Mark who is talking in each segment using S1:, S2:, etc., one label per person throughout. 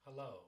S1: Hello.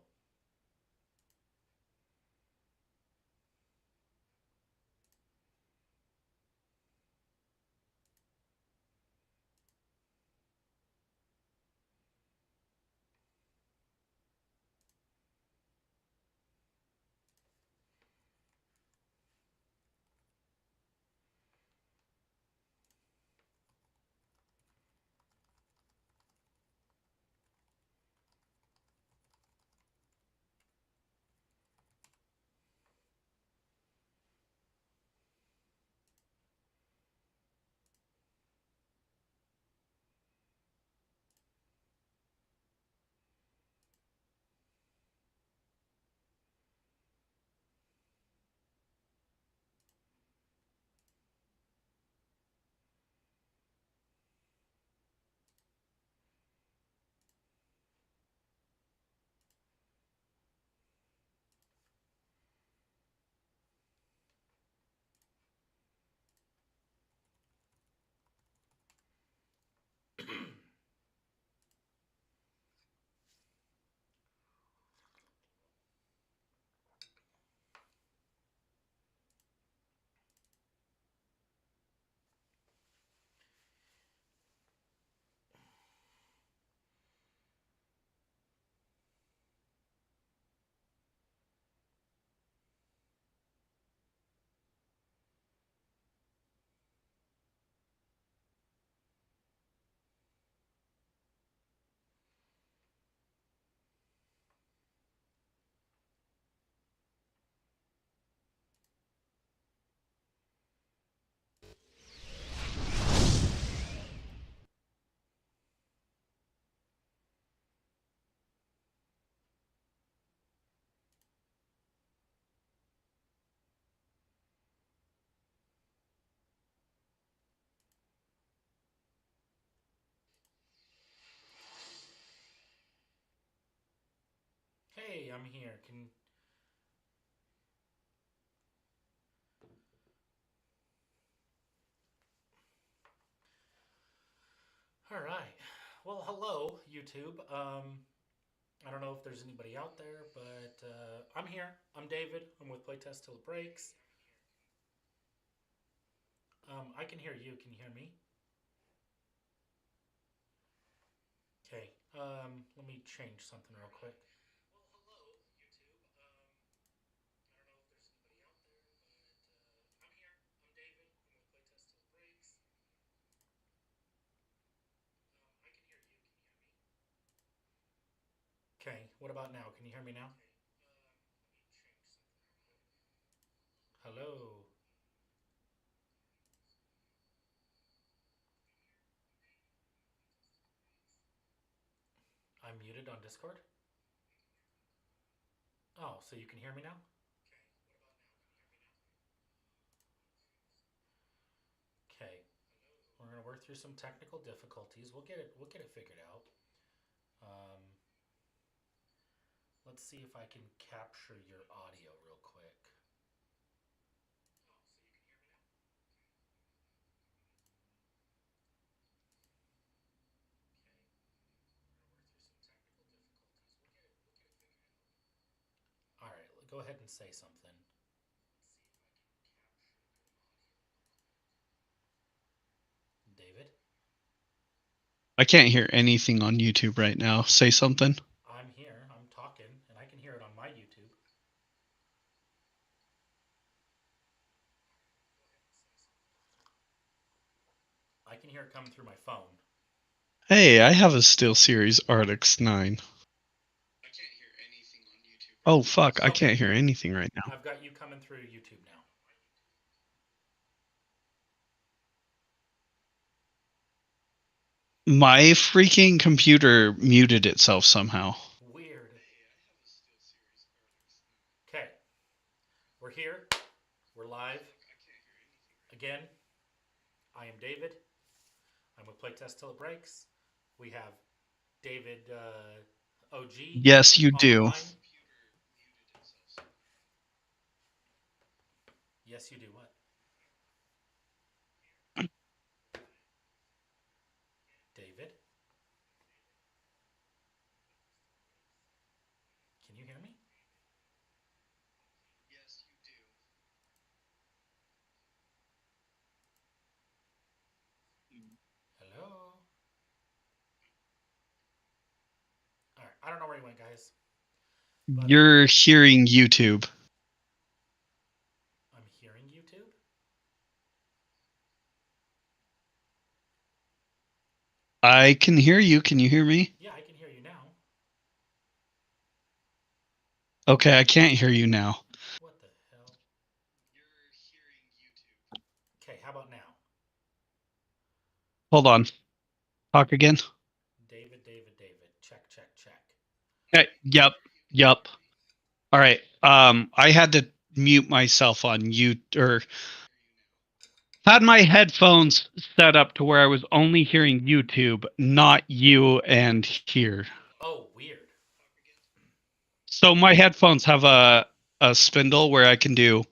S1: Hey, I'm here. Can All right. Well, hello, YouTube. I don't know if there's anybody out there, but I'm here. I'm David. I'm with Playtest Till It Breaks. I can hear you. Can you hear me? Okay. Let me change something real quick. Well, hello, YouTube. I don't know if there's anybody out there, but I'm here. I'm David. I'm with Playtest Till It Breaks. I can hear you. Can you hear me? Okay. What about now? Can you hear me now? Let me change something real quick. Hello. I'm muted on Discord. Oh, so you can hear me now? Okay. What about now? Can you hear me now? Okay. We're gonna work through some technical difficulties. We'll get it. We'll get it figured out. Um, let's see if I can capture your audio real quick. Oh, so you can hear me now? Okay. We're gonna work through some technical difficulties. We'll get it figured out. All right. Go ahead and say something. Let's see if I can capture your audio real quick. David,
S2: I can't hear anything on YouTube right now. Say something.
S1: I'm here. I'm talking, and I can hear it on my YouTube. I can hear it coming through my phone.
S2: Hey, I have a SteelSeries Arctis 9. I can't hear anything on YouTube. Oh, fuck. I
S1: Okay.
S2: can't hear anything right now.
S1: I've got you coming through YouTube now.
S2: My freaking computer muted itself somehow.
S1: Weird. Okay. We're here. We're live. Again, I am David. I'm with Playtest Till It Breaks. We have David OG
S2: Yes, you
S1: on the
S2: do.
S1: line. Yes, you do. What? David, can you hear me? Hello? All right. I don't know where he went, guys, but
S2: You're hearing YouTube.
S1: I'm hearing YouTube.
S2: I can hear you. Can you hear me?
S1: Yeah, I can hear you now.
S2: Okay, I can't hear you now.
S1: What the hell? Okay, how about now?
S2: Hold on. Talk again.
S1: David. Check, check, check.
S2: Okay. Yep. Yep. All right. I had to mute myself on you or had my headphones set up to where I was only hearing YouTube, not you and here.
S1: Oh, weird.
S2: So my headphones have a spindle where I can do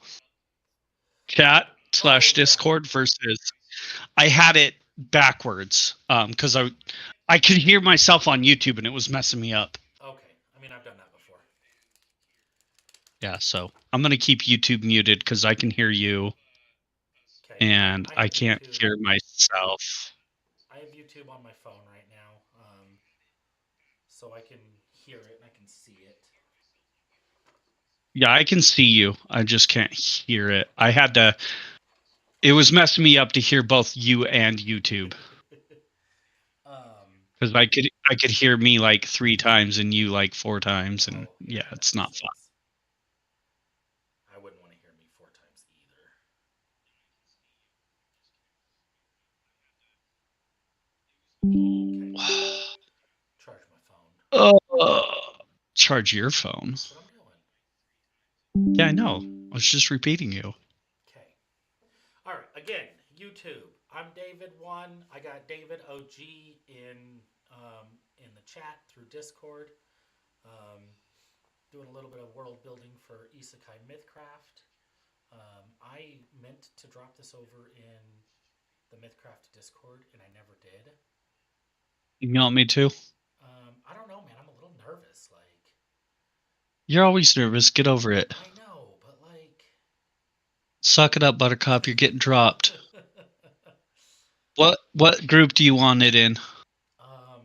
S2: chat
S1: Oh,
S2: slash
S1: yeah.
S2: Discord versus I had it backwards because I could hear myself on YouTube and it was messing me up.
S1: Okay. I mean, I've done that before.
S2: Yeah, so I'm gonna keep YouTube muted because I can hear you
S1: Okay,
S2: and
S1: I
S2: I
S1: have
S2: can't
S1: YouTube.
S2: hear myself.
S1: I have YouTube on my phone right now, so I can hear it and I can see it.
S2: Yeah, I can see you. I just can't hear it. I had to. It was messing me up to hear both you and YouTube
S1: um.
S2: because I could hear me like 3 times and you like 4 times, and
S1: Oh, yeah,
S2: yeah,
S1: that
S2: it's
S1: makes
S2: not fun.
S1: sense. I wouldn't want to hear me four times either. Okay, charge my phone.
S2: uh, charge your phone.
S1: That's what I'm doing.
S2: Yeah, I know. I was just repeating you.
S1: Okay. All right. Again, YouTube. I'm David One. I got David OG in the chat through Discord. Um, doing a little bit of world building for Isekai Mythcraft. I meant to drop this over in the Mythcraft Discord, and I never did.
S2: You want me to?
S1: I don't know, man. I'm a little nervous.
S2: You're always nervous. Get over it.
S1: I know, but
S2: Suck it up, Buttercup. You're getting dropped. What group do you want it in?
S1: um,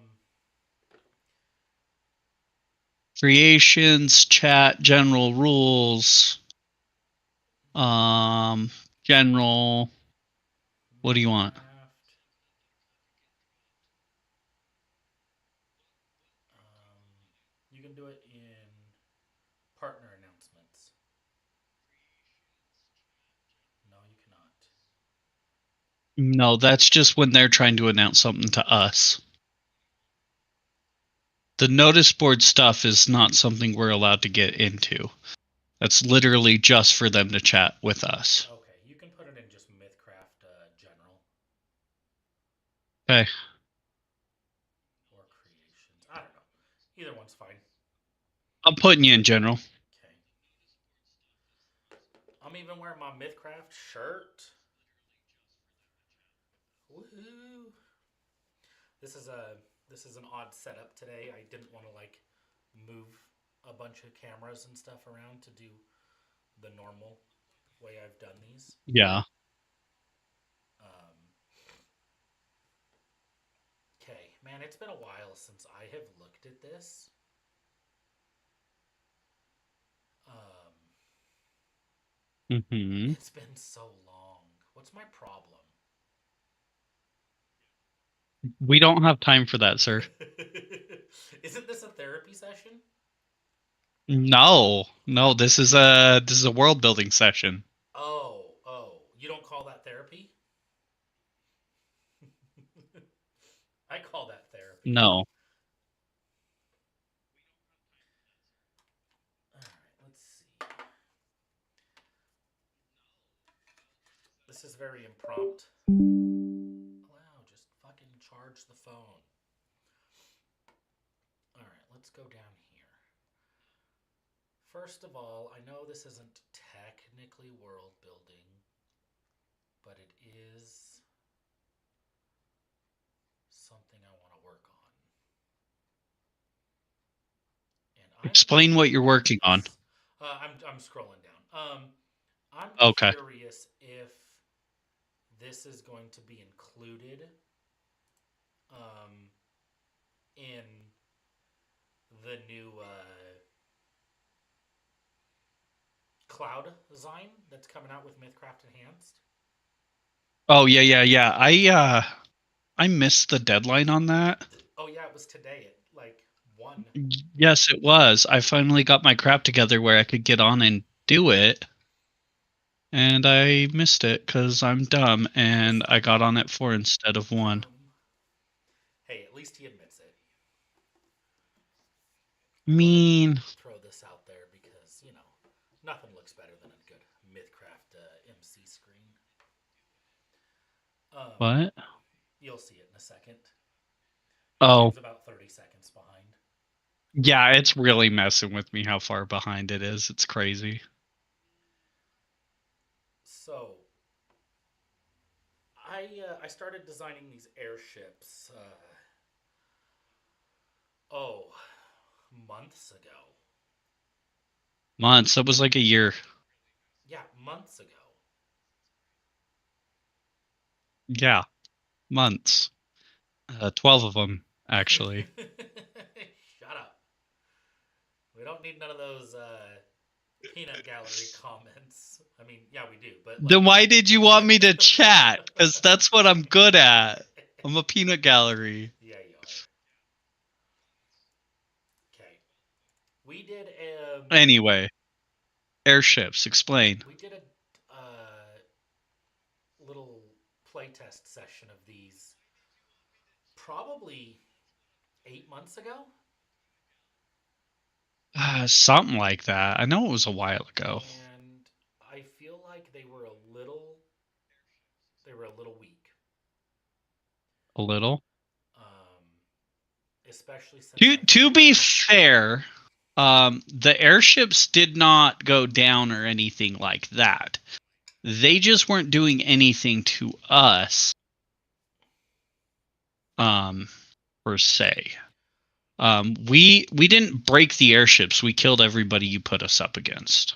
S2: Creations, chat, general rules, um, general. What do you want?
S1: Mythcraft. You can do it in partner announcements. No, you cannot.
S2: No, that's just when they're trying to announce something to us. The notice board stuff is not something we're allowed to get into. That's literally just for them to chat with us.
S1: Okay, you can put it in just Mythcraft general
S2: Okay.
S1: or creations. I don't know. Either one's fine.
S2: I'm putting you in general.
S1: Okay. I'm even wearing my Mythcraft shirt. Woohoo! This is a this is an odd setup today. I didn't want to move a bunch of cameras and stuff around to do the normal way I've done these.
S2: Yeah.
S1: Um, okay, man, it's been a while since I have looked at this. Um,
S2: Hmm.
S1: it's been so long. What's my problem?
S2: We don't have time for that, sir.
S1: Isn't this a therapy session?
S2: No, no. This is a world building session.
S1: Oh, you don't call that therapy? I call that therapy.
S2: No.
S1: All right, let's see. this is very impromptu. Wow, just fucking charge the phone. All right, let's go down here. First of all, I know this isn't technically world building, but it is something I want to work on. And I'm
S2: Explain what you're working on.
S1: curious. I'm scrolling down. I'm
S2: Okay.
S1: curious if this is going to be included um, in the new cloud design that's coming out with Mythcraft Enhanced.
S2: Oh yeah, yeah, yeah. I missed the deadline on that.
S1: Oh yeah, it was today at like 1.
S2: Yes, it was. I finally got my crap together where I could get on and do it, and I missed it because I'm dumb and I got on at 4 instead of 1.
S1: Dumb. Hey, at least he admits it. I thought I'd
S2: Mean.
S1: throw this out there because, you know, nothing looks better than a good Mythcraft MC screen. Um,
S2: What?
S1: you'll see it in a second.
S2: Oh,
S1: YouTube's about 30 seconds behind.
S2: yeah, it's really messing with me how far behind it is. It's crazy.
S1: So, I started designing these airships. Oh, months ago.
S2: Months. That was like a year.
S1: Yeah, months ago.
S2: Yeah, months. 12 of them, actually.
S1: Shut up. We don't need none of those peanut gallery comments. I mean, yeah, we do, but like.
S2: Then why did you want me to chat? Because that's what I'm good at. I'm a peanut gallery.
S1: Yeah, you are. Okay. We did
S2: Anyway, airships. Explain.
S1: we did a little playtest session of these probably 8 months ago,
S2: Something like that. I know it was a while ago.
S1: and I feel like they were a little weak,
S2: A little.
S1: um, especially since I
S2: To be fair, the airships did not go down or anything like that. They just weren't doing anything to us, um, per se. We didn't break the airships. We killed everybody you put us up against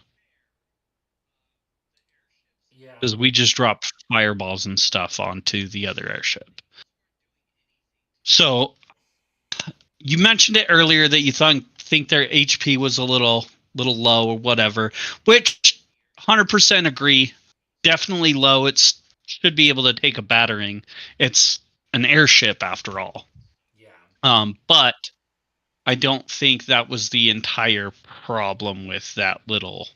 S1: yeah
S2: because we just dropped fireballs and stuff onto the other airship. So you mentioned it earlier that you think their HP was a little low or whatever, which 100% agree. Definitely low. It's should be able to take a battering. It's an airship after all.
S1: yeah
S2: But I don't think that was the entire problem with that little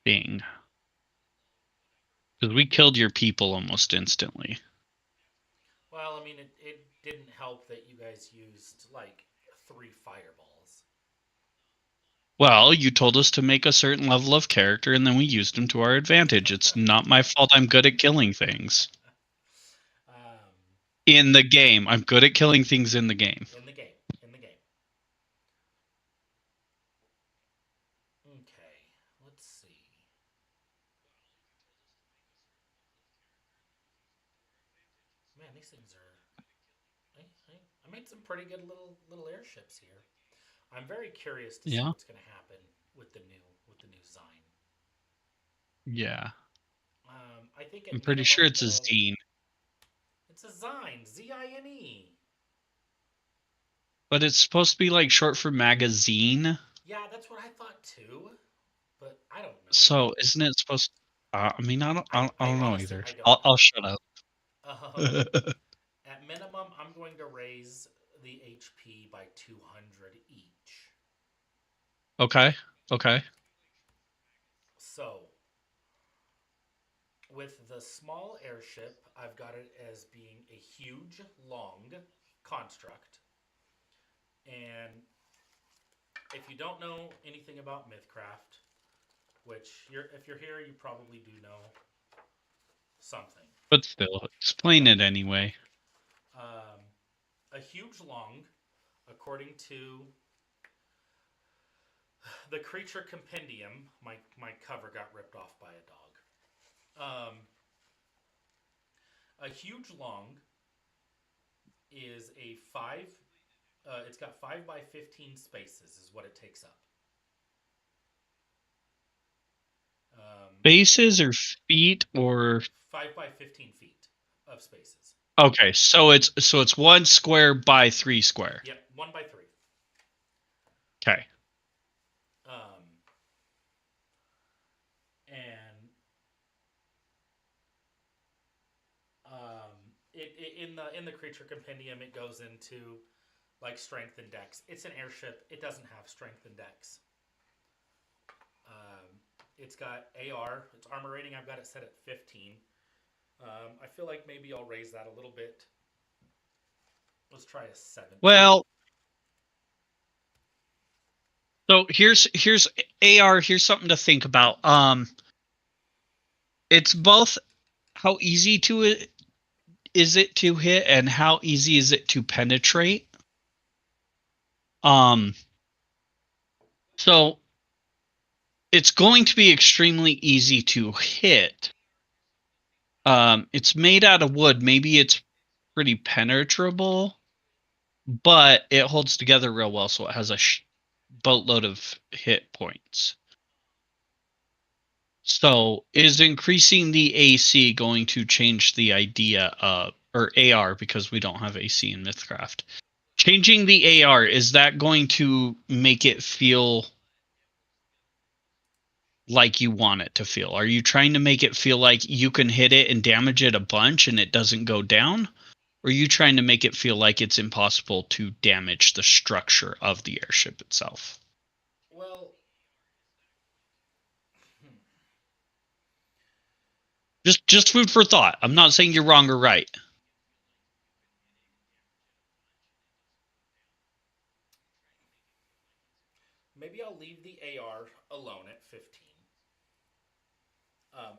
S2: thing because we killed your people almost instantly.
S1: well, I mean, it didn't help that you guys used like 3 fireballs.
S2: Well, you told us to make a certain level of character, and then we used them to our advantage. It's not my fault. I'm good at killing things
S1: um,
S2: in the game. I'm good at killing things in the game.
S1: in the game. In the game. Okay, let's see. Man, these things are. I made some pretty good little airships here. I'm very curious to see
S2: Yeah,
S1: what's going to happen with the new design.
S2: yeah.
S1: I think
S2: I'm
S1: at
S2: pretty sure
S1: minimum
S2: it's a
S1: though,
S2: zine,
S1: it's a Zine, Zine.
S2: but it's supposed to be like short for magazine.
S1: Yeah, that's what I thought too, but I don't know.
S2: So isn't it supposed? I mean, I
S1: I
S2: don't know
S1: honestly
S2: either.
S1: I don't
S2: I'll
S1: know.
S2: shut up.
S1: At minimum, I'm going to raise the HP by 200 each.
S2: Okay, okay.
S1: So, with the small airship, I've got it as being a huge, long construct. And if you don't know anything about Mythcraft, which if you're here, you probably do know. something.
S2: But still, explain
S1: Okay.
S2: it anyway.
S1: Um, a huge long, according to the creature compendium. My cover got ripped off by a dog. A huge long is a five. It's got 5 by 15 spaces, is what it takes up. Um,
S2: Bases or feet or
S1: 5 by 15 feet of spaces.
S2: okay, so it's 1 square by 3 square.
S1: Yep, 1 by 3.
S2: Okay.
S1: Um, and in the creature compendium, it goes into like strength and dex. It's an airship. It doesn't have strength and dex. Um, it's got AR. Its armor rating, I've got it set at 15. I feel like maybe I'll raise that a little bit. Let's try a 17.
S2: Well, so here's AR. Here's something to think about. It's both how easy to it is it to hit and how easy is it to penetrate. Um, so it's going to be extremely easy to hit. It's made out of wood. Maybe it's pretty penetrable, but it holds together real well, so it has a boatload of hit points. So, is increasing the AC going to change the idea of, or AR, because we don't have AC in Mythcraft? Changing the AR, is that going to make it feel like you want it to feel? Are you trying to make it feel like you can hit it and damage it a bunch and it doesn't go down? Or are you trying to make it feel like it's impossible to damage the structure of the airship itself?
S1: Well, hmm,
S2: Just food for thought. I'm
S1: yeah.
S2: not saying you're wrong or right.
S1: Maybe I'll leave the AR alone at 15.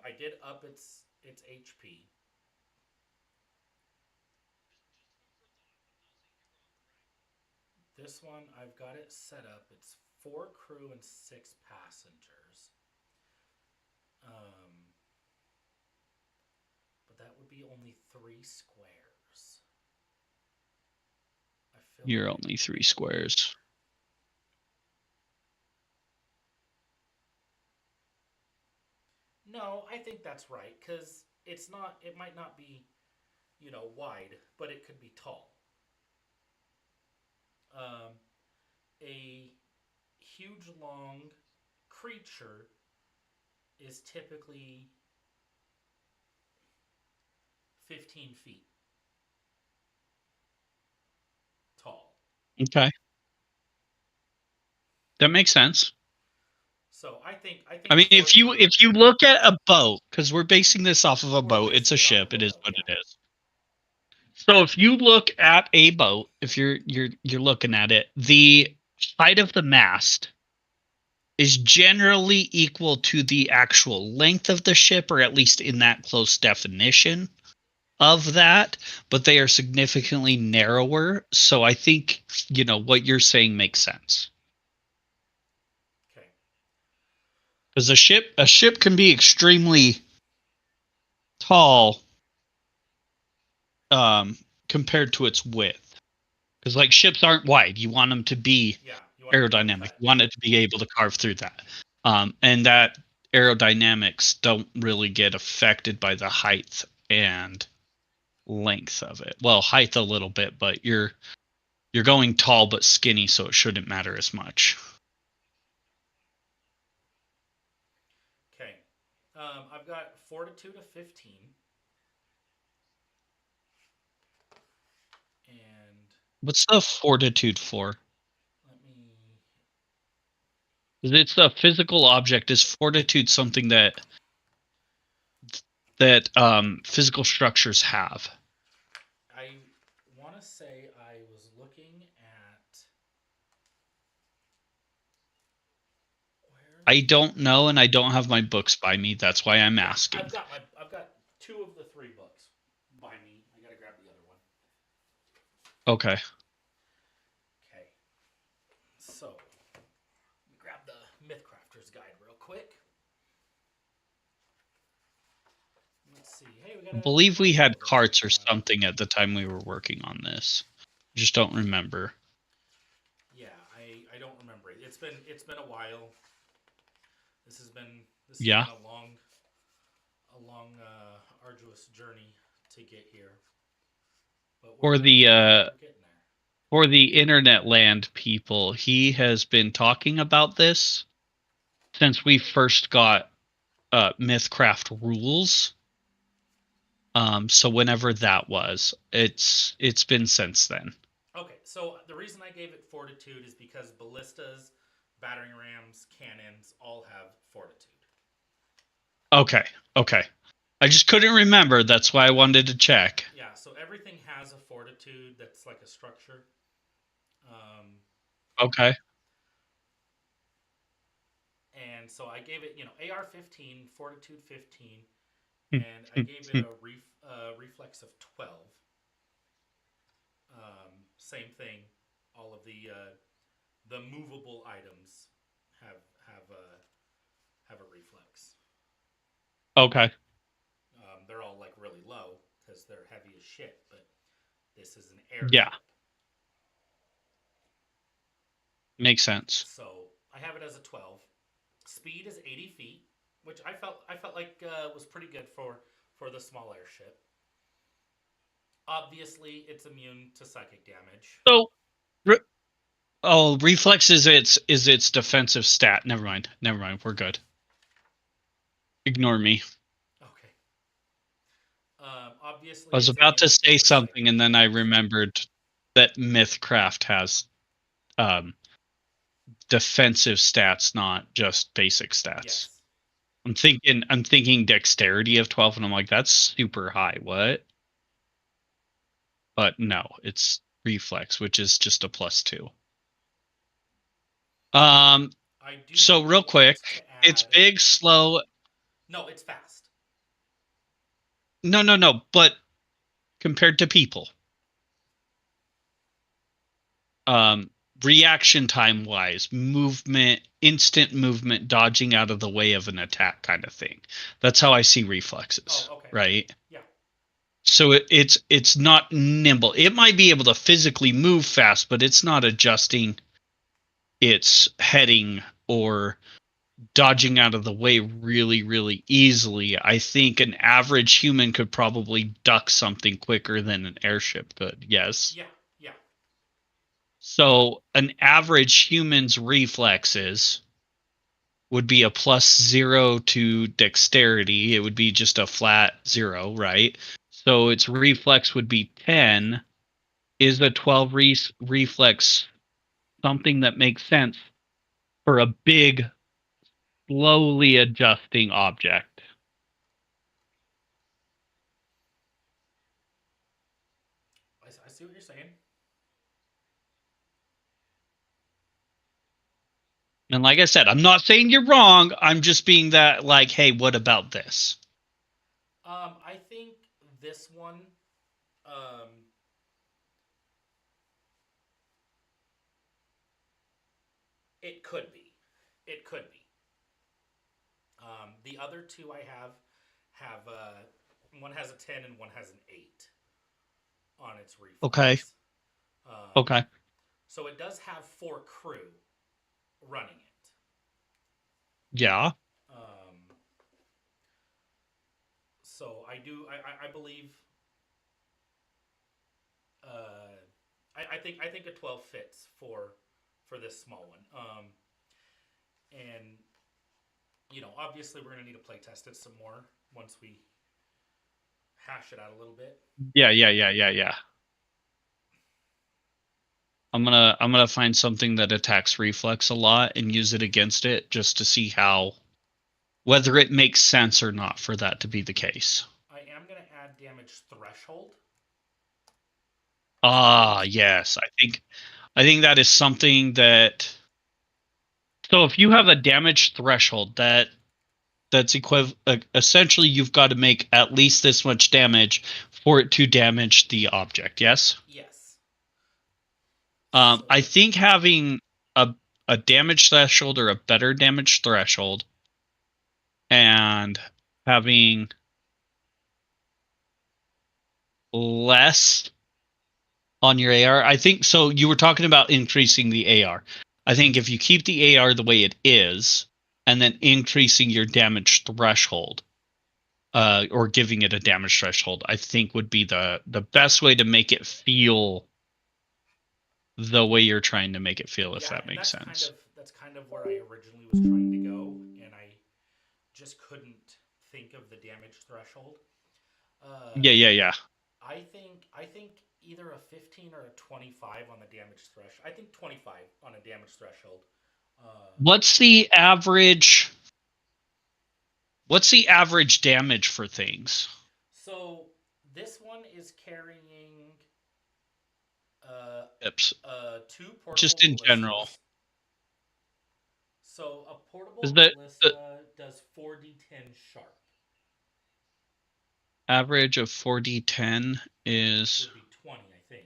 S1: I did up its HP. This one, I've got it set up. It's 4 crew and 6 passengers. Um, but that would be only 3 squares. I feel like
S2: You're
S1: I
S2: only
S1: need to
S2: three
S1: make it bigger.
S2: squares.
S1: No, I think that's right because it's not. It might not be, wide, but it could be tall. Um, a huge, long creature is typically 15 feet tall.
S2: Okay. That makes sense.
S1: So I
S2: I
S1: think
S2: mean,
S1: four crew.
S2: if you look at a boat, because we're basing this off of a
S1: We're
S2: boat, it's
S1: basing
S2: a
S1: it off
S2: ship.
S1: of a
S2: It is
S1: boat.
S2: what
S1: Yeah.
S2: it is. So if you look at a boat, if you're looking at it, the height of the mast is generally equal to the actual length of the ship, or at least in that close definition of that, but they are significantly narrower. So I think, what you're saying makes sense.
S1: Okay.
S2: Because a ship can be extremely tall um, compared to its width. Because like ships aren't wide, you want them to be
S1: Yeah. You want to be able to
S2: aerodynamic.
S1: cut.
S2: You want it to be able to carve through that, and that aerodynamics don't really get affected by the height and length of it. Well, height a little bit, but you're going tall but skinny, so it shouldn't matter as much.
S1: Okay. I've got fortitude of 15, and
S2: What's the fortitude for?
S1: let me.
S2: 'Cause it's a physical object. Is fortitude something that physical structures have?
S1: I want to say I was looking at where
S2: I
S1: the
S2: don't know, and I don't have my books by me. That's why I'm
S1: yeah,
S2: asking.
S1: I've got two of the three books by me. I gotta grab the other one.
S2: Okay.
S1: Okay, so grab the Mythcrafter's Guide real quick. Let's see. Hey, we got
S2: I
S1: a
S2: believe we
S1: commercial
S2: had
S1: over there.
S2: carts or something at the time we were working on this. I just don't remember.
S1: Yeah, I don't remember it. It's been a while. This has
S2: Yeah.
S1: been a long arduous journey to get here, but
S2: For
S1: we're getting there.
S2: for the internet land people, he has been talking about this since we first got Mythcraft rules. So whenever that was, it's been since then.
S1: Okay, so the reason I gave it fortitude is because ballistas, battering rams, cannons all have fortitude.
S2: Okay. Okay. I just couldn't remember. That's why I wanted to check.
S1: Yeah, so everything has a fortitude that's like a structure. Um,
S2: Okay.
S1: and so I gave it, AR 15, fortitude 15, and I gave it a reflex of 12. Same thing. All of the movable items have have a have a reflex.
S2: Okay.
S1: They're all like really low because they're heavy as shit. But this is an airship,
S2: Yeah. Makes sense.
S1: so I have it as a 12. Speed is 80 feet, which I felt like was pretty good for the small airship. Obviously, it's immune to psychic damage.
S2: So, reflex is its defensive stat. Never mind. Never mind. We're good. Ignore me.
S1: Okay.
S2: I
S1: Obviously,
S2: was
S1: it's
S2: about to
S1: immune
S2: say
S1: to
S2: something,
S1: psychic
S2: and then I
S1: damage.
S2: remembered that Mythcraft has um, defensive stats, not just basic stats.
S1: Yes.
S2: I'm thinking dexterity of 12, and I'm like, that's super high. What? But no, it's reflex, which is just a +2. Um.
S1: I do
S2: So real
S1: want
S2: quick,
S1: to
S2: it's
S1: add.
S2: big, slow.
S1: No, it's fast.
S2: No, no, no. But compared to people, um, reaction time wise, movement, instant movement, dodging out of the way of an attack, kind of thing. That's how I see reflexes,
S1: Oh, okay.
S2: right?
S1: Yeah.
S2: So it's not nimble. It might be able to physically move fast, but it's not adjusting its heading or dodging out of the way really, really easily. I think an average human could probably duck something quicker than an airship could. Yes.
S1: Yeah. Yeah.
S2: So an average human's reflexes would be a +0 to dexterity. It would be just a flat 0, right? So its reflex would be 10. Is a 12 reflex something that makes sense for a big, slowly adjusting object?
S1: I see what you're saying.
S2: And like I said, I'm not saying you're wrong. I'm just being that, like, hey, what about this?
S1: I think this one, um, it could be. It could be. The other two I have one has a 10 and one has an 8 on its
S2: Okay.
S1: reflex. Um,
S2: Okay.
S1: so it does have 4 crew running it.
S2: Yeah.
S1: Um, so I believe uh, I think a 12 fits for this small one. And obviously we're gonna need to play test it some more once we hash it out a little bit.
S2: Yeah. Yeah. Yeah. Yeah. Yeah. I'm gonna find something that attacks reflex a lot and use it against it just to see how whether it makes sense or not for that to be the case.
S1: I am gonna add damage threshold to
S2: Ah,
S1: it.
S2: yes. I think that is something that, so if you have a damage threshold, that's essentially you've got to make at least this much damage for it to damage the object. Yes.
S1: Yes.
S2: I
S1: So
S2: think having a a damage threshold or a better damage threshold, and having less on your AR. I think so. You were talking about increasing the AR. I think if you keep the AR the way it is, and then increasing your damage threshold, or giving it a damage threshold, I think would be the best way to make it feel the way you're trying to make it feel, if
S1: yeah,
S2: that
S1: and
S2: makes sense.
S1: that's kind of where I originally was trying to go, and I just couldn't think of the damage threshold. Uh,
S2: Yeah, yeah, yeah.
S1: I think either a 15 or a 25 on the damage threshold. I think 25 on a damage threshold. Uh,
S2: What's the average? What's the average damage for things?
S1: so this one is carrying uh,
S2: Tips,
S1: two portable
S2: just in general.
S1: ballistas. So a
S2: Is
S1: portable
S2: the
S1: ballista does 4d10 sharp.
S2: average of 4d10 is,
S1: Would be 20, I think.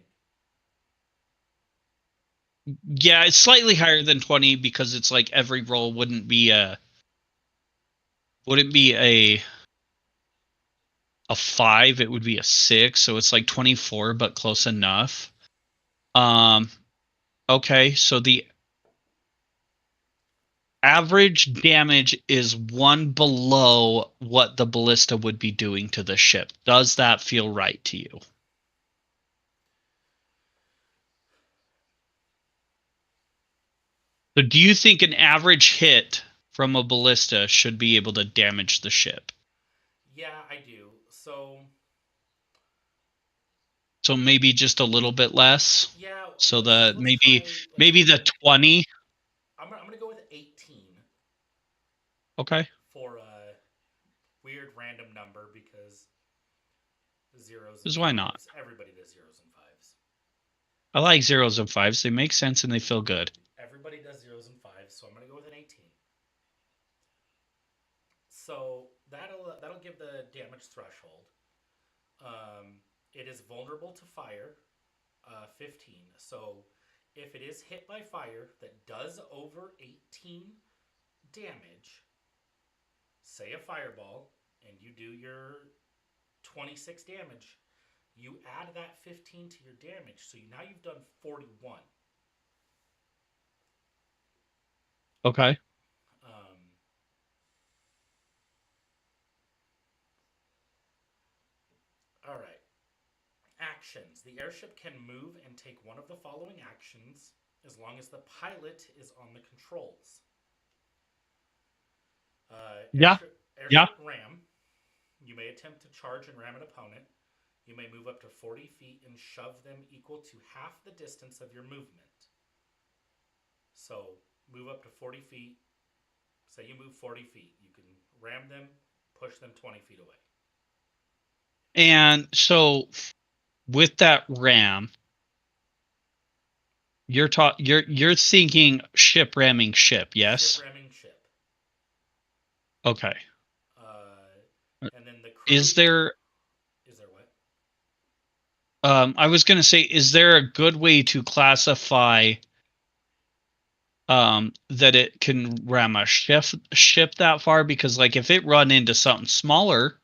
S2: yeah, it's slightly higher than 20 because it's like every roll wouldn't be a 5, it would be a 6, so it's like 24 but close enough. Um okay, so the average damage is one below what the ballista would be doing to the ship. Does that feel right to you? So do you think an average hit from a ballista should be able to damage the ship?
S1: Yeah, I do. So
S2: So maybe just a little bit less.
S1: yeah,
S2: So
S1: let's
S2: the
S1: let's
S2: maybe
S1: try like
S2: maybe the 20.
S1: I'm gonna go with 18
S2: Okay.
S1: for a weird random number because zeros and
S2: Because why not?
S1: fives. Everybody does zeros and fives.
S2: I like zeros and fives. They make sense and they feel good.
S1: Everybody does zeros and fives, so I'm gonna go with an 18. So that'll give the damage threshold. It is vulnerable to fire, 15. So if it is hit by fire that does over 18 damage, say a fireball, and you do your 26 damage, you add that 15 to your damage, so now you've done 41.
S2: Okay.
S1: Um, all right. Actions. The airship can move and take one of the following actions as long as the pilot is on the controls.
S2: Yeah. Yeah.
S1: Airship ram. You may attempt to charge and ram an opponent. You may move up to 40 feet and shove them equal to half the distance of your movement. So move up to 40 feet. Say you move 40 feet. You can ram them, push them 20 feet away.
S2: And so with that RAM, you're thinking ship ramming ship,
S1: Ship
S2: yes?
S1: ramming ship.
S2: Okay.
S1: Uh, and then the crew,
S2: Is there
S1: is there what?
S2: I was going to say, is there a good way to classify that it can ram a ship that far? Because like if it run into something smaller,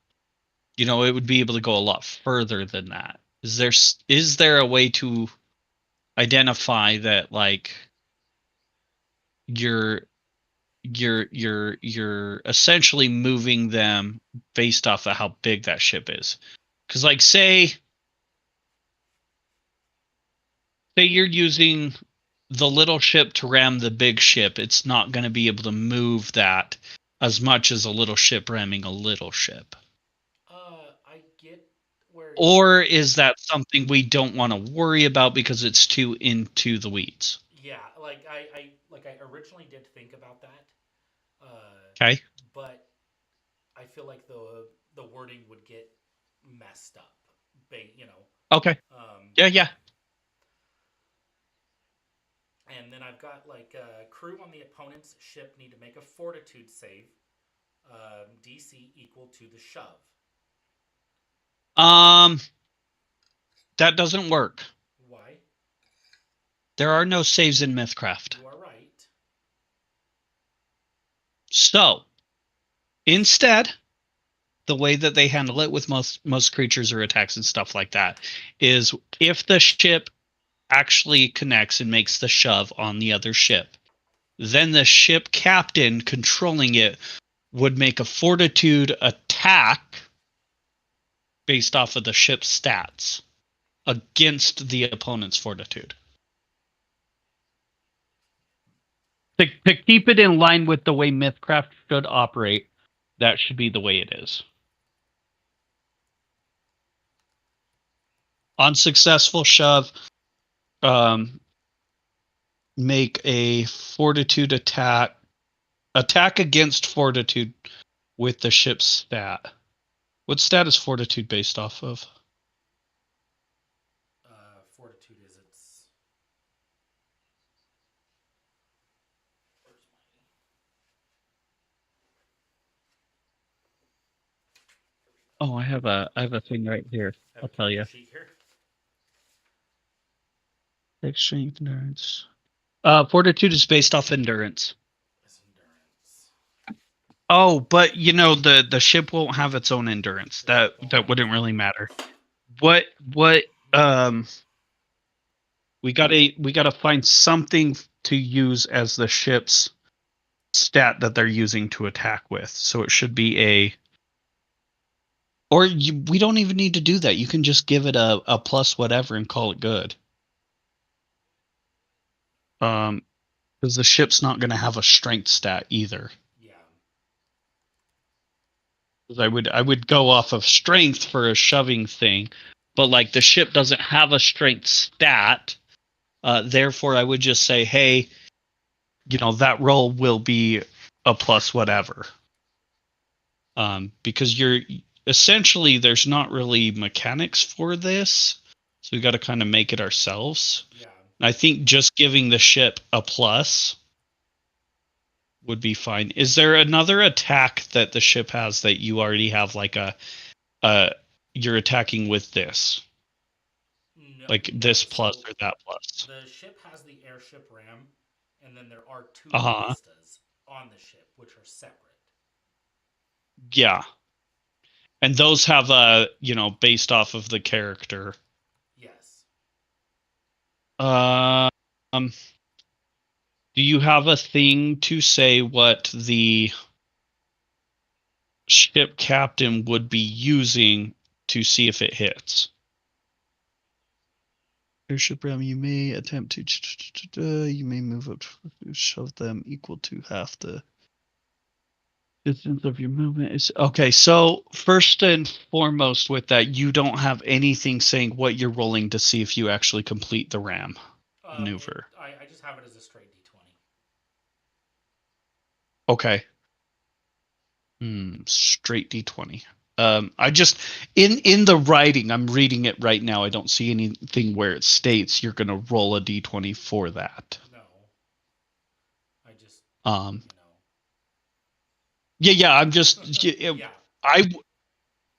S2: it would be able to go a lot further than that. Is there a way to identify that, like, you're you're essentially moving them based off of how big that ship is? Because like say you're using the little ship to ram the big ship, it's not going to be able to move that as much as a little ship ramming a little ship.
S1: I get where
S2: Or is that something we don't want to worry about because it's too into the weeds?
S1: yeah, like I originally did think about that, uh,
S2: Okay.
S1: but I feel like the wording would get messed up.
S2: Okay.
S1: Um,
S2: Yeah, yeah.
S1: and then I've got like crew on the opponent's ship need to make a fortitude save. DC equal to the shove.
S2: Um, that doesn't work.
S1: Why?
S2: There are no saves in Mythcraft.
S1: You are right.
S2: So, instead, the way that they handle it with most creatures or attacks and stuff like that is if the ship actually connects and makes the shove on the other ship, then the ship captain controlling it would make a fortitude attack based off of the ship's stats against the opponent's fortitude. To keep it in line with the way Mythcraft should operate, that should be the way it is. On successful shove, make a fortitude attack against fortitude with the ship's stat. What stat is fortitude based off of?
S1: Fortitude is its. Where's
S2: Oh, I have a thing right here.
S1: my.
S2: I'll
S1: Have
S2: tell
S1: character
S2: you.
S1: sheet here.
S2: Strength, endurance. Fortitude is based off endurance.
S1: It's endurance.
S2: Oh, but the ship won't have its own endurance.
S1: The
S2: That
S1: ship won't
S2: that
S1: have its
S2: wouldn't
S1: own
S2: really matter.
S1: endurance.
S2: What we gotta find something to use as the ship's stat that they're using to attack with. So it should be we don't even need to do that. You can just give it a plus whatever and call it good. Because the ship's not going to have a strength stat either.
S1: Yeah.
S2: Because I would go off of strength for a shoving thing, but like the ship doesn't have a strength stat. Therefore, I would just say, hey, that roll will be a plus whatever. Because you're essentially there's not really mechanics for this, so we got to kind of make it ourselves.
S1: Yeah.
S2: I think just giving the ship a plus would be fine. Is there another attack that the ship has that you already have like uh you're attacking with this?
S1: No.
S2: Like this
S1: No.
S2: plus
S1: So
S2: or that plus?
S1: the ship has the airship ram, and then there are two
S2: Uh-huh.
S1: ballistas on the ship, which are separate.
S2: Yeah. And those have based off of the character.
S1: Yes.
S2: Uh, um do you have a thing to say what the ship captain would be using to see if it hits? Airship ram, you may attempt to you may move up to shove them equal to half the distance of your movement. Is okay. So first and foremost, with that, you don't have anything saying what you're rolling to see if you actually complete the ram maneuver.
S1: I just have it as a straight d20.
S2: Okay. Straight d20. I just in the writing, I'm reading it right now. I don't see anything where it states you're gonna roll a d20 for that.
S1: No. I just,
S2: Um,
S1: you know.
S2: yeah. I'm just
S1: Yeah.
S2: I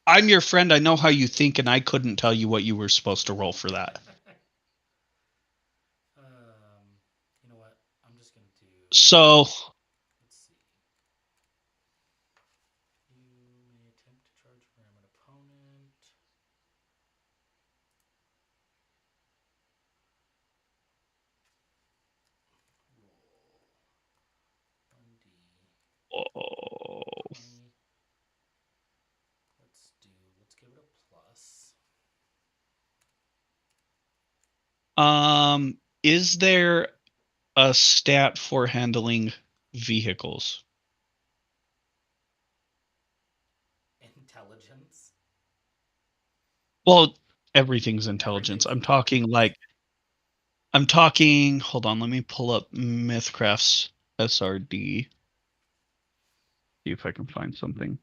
S2: I'm your friend. I know how you think, and I couldn't tell you what you were supposed to roll for that.
S1: You know what? I'm just gonna do.
S2: So,
S1: Let's see. You may attempt to charge ram an opponent. Roll 1d
S2: oh,
S1: 20. Let's give it a plus.
S2: is there a stat for handling vehicles?
S1: Intelligence.
S2: Well, everything's intelligence.
S1: Everything's
S2: I'm talking
S1: intelligence.
S2: like I'm talking. Hold on, let me pull up Mythcraft's SRD. See if I can find something.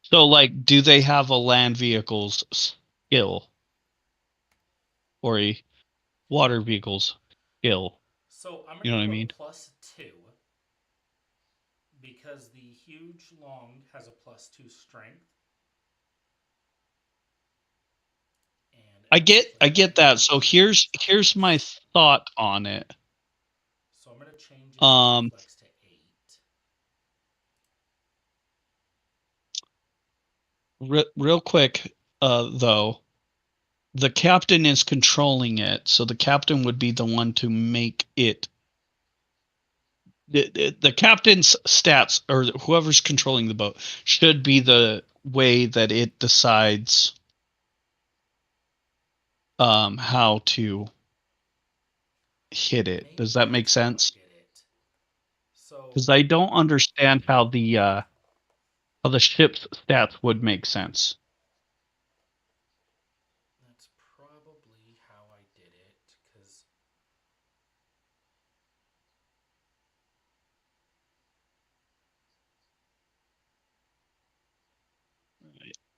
S2: So, like, do they have a land vehicle's skill or a water vehicle's skill?
S1: So I'm
S2: You
S1: gonna
S2: know what
S1: give
S2: I
S1: a
S2: mean?
S1: plus 2. because the huge long has a +2 strength, and
S2: I
S1: everything
S2: get
S1: else
S2: I
S1: like
S2: get that.
S1: reflex
S2: So
S1: is
S2: here's my
S1: +.
S2: thought on it.
S1: So I'm gonna change its
S2: Um,
S1: reflex to 8.
S2: real quick, though, the captain is controlling it, so the captain would be the one to make it. The captain's stats, or whoever's controlling the boat, should be the way that it decides how to hit it. Does
S1: Maybe
S2: that make
S1: that's how I
S2: sense?
S1: did it. So
S2: Because I don't understand how the ship's stats would make sense.
S1: that's probably how I did it. Because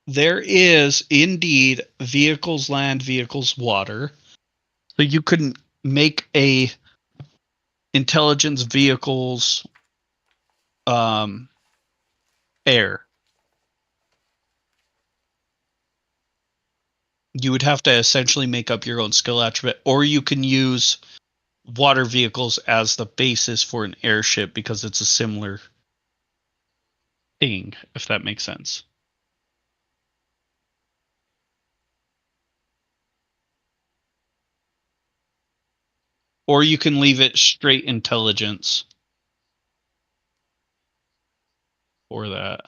S2: There is indeed vehicles land, vehicles water. So you could make a intelligence vehicles um, air. You would have to essentially make up your own skill attribute, or you can use water vehicles as the basis for an airship because it's a similar thing, if that makes sense. Or you can leave it straight intelligence for that.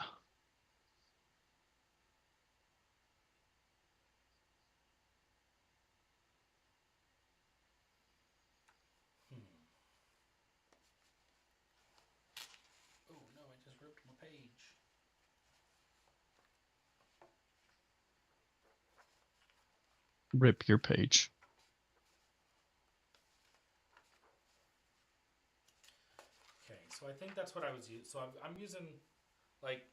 S1: hmm. Oh no, I just ripped my page.
S2: Rip your page.
S1: Okay, so I think that's what I was using. So I'm using like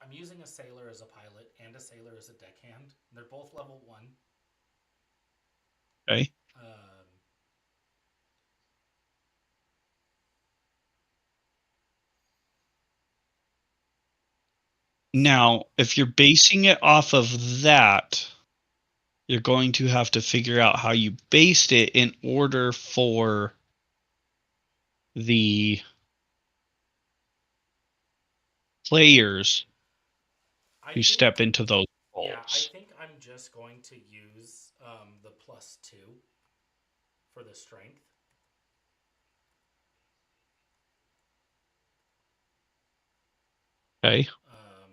S1: I'm using a sailor as a pilot and a sailor as a deckhand. They're both level 1.
S2: Okay.
S1: Um,
S2: Now,
S1: so
S2: if you're basing it off of that, you're going to have to figure out how you based it in order for the players
S1: I
S2: to
S1: think,
S2: step into those
S1: yeah, I
S2: roles.
S1: think I'm just going to use the +2 for the strength.
S2: Okay.
S1: Um,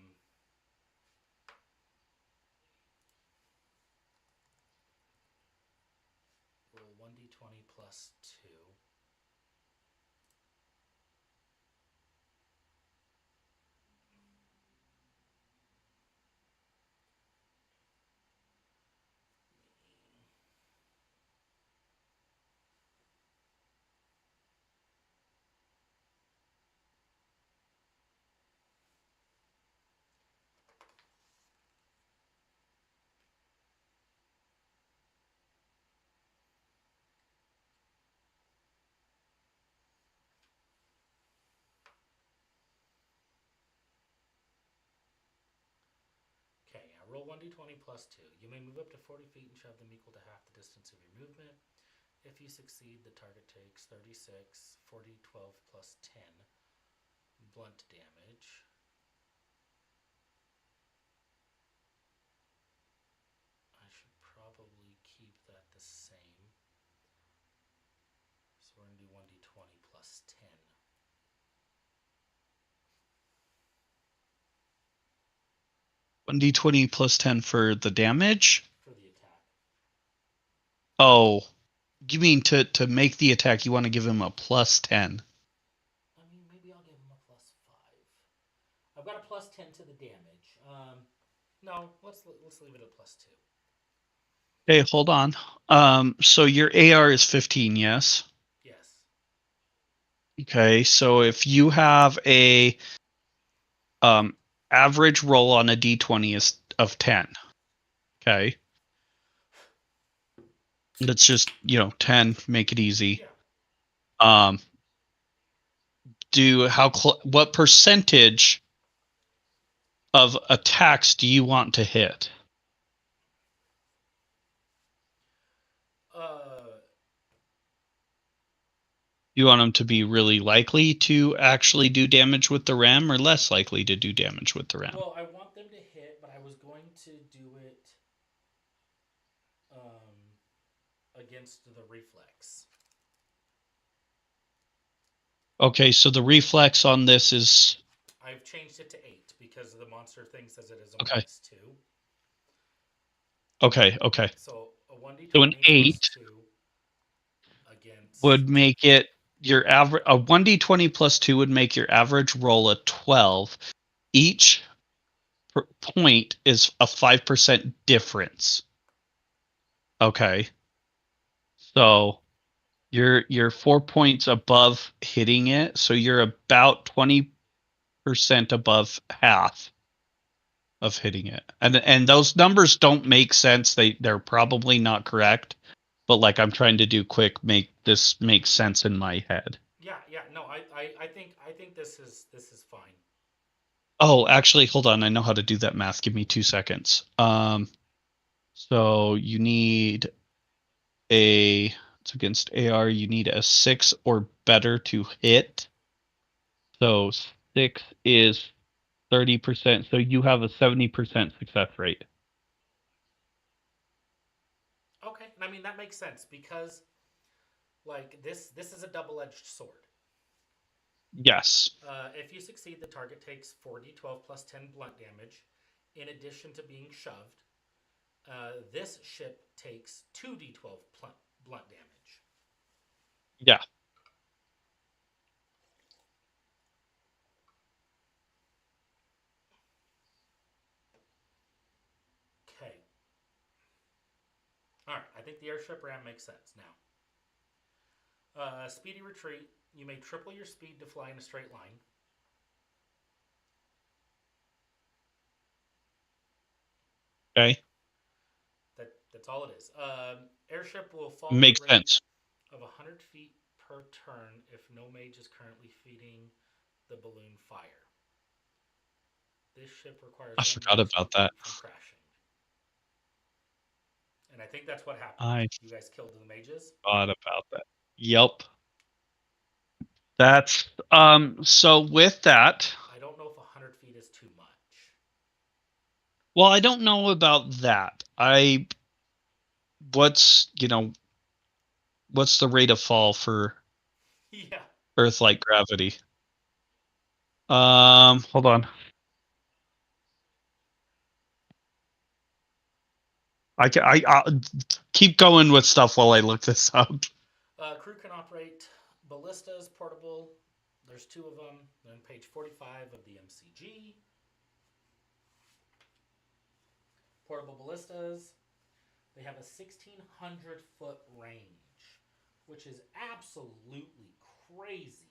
S1: roll 1d20 +2. Okay, yeah, roll 1d20 +2. You may move up to 40 feet and shove them equal to half the distance of your movement. If you succeed, the target takes 36, 40, 12 +10 blunt damage. I should probably keep that the same. So we're going to do 1d20 +10
S2: 1d20 plus 10 for the damage.
S1: for the attack.
S2: Oh, you mean to make the attack, you want to give him a plus 10.
S1: I mean, maybe I'll give him a +5. I've got a +10 to the damage. No, let's leave it at +2.
S2: Okay, hold on. So your AR is 15, yes?
S1: Yes.
S2: Okay, so if you have a um average roll on a d20 is of 10. Okay. Let's just, 10, make it easy.
S1: Yeah.
S2: Um do what percentage of attacks do you want to hit?
S1: Uh,
S2: You want them to be really likely to actually do damage with the ram or less likely to do damage with the ram?
S1: well, I want them to hit, but I was going to do it um, against the reflex.
S2: Okay, so the reflex on this is
S1: I've changed it to 8 because the monster thing says it is a
S2: okay.
S1: -2.
S2: Okay.
S1: So a
S2: So an
S1: 1d20 plus
S2: 8
S1: 2
S2: would
S1: against.
S2: make it your average. A 1d20 plus 2 would make your average roll a 12. Each point is a 5% difference. Okay. So you're 4 points above hitting it, so you're about 20% above half of hitting it. And those numbers don't make sense. They're probably not correct, but like I'm trying to do quick make this make sense in my head.
S1: Yeah. No, I think this is fine.
S2: Oh, actually, hold on. I know how to do that math. Give me 2 seconds. So you need a it's against AR. You need a 6 or better to hit. So 6 is 30%. So you have a 70% success rate.
S1: Okay, and I mean that makes sense because like this is a double-edged sword.
S2: Yes.
S1: If you succeed, the target takes 4d12 plus 10 blunt damage, in addition to being shoved. This ship takes 2d12 blunt damage.
S2: Yeah.
S1: Okay. All right. I think the airship ram makes sense now. Speedy retreat. You may triple your speed to fly in a straight line.
S2: Okay.
S1: That's all it is. Airship will fall to the
S2: Makes
S1: range
S2: sense.
S1: of 100 feet per turn if no mage is currently feeding the balloon fire. This ship requires
S2: I
S1: one
S2: forgot
S1: mage to
S2: about that.
S1: keep from crashing. And I think that's what happened.
S2: I
S1: You guys killed the mages.
S2: forgot about that. Yep. That's so with that,
S1: I don't know if 100 feet is too much.
S2: well, I don't know about that. I what's, what's the rate of fall for
S1: Yeah.
S2: Earth like gravity? Hold on. I'll keep going with stuff while I look this up.
S1: Crew can operate ballistas, portable. There's two of them. They're on page 45 of the MCG. Portable ballistas. They have a 1,600 foot range, which is absolutely crazy.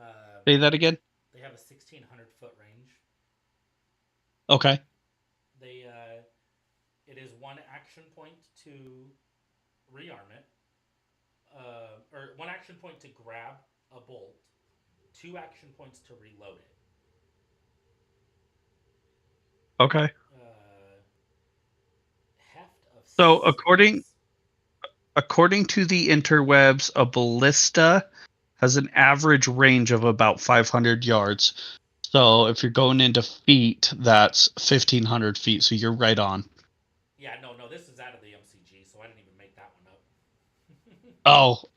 S1: Um,
S2: Say that again.
S1: they have a 1,600 foot range.
S2: Okay.
S1: They It is one action point to rearm it, or one action point to grab a bolt, two action points to reload it.
S2: Okay.
S1: Uh, Heft of
S2: So
S1: 6.
S2: according to the interwebs, a ballista has an average range of about 500 yards. So if you're going into feet, that's 1,500 feet. So you're right on.
S1: Yeah, no, this is out of the MCG, so I didn't even make that one up.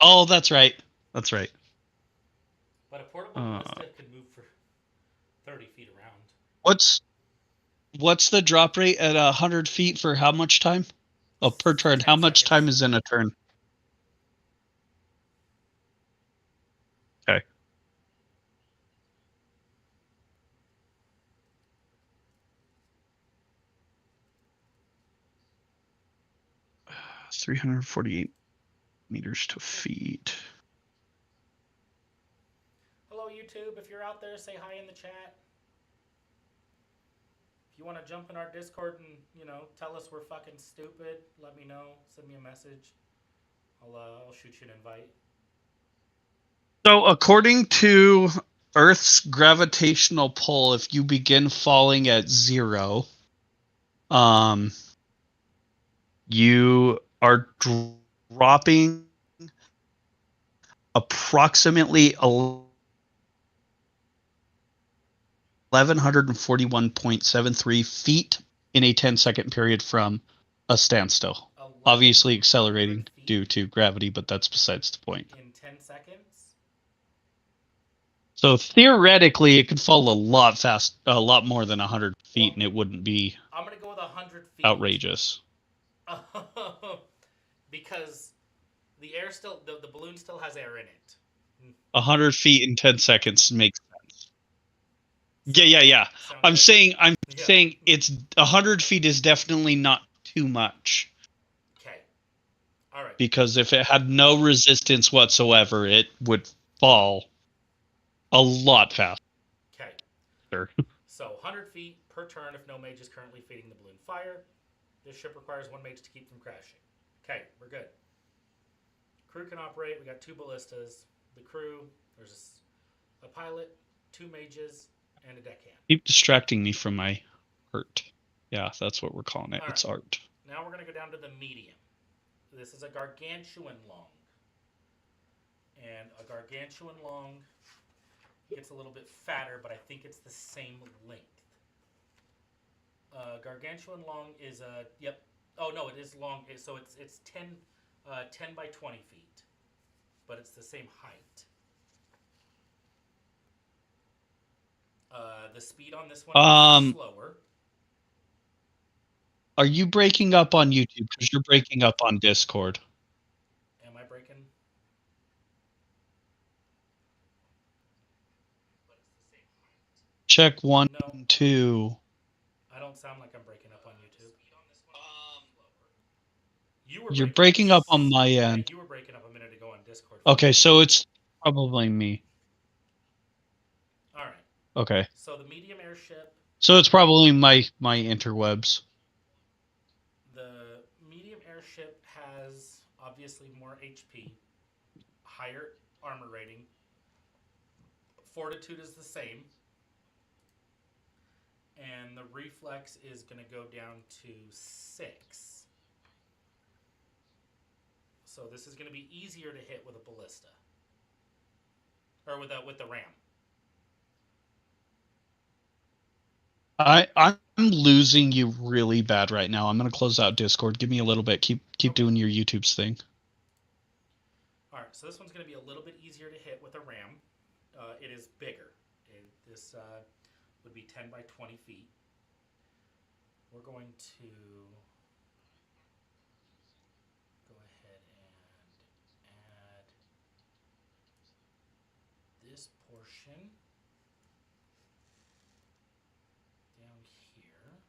S2: Oh, that's right. That's right.
S1: But a portable
S2: Uh,
S1: ballista can move for 30 feet around.
S2: what's what's the drop rate at 100 feet for how much time? Oh, per turn. How
S1: 10
S2: much time
S1: seconds.
S2: is in a turn? Okay. 348 meters to feet.
S1: Hello, YouTube. If you're out there, say hi in the chat. If you want to jump in our Discord and, tell us we're fucking stupid, let me know. Send me a message. I'll shoot you an invite.
S2: So, according to Earth's gravitational pull, if you begin falling at zero, um, you are dropping approximately 1141.73 feet in a 10-second period from a standstill.
S1: Eleven
S2: Obviously
S1: hundred
S2: accelerating
S1: feet
S2: due to gravity, but that's besides the point.
S1: in 10 seconds.
S2: So theoretically, it could fall a lot more than 100 feet,
S1: Well,
S2: and it wouldn't be
S1: I'm gonna go with 100 feet
S2: outrageous.
S1: because the air still the balloon still has air in it.
S2: 100 feet in 10 seconds makes sense. Yeah,
S1: Sound
S2: yeah,
S1: good?
S2: yeah.
S1: Sound
S2: I'm
S1: good?
S2: saying, I'm
S1: Yeah.
S2: saying it's 100 feet is definitely not too much,
S1: Okay. All right.
S2: because if it had no resistance whatsoever, it would fall a lot faster.
S1: Okay. So 100 feet per turn if no mage is currently feeding the balloon fire. This ship requires one mage to keep from crashing. Okay, we're good. Crew can operate. We got two ballistas. The crew, there's a pilot, two mages, and a deckhand.
S2: Keep distracting me from my art. Yeah, that's what we're calling it.
S1: All right.
S2: It's art.
S1: Now we're going to go down to the medium. This is a gargantuan long. And a gargantuan long gets a little bit fatter, but I think it's the same length. Gargantuan long is a yep. Oh no, it is long. So it's 10 by 20 feet, but it's the same height. The speed on this one is
S2: Um,
S1: slower.
S2: are you breaking up on YouTube? Because you're breaking up on Discord.
S1: Am I breaking? But it's the same height.
S2: Check one,
S1: No,
S2: two.
S1: I don't sound like I'm breaking up on YouTube. You were
S2: You're
S1: breaking up.
S2: breaking up on my
S1: Yeah,
S2: end.
S1: you were breaking up a minute ago on Discord for
S2: Okay,
S1: me.
S2: so it's probably me.
S1: All right.
S2: Okay.
S1: So the medium airship,
S2: So it's probably my interwebs.
S1: the medium airship has obviously more HP, higher armor rating. Fortitude is the same, and the reflex is going to go down to 6. So this is going to be easier to hit with a ballista or with the ram.
S2: I'm losing you really bad right now. I'm gonna close out Discord. Give me a little bit. Keep
S1: Okay.
S2: doing your YouTube's thing.
S1: All right. So this one's going to be a little bit easier to hit with a ram. It is bigger. This would be 10 by 20 feet. We're going to go ahead and add this portion down here.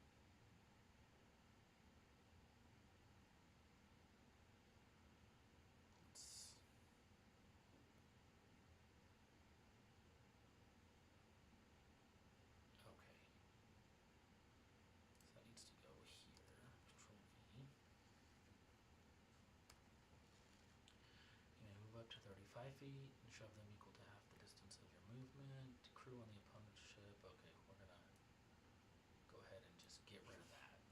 S1: Let's, okay, so that needs to go here. Control V. And move up to 35 feet and shove them equal to half the distance of your movement. Crew on the opponent's ship. Okay, we're gonna go ahead and just get rid of that.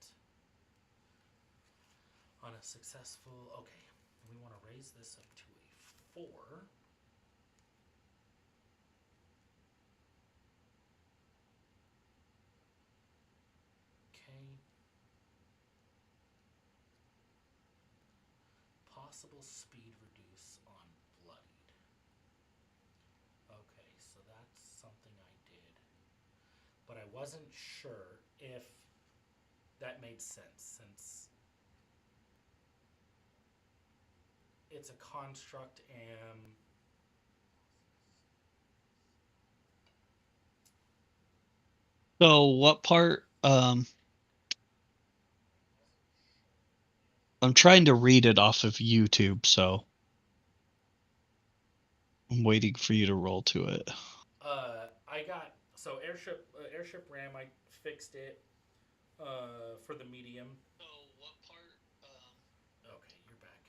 S1: On a successful, okay, we want to raise this up to a 4. Okay. Possible speed reduce on bloodied. Okay, so that's something I did. But I wasn't sure if that made sense since it's a construct and
S2: So what part? I'm trying to read it off of YouTube, so I'm waiting for you to roll to it.
S1: I got so airship ram I fixed it for the medium.
S2: So what part?
S1: Okay, you're back.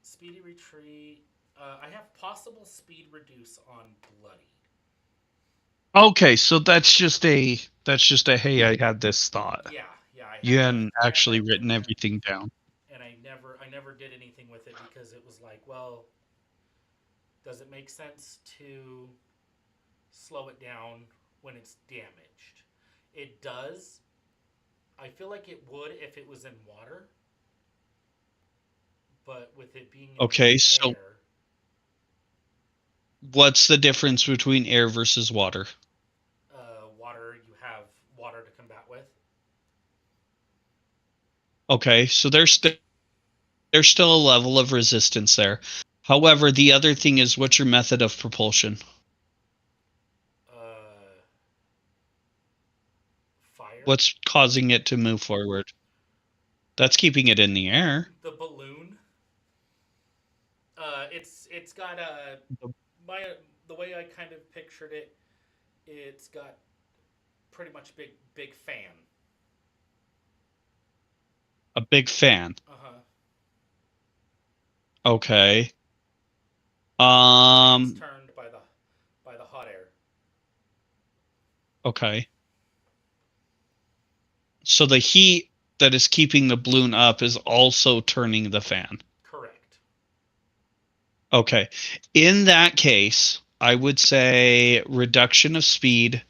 S1: Speedy retreat. I have possible speed reduce on bloodied.
S2: Okay, so that's just a hey, I had this thought.
S1: Yeah, yeah,
S2: You hadn't
S1: I had
S2: actually
S1: that in
S2: written
S1: there,
S2: everything down.
S1: and I never did anything with it because it was like, well, does it make sense to slow it down when it's damaged? It does. I feel like it would if it was in water, but with it being in the
S2: Okay, so
S1: air,
S2: what's the difference between air versus water?
S1: water you have water to combat with.
S2: Okay, so there's still a level of resistance there. However, the other thing is what's your method of propulsion?
S1: Uh, Fire,
S2: What's causing it to move forward? That's keeping it in the air.
S1: the balloon. It's got a my the way I kind of pictured it. It's got pretty much big fan.
S2: A big fan.
S1: Uh huh.
S2: Okay.
S1: And the fan's
S2: Um,
S1: turned by the hot air.
S2: okay. So the heat that is keeping the balloon up is also turning the fan.
S1: Correct.
S2: Okay. In that case, I would say reduction of speed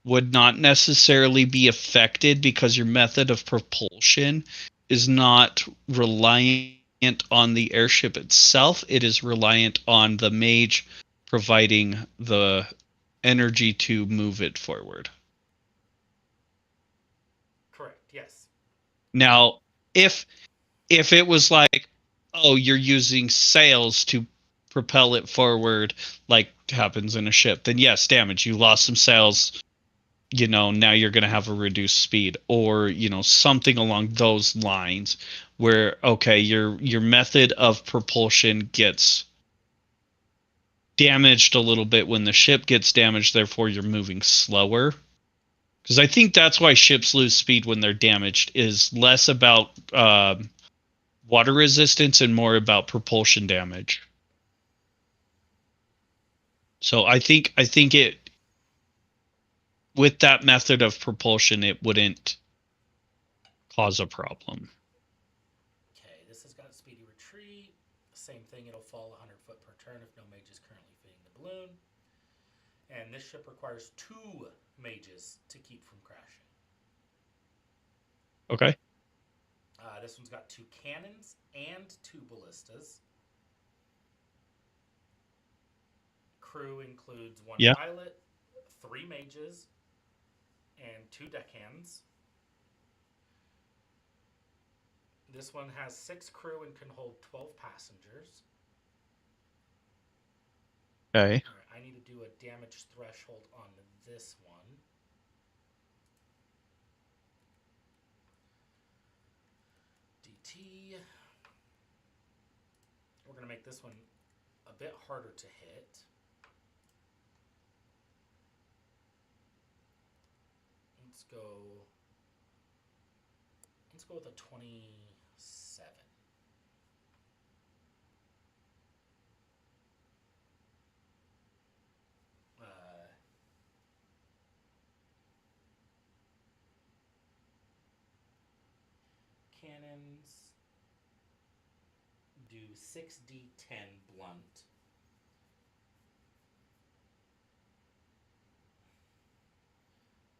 S2: would not necessarily be affected because your method of propulsion is not reliant on the airship itself. It is reliant on the mage providing the energy to move it forward.
S1: Correct. Yes.
S2: Now, if it was like, oh, you're using sails to propel it forward, like happens in a ship, then yes, damage. You lost some sails. Now you're going to have a reduced speed, or something along those lines, where okay, your method of propulsion gets damaged a little bit when the ship gets damaged. Therefore, you're moving slower. Because I think that's why ships lose speed when they're damaged is less about water resistance and more about propulsion damage. So I think it with that method of propulsion it wouldn't cause a problem.
S1: Okay. This has got a speedy retreat. Same thing. It'll fall 100 foot per turn if no mage is currently feeding the balloon. And this ship requires two mages to keep from crashing.
S2: Okay.
S1: This one's got two cannons and two ballistas. Crew includes one
S2: Yeah.
S1: pilot, three mages, and two deckhands. This one has six crew and can hold 12 passengers.
S2: Okay.
S1: All right, I need to do a damage threshold on this one. DT. We're going to make this one a bit harder to hit. Let's go. Let's go with a 27. Uh, Cannons do 6d10 blunt.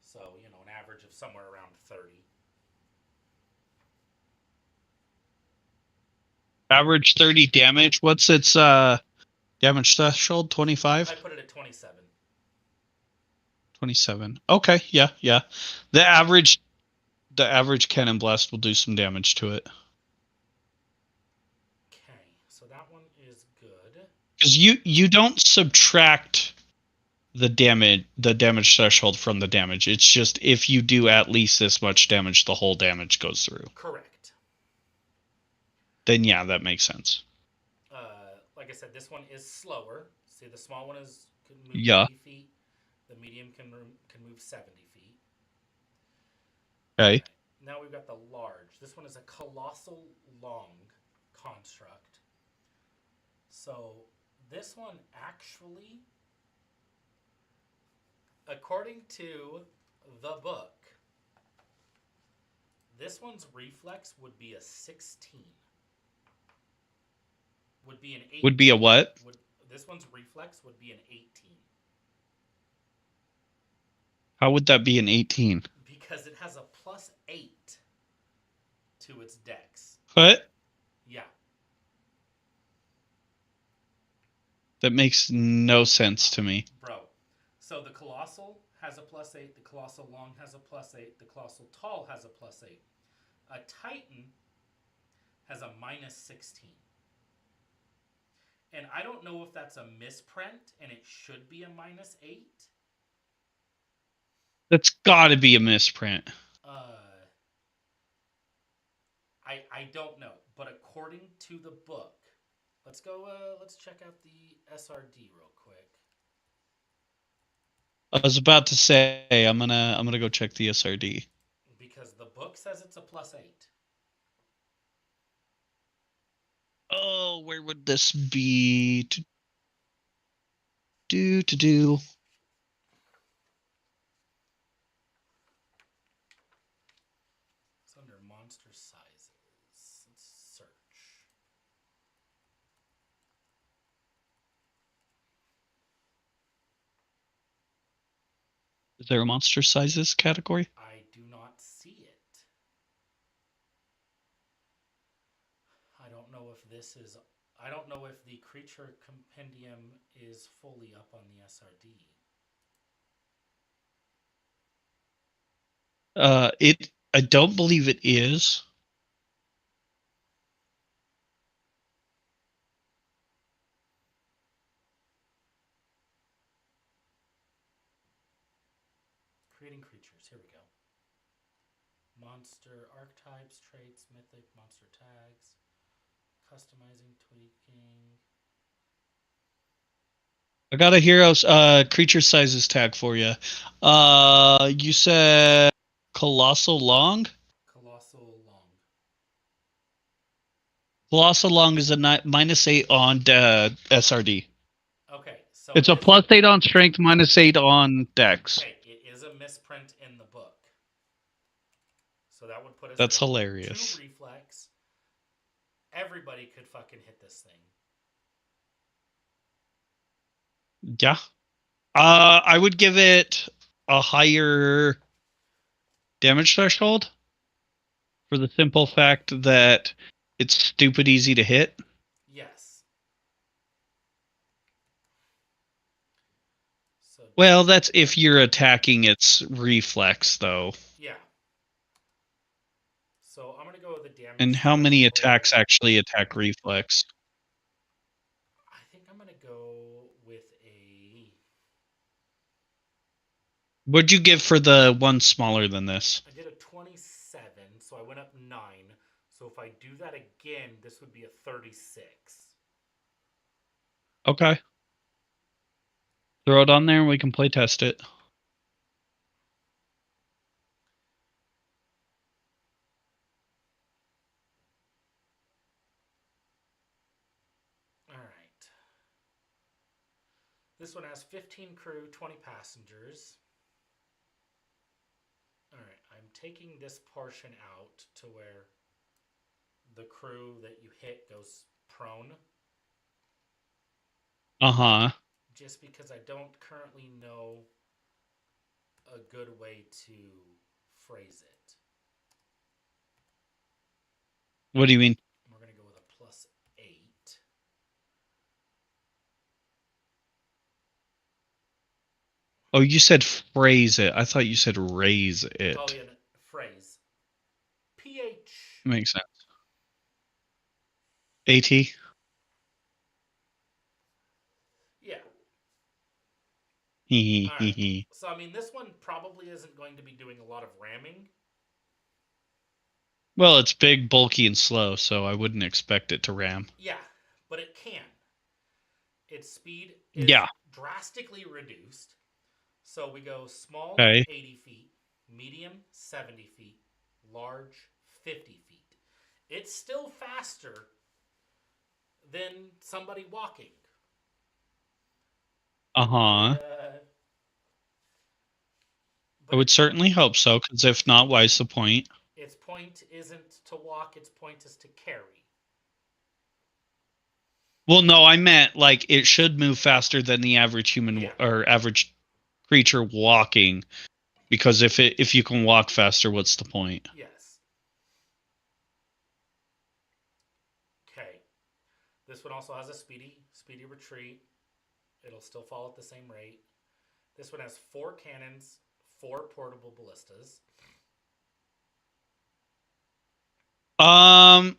S1: So, an average of somewhere around 30.
S2: Average 30 damage. What's its damage threshold?
S1: I
S2: 25?
S1: put it at 27.
S2: 27. Okay, yeah, yeah. The average cannon blast will do some damage to it.
S1: Okay, so that one is good.
S2: Because you don't subtract the damage threshold from the damage. It's just if you do at least this much damage, the whole damage goes through.
S1: Correct.
S2: Then yeah, that makes sense.
S1: Like I said, this one is slower. See, the small one can move
S2: Yeah.
S1: 80 feet. The medium can move 70 feet. All
S2: Okay.
S1: right. Now we've got the large. This one is a colossal long construct. So this one actually, according to the book, this one's reflex would be a 16. Would be an
S2: Would be a
S1: 18.
S2: what?
S1: Would This one's reflex would be an 18
S2: How would that be an 18?
S1: because it has a +8 to its dex.
S2: What?
S1: Yeah.
S2: That makes no sense to me.
S1: Bro. So the colossal has a +8, the colossal long has a +8, the colossal tall has a +8. A titan has a -16. And I don't know if that's a misprint and it should be a -8.
S2: That's got to be a misprint.
S1: Uh, I don't know, but according to the book, let's go. Let's check out the SRD real quick
S2: I was about to say I'm gonna go check the SRD.
S1: because the book says it's a +8.
S2: Oh, where would this be? To do.
S1: It's under monster sizes. Let's search.
S2: Is there a monster sizes category?
S1: I do not see it. I don't know if this is. I don't know if the creature compendium is fully up on the SRD.
S2: I don't believe it is.
S1: Creating creatures. Here we go. Monster archetypes, traits, mythic, monster tags, customizing, tweaking.
S2: I got a hero's creature sizes tag for you. You said colossal long.
S1: Colossal long.
S2: Colossal long is a -8 on SRD.
S1: Okay, so
S2: It's
S1: it
S2: a
S1: is.
S2: +8 on strength, -8 on dex.
S1: Okay, it is a misprint in the book. So that would put us at
S2: That's
S1: a 2
S2: hilarious.
S1: reflex. Everybody could fucking hit this thing.
S2: Yeah. I would give it a higher damage threshold for the simple fact that it's stupid easy to hit.
S1: Yes. So
S2: Well, that's if you're attacking its reflex, though.
S1: yeah. So I'm gonna go with the
S2: And
S1: damage
S2: how many
S1: threshold.
S2: attacks actually attack reflex?
S1: I think I'm gonna go with a.
S2: What'd you give for the one smaller than this?
S1: I did a 27, so I went up 9. So if I do that again, this would be a 36.
S2: Okay. Throw it on there and we can play test it.
S1: All right. This one has 15 crew, 20 passengers. All right, I'm taking this portion out to where the crew that you hit goes prone,
S2: Uh-huh.
S1: just because I don't currently know a good way to phrase it.
S2: What do you mean?
S1: We're going to go with a +8.
S2: Oh, you said phrase it. I thought you said raise
S1: Oh,
S2: it.
S1: yeah, no, phrase. PH.
S2: Makes sense. AT?
S1: Yeah.
S2: Hee
S1: All
S2: hee
S1: right.
S2: hee.
S1: So, I mean, this one probably isn't going to be doing a lot of ramming.
S2: Well, it's big, bulky, and slow, so I wouldn't expect it to ram.
S1: Yeah, but it can. Its speed is
S2: Yeah.
S1: drastically reduced. So we go small,
S2: Okay.
S1: 80 feet, medium, 70 feet, large, 50 feet. It's still faster than somebody walking.
S2: Uh
S1: But
S2: huh.
S1: uh,
S2: I
S1: but
S2: would
S1: its point
S2: certainly hope so, because if not, why's the point?
S1: its point isn't to walk. Its point is to carry.
S2: Well, no, I meant like it should move faster than the average human
S1: Yeah.
S2: or average creature walking, because if you can walk faster, what's the point?
S1: Yes. Okay. This one also has a speedy retreat. It'll still fall at the same rate. This one has 4 cannons, 4 portable ballistas.
S2: Um,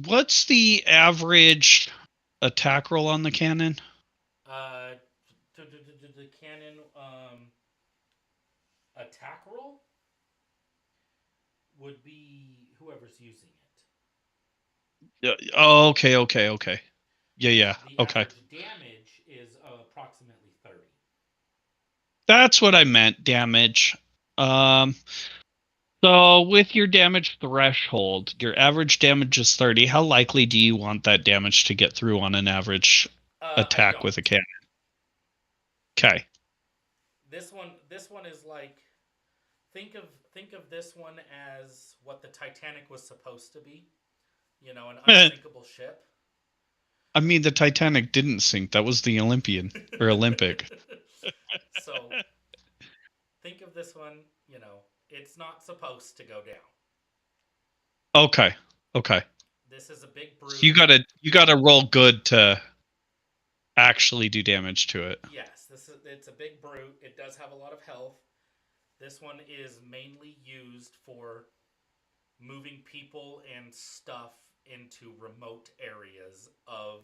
S2: what's the average attack roll on the cannon?
S1: Uh, the cannon attack roll would be whoever's using it.
S2: Oh, okay. Yeah.
S1: The
S2: Okay.
S1: average damage is approximately 30.
S2: That's what I meant, damage. Um, so with your damage threshold, your average damage is 30. How likely do you want that damage to get through on an average
S1: I
S2: attack with a
S1: don't.
S2: cannon? Okay.
S1: This one is like think of think of this one as what the Titanic was supposed to be. You know, an
S2: I
S1: unsinkable ship.
S2: mean, the Titanic didn't sink. That was the Olympian or Olympic.
S1: So think of this one. You know, it's not supposed to go down.
S2: Okay. Okay.
S1: This is a big
S2: So you
S1: brute.
S2: gotta roll good to actually do damage to it.
S1: Yes, it's a big brute. It does have a lot of health. This one is mainly used for moving people and stuff into remote areas of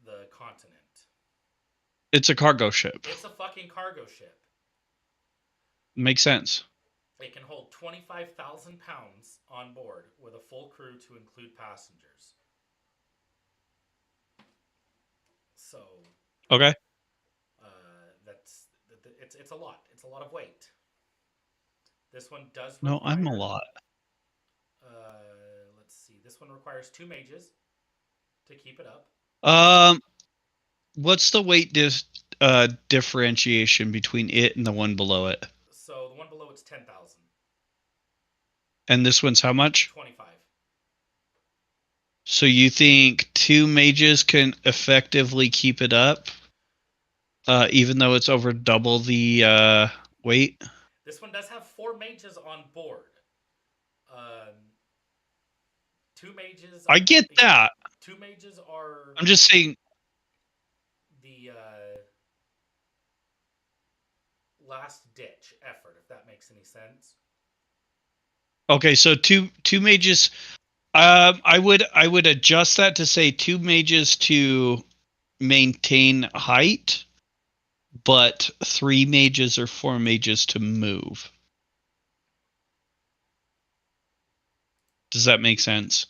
S1: the continent.
S2: It's a cargo ship.
S1: It's a fucking cargo ship.
S2: Makes sense.
S1: It can hold 25,000 pounds on board with a full crew to include passengers. So
S2: Okay.
S1: that's it's a lot. It's a lot of weight. This one does
S2: No, I'm a
S1: require.
S2: lot.
S1: Let's see. This one requires 2 mages to keep it up.
S2: Um, what's the weight differentiation between it and the one below it?
S1: So the one below it's 10,000.
S2: And this one's how much?
S1: 25.
S2: So you think two mages can effectively keep it up, even though it's over double the weight?
S1: This one does have 4 mages on board. Um, 2 mages.
S2: I get
S1: Yeah,
S2: that.
S1: 2 mages are
S2: I'm just saying.
S1: the last ditch effort, if that makes any sense.
S2: Okay, so two mages. I would adjust that to say two mages to maintain height, but three mages or four mages to move. Does that make sense?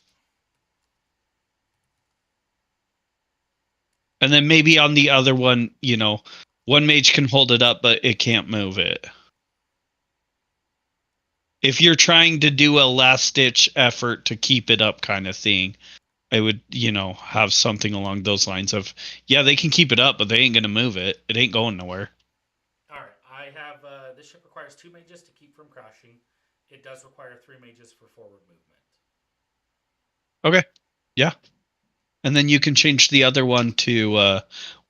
S2: And then maybe on the other one, one mage can hold it up, but it can't move it. If you're trying to do a last ditch effort to keep it up kind of thing, I would, have something along those lines of, yeah, they can keep it up, but they ain't going to move it. It ain't going nowhere.
S1: All right, I have this ship requires 2 mages to keep from crashing. It does require 3 mages for forward movement.
S2: Okay. Yeah. And then you can change the other one to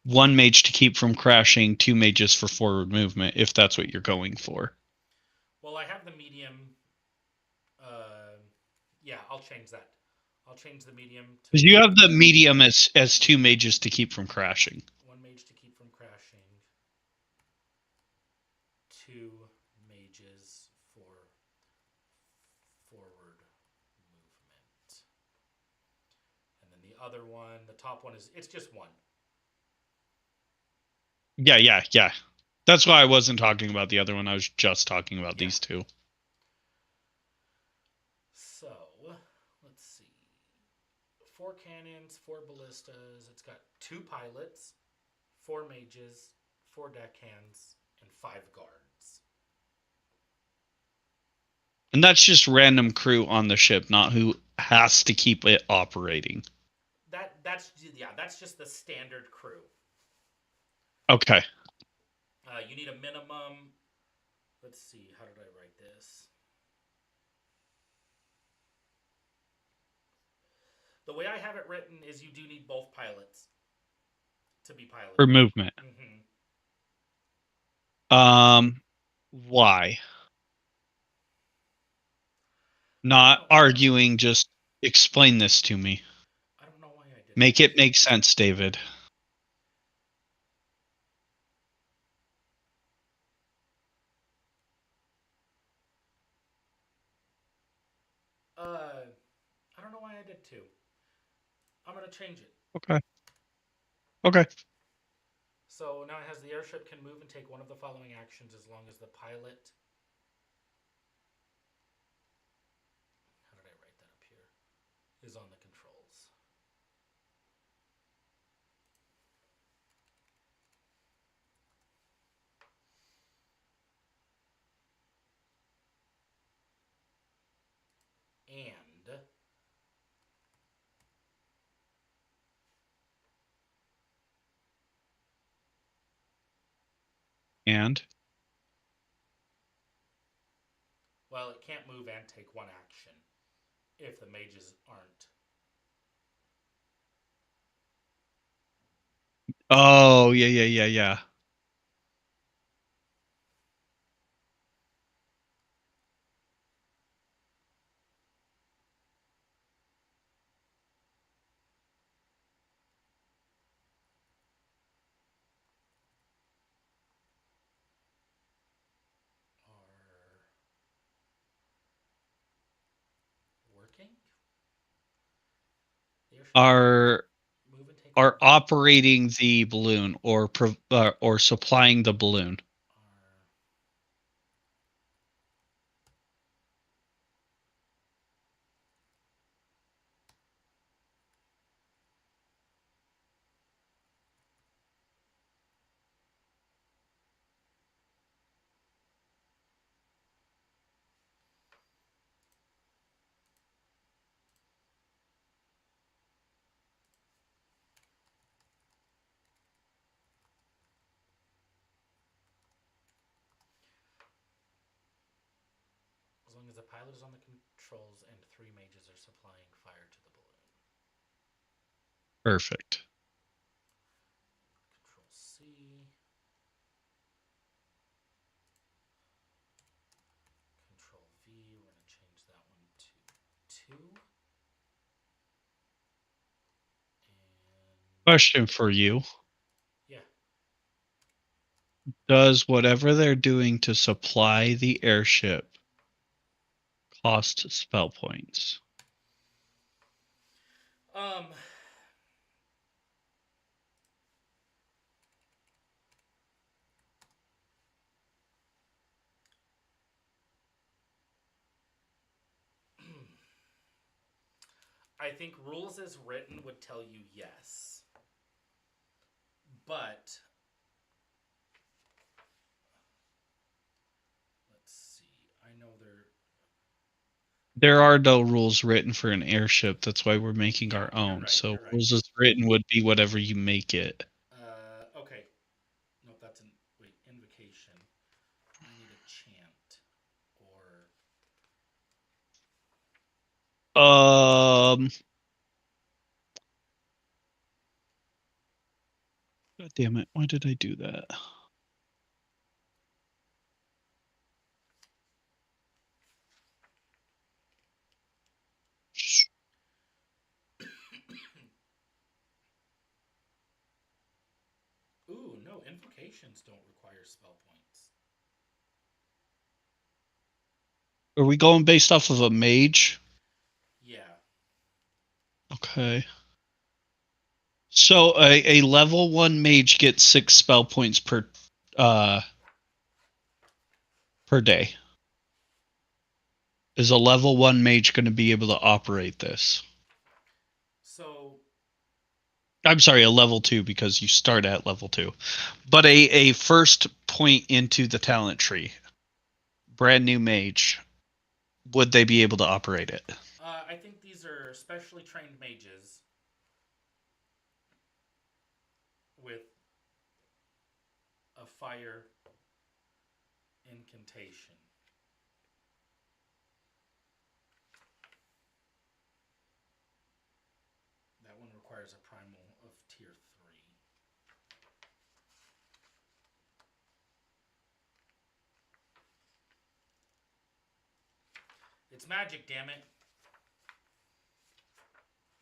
S2: one mage to keep from crashing, two mages for forward movement, if that's what you're going for.
S1: Well, I have the medium. Yeah, I'll change that. I'll change the medium to
S2: Because you have the medium as two mages to keep from crashing.
S1: 1 mage to keep from crashing. 2 mages for forward movement. And then the other one, the top one it's just one.
S2: Yeah. That's why I wasn't talking about the other one. I was just talking about
S1: Yeah.
S2: these two.
S1: So, let's see. 4 cannons, 4 ballistas. It's got 2 pilots, 4 mages, 4 deckhands, and 5 guards.
S2: And that's just random crew on the ship, not who has to keep it operating.
S1: That's just the standard crew.
S2: Okay.
S1: You need a minimum. Let's see. How did I write this? The way I have it written is you do need both pilots to be
S2: For
S1: piloting.
S2: movement.
S1: Mm-hmm.
S2: Why?
S1: I don't
S2: Not
S1: know. I don't know.
S2: arguing, just explain this to me.
S1: I don't know why I did
S2: Make
S1: that.
S2: it make sense, David.
S1: I don't know why I did two. I'm gonna change it.
S2: Okay. Okay.
S1: So now it has the airship can move and take one of the following actions as long as the pilot. How did I write that up here? Is on the controls. And
S2: And
S1: well, it can't move and take one action if the mages aren't.
S2: oh, yeah, yeah, yeah, yeah.
S1: Are working. The airship can
S2: Are
S1: move and take one
S2: are
S1: action.
S2: operating the balloon or supplying the balloon.
S1: Are as long as the pilot is on the controls and three mages are supplying fire to the balloon.
S2: Perfect.
S1: Control C. Control V. We're going to change that one to 2. And
S2: Question for you.
S1: yeah.
S2: Does whatever they're doing to supply the airship cost spell points?
S1: Um, I think rules as written would tell you yes. But let's see. I know they're
S2: There are no rules written for an airship. That's why we're making
S1: yeah,
S2: our
S1: you're
S2: own.
S1: right.
S2: So
S1: You're right.
S2: rules as written would be whatever you make it.
S1: Okay. Nope, that's an wait, invocation. I need a chant or
S2: Um. God damn it! Why did I do that?
S1: ooh, no, invocations don't require spell points.
S2: Are we going based off of a mage?
S1: Yeah.
S2: Okay. So a level 1 mage gets 6 spell points uh per day. Is a level 1 mage going to be able to operate this?
S1: So
S2: I'm sorry, a level 2 because you start at level 2. But a first point into the talent tree, brand new mage, would they be able to operate it?
S1: I think these are specially trained mages with a fire incantation. That one requires a primal of tier 3. It's magic, damn it.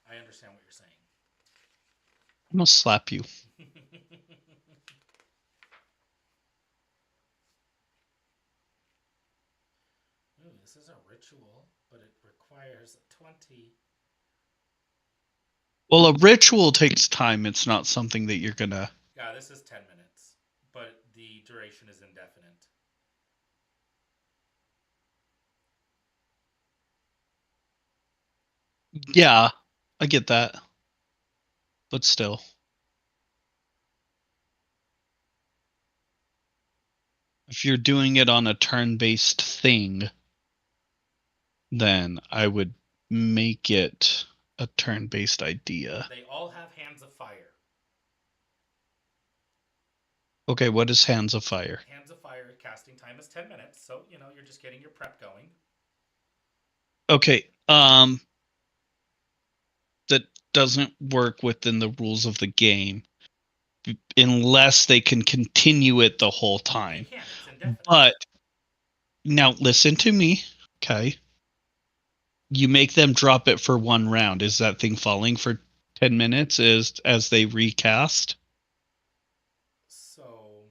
S1: I understand what you're saying.
S2: I'm gonna slap you.
S1: Ooh, this is a ritual, but it requires 20.
S2: Well, a ritual takes time. It's not something that you're gonna.
S1: Yeah, this is 10 minutes, but the duration is indefinite.
S2: Yeah, I get that, but still, if you're doing it on a turn-based thing, then I would make it a turn-based idea.
S1: They all have hands of fire.
S2: Okay, what is Hands of Fire?
S1: Hands of fire casting time is 10 minutes, so you're just getting your prep going.
S2: Okay, that doesn't work within the rules of the game unless they can continue it the whole
S1: They
S2: time.
S1: can, it's indefinite.
S2: But now listen to me, okay? You make them drop it for one round. Is that thing falling for 10 minutes as they recast?
S1: So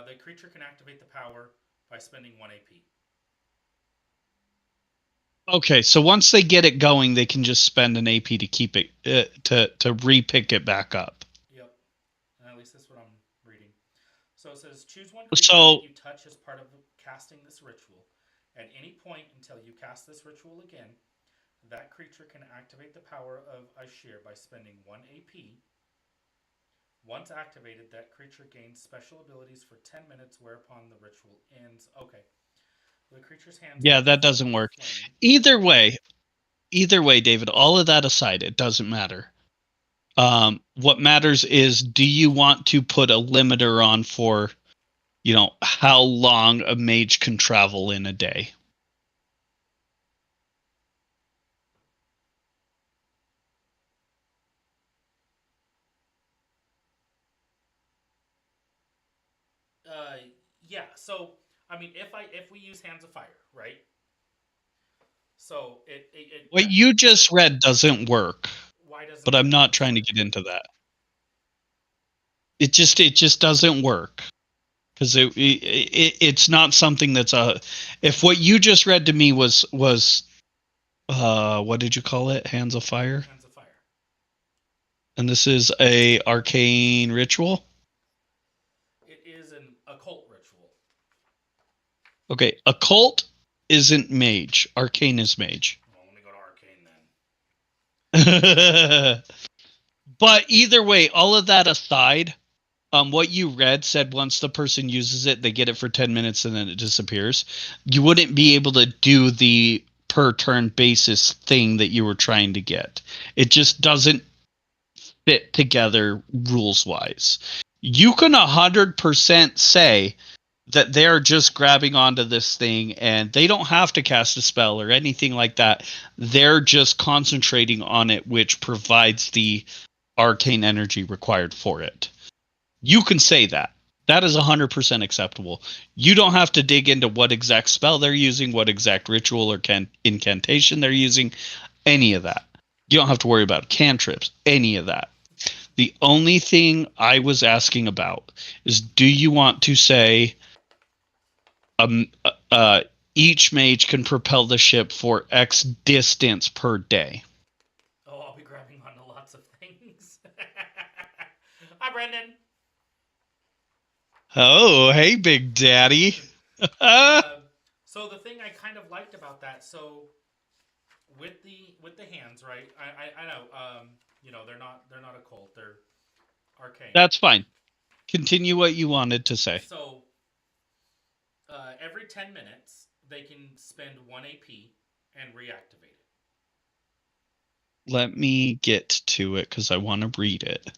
S1: the creature can activate the power by spending 1 AP.
S2: Okay, so once they get it going, they can just spend an AP to keep it to repick it back up.
S1: Yep. At least that's what I'm reading. So it says choose one creature that
S2: So
S1: you touch as part of casting this ritual. At any point until you cast this ritual again, that creature can activate the power of Ashir by spending 1 AP. Once activated, that creature gains special abilities for 10 minutes, whereupon the ritual ends. Okay. The creature's hands
S2: yeah,
S1: glow
S2: that doesn't
S1: with
S2: work.
S1: flame.
S2: Either way, David, all of that aside, it doesn't matter. What matters is, do you want to put a limiter on for, how long a mage can travel in a day?
S1: Uh, yeah. So I mean, if we use Hands of Fire, right? So it
S2: What you just read doesn't work,
S1: why doesn't
S2: but
S1: it
S2: I'm not
S1: work?
S2: trying to
S1: Sorry.
S2: get into that. It just doesn't work because it's not something that's a. If what you just read to me was what did you call it? Hands of Fire,
S1: Hands of Fire.
S2: and this is a arcane ritual.
S1: It is an occult ritual.
S2: Okay, occult isn't mage. Arcane is mage.
S1: Well, let me go to Arcane then.
S2: But either way, all of that aside, what you read said once the person uses it, they get it for 10 minutes and then it disappears. You wouldn't be able to do the per turn basis thing that you were trying to get. It just doesn't fit together rules wise. You can 100% say that they're just grabbing onto this thing and they don't have to cast a spell or anything like that. They're just concentrating on it, which provides the arcane energy required for it. You can say that. That is 100% acceptable. You don't have to dig into what exact spell they're using, what exact ritual or incantation they're using, any of that. You don't have to worry about cantrips, any of that. The only thing I was asking about is, do you want to say um, uh, each mage can propel the ship for X distance per day?
S1: Oh, I'll be grabbing onto lots of things. Hi, Brendan.
S2: Oh, hey, Big Daddy.
S1: uh, so the thing I kind of liked about that, so with the hands, right? I know. they're not a cult. They're arcane.
S2: That's fine. Continue what you wanted to say.
S1: So every 10 minutes they can spend one AP and reactivate it.
S2: Let me get to it because I want to read it.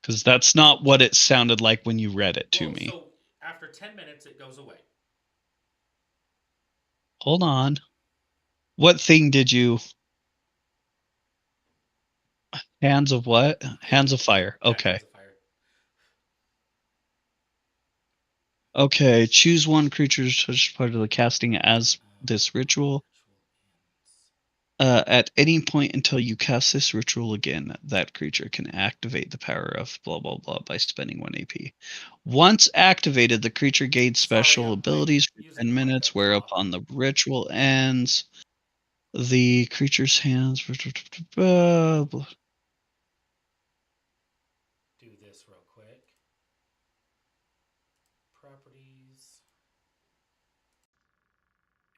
S2: Because that's not what it sounded like when you read it to
S1: Well,
S2: me.
S1: so after 10 minutes it goes away.
S2: Hold on. What thing did you? Hands of what? Hands of fire.
S1: Yeah,
S2: Okay.
S1: hands of fire.
S2: Okay. Choose one creature to touch part of the casting as this ritual.
S1: Ritual ends.
S2: At any point until you cast this ritual again, that creature can activate the power of blah blah blah by spending 1 AP. Once activated, the creature gains
S1: Sorry,
S2: special
S1: I'm
S2: abilities for
S1: using
S2: 10
S1: the mic
S2: minutes,
S1: up top.
S2: whereupon the ritual ends. The creature's hands.
S1: Do this real quick. Properties.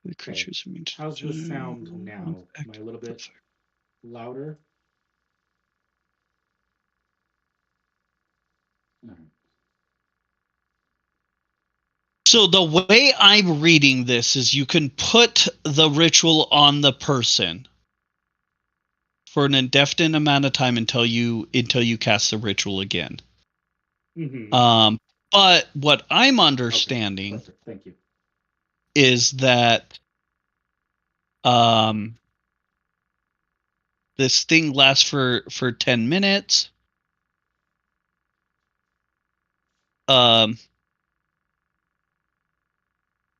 S2: The
S3: Okay.
S2: creature's immune
S3: How's the sound
S2: to
S3: now? Am I a little bit louder? All right.
S2: So the way I'm reading this is you can put the ritual on the person for an indefinite amount of time until you cast the ritual again.
S3: Mm-hmm.
S2: But what I'm
S3: Okay.
S2: understanding
S3: Perfect. Thank you.
S2: is that um this thing lasts for 10 minutes. Um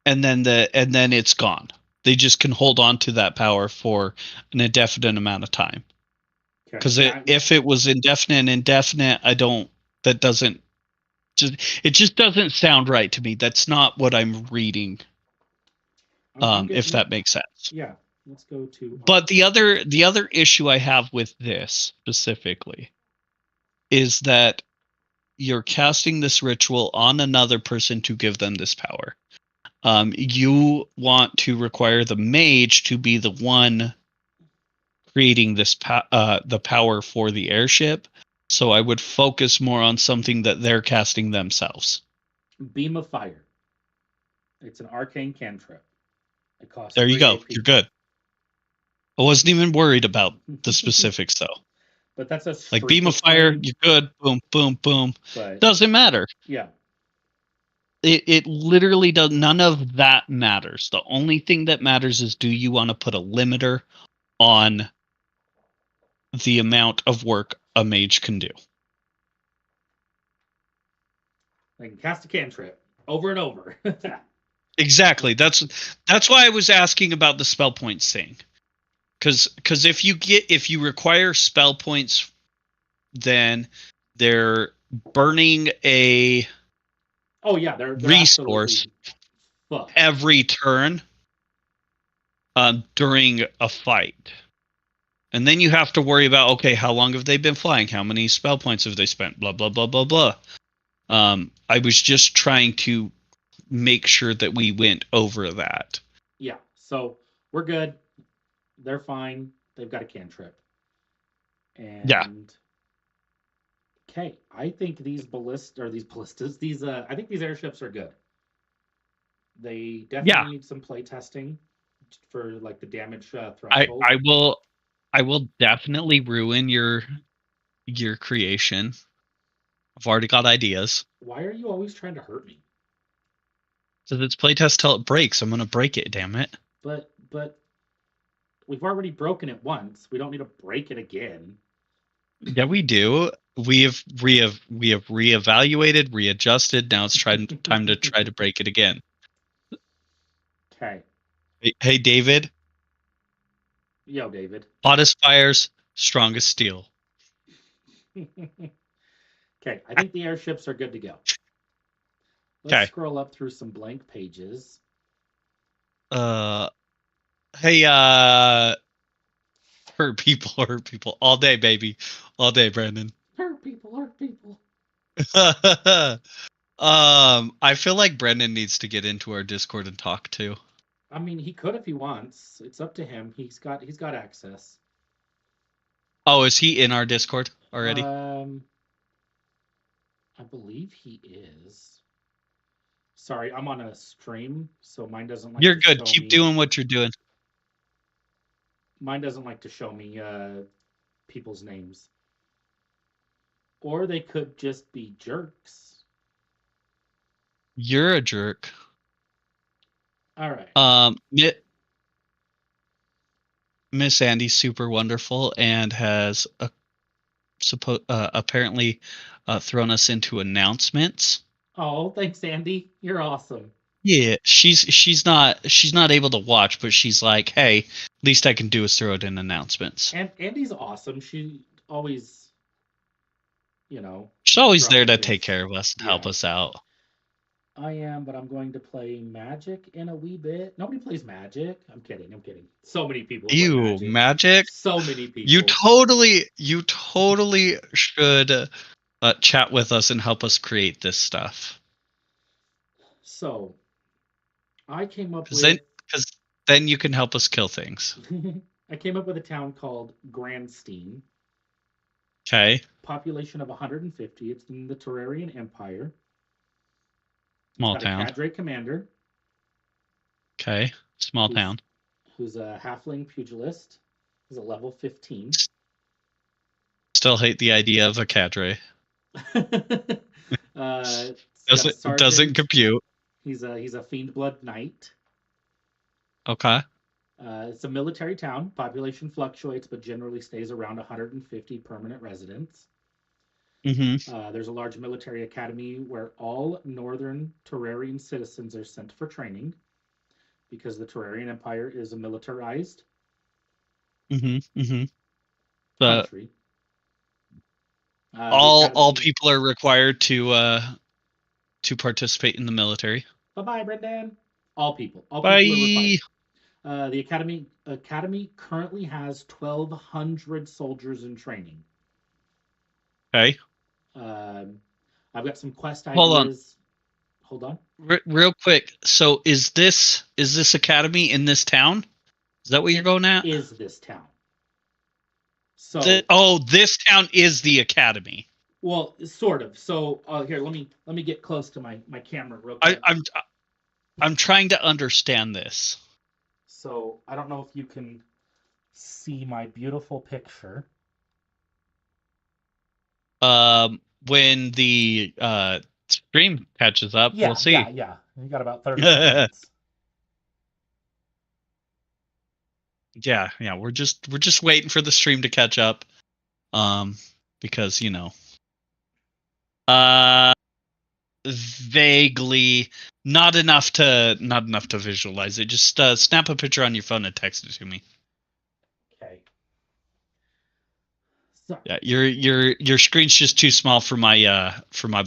S2: and then it's gone. They just can hold on to that power for an indefinite amount of time.
S3: Okay.
S2: Because if it was indefinite and indefinite, that doesn't it just doesn't sound right to me. That's not what I'm reading.
S3: I'm
S2: If
S3: getting it.
S2: that makes sense.
S3: Yeah. Let's go to.
S2: But the other issue I have with this specifically is that you're casting this ritual on another person to give them this power. You want to require the mage to be the one creating the power for the airship. So I would focus more on something that they're casting themselves.
S3: Beam of Fire. It's an arcane cantrip. It costs
S2: There you
S3: 3
S2: go. You're
S3: AP.
S2: good. I wasn't even worried about the specifics though.
S3: But that's a
S2: Like
S3: streak
S2: beam of
S3: of
S2: fire,
S3: flame.
S2: you're good. Boom, boom, boom.
S3: But
S2: Doesn't matter.
S3: yeah.
S2: It literally does. None of that matters. The only thing that matters is, do you want to put a limiter on the amount of work a mage can do?
S3: They can cast a cantrip over and over.
S2: Exactly. That's why I was asking about the spell points thing. Because if you require spell points, then they're burning a
S3: Oh yeah, they're
S2: resource
S3: absolutely fucked.
S2: every turn during a fight. And then you have to worry about, okay, how long have they been flying? How many spell points have they spent? Blah, blah, blah, blah, blah. I was just trying to make sure that we went over that.
S3: Yeah. So we're good. They're fine. They've got a cantrip.
S2: Yeah.
S3: And okay, I think these ballistas, I think these airships are good. They
S2: Yeah.
S3: definitely need some play testing for like the damage
S2: I,
S3: threshold.
S2: I will I will definitely ruin your creation. I've already got ideas.
S3: Why are you always trying to hurt me?
S2: So it's playtest till it breaks. I'm gonna break it, damn it.
S3: But we've already broken it once. We don't need to break it again.
S2: Yeah, we do. We have reevaluated, readjusted. Now it's time to try to break it again.
S3: Okay.
S2: Hey, David,
S3: Yo, David.
S2: hottest fires, strongest steel.
S3: Okay, I think the airships are good to go. Let's
S2: Okay.
S3: scroll up through some blank pages.
S2: Uh, hey, hurt people all day, baby, all day, Brandon.
S3: Hurt people, hurt people.
S2: I feel like Brendan needs to get into our Discord and talk too.
S3: I mean, he could if he wants. It's up to him. He's got access.
S2: Oh, is he in our Discord already?
S3: I believe he is. Sorry, I'm on a stream, so mine doesn't like
S2: You're
S3: to
S2: good.
S3: show
S2: Keep
S3: me.
S2: doing what you're doing.
S3: Mine doesn't like to show me people's names. Or they could just be jerks.
S2: You're a jerk.
S3: All right.
S2: Miss Andy's super wonderful and has apparently thrown us into announcements.
S3: Oh, thanks, Andy. You're awesome.
S2: Yeah, she's not able to watch, but she's like, hey, least I can do is throw it in announcements.
S3: And Andy's awesome. She always,
S2: She's always there
S3: dropping
S2: to take
S3: hints.
S2: care of us and help
S3: Yeah,
S2: us out.
S3: I am, but I'm going to play Magic in a wee bit. Nobody plays Magic. I'm kidding. I'm kidding. So many people play
S2: Ew,
S3: Magic.
S2: magic.
S3: So many
S2: You
S3: people.
S2: totally should chat with us and help us create this stuff.
S3: So I came up
S2: Because
S3: with
S2: then you can help us kill things.
S3: I came up with a town called Grandstein.
S2: Okay.
S3: Population of 150. It's in the Terrarian Empire. It's
S2: Small
S3: got a
S2: town.
S3: cadre commander.
S2: Okay. Small town.
S3: Who's a halfling pugilist. He's a level 15.
S2: Still hate the idea of a cadre.
S3: Got a sergeant.
S2: Doesn't compute.
S3: He's a fiend blood knight.
S2: Okay.
S3: It's a military town. Population fluctuates, but generally stays around 150 permanent residents.
S2: Mm-hmm.
S3: There's a large military academy where all northern Terrarian citizens are sent for training because the Terrarian Empire is a militarized country.
S2: All people are required to participate in the military.
S3: Bye-bye, Brendan. All people are
S2: Bye.
S3: required. The academy currently has 1,200 soldiers in training.
S2: Okay.
S3: I've got some quest ideas. Hold on.
S2: Real quick. So is this academy in this town? Is that what you're going at?
S3: Is this town? So
S2: this town is the academy.
S3: Well, sort of. So here, let me get close to my camera real quick.
S2: I'm trying to understand this.
S3: So I don't know if you can see my beautiful picture.
S2: When the stream catches up, we'll see.
S3: Yeah. You got about 30 seconds.
S2: Yeah. We're just waiting for the stream to catch up. Because vaguely not enough to visualize it. Just snap a picture on your phone and text it to me.
S3: Okay. So,
S2: yeah, your screen's just too small for my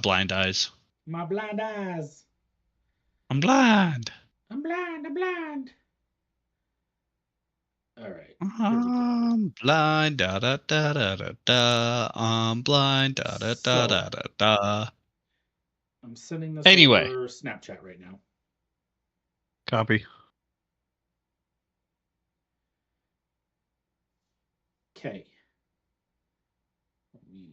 S2: blind eyes.
S3: My blind eyes.
S2: I'm blind.
S3: I'm blind. All right.
S2: I'm blind. Da da da da da da. I'm blind. Da da da da da da.
S3: I'm sending this
S2: anyway
S3: over Snapchat right now.
S2: Copy.
S3: Okay. Let me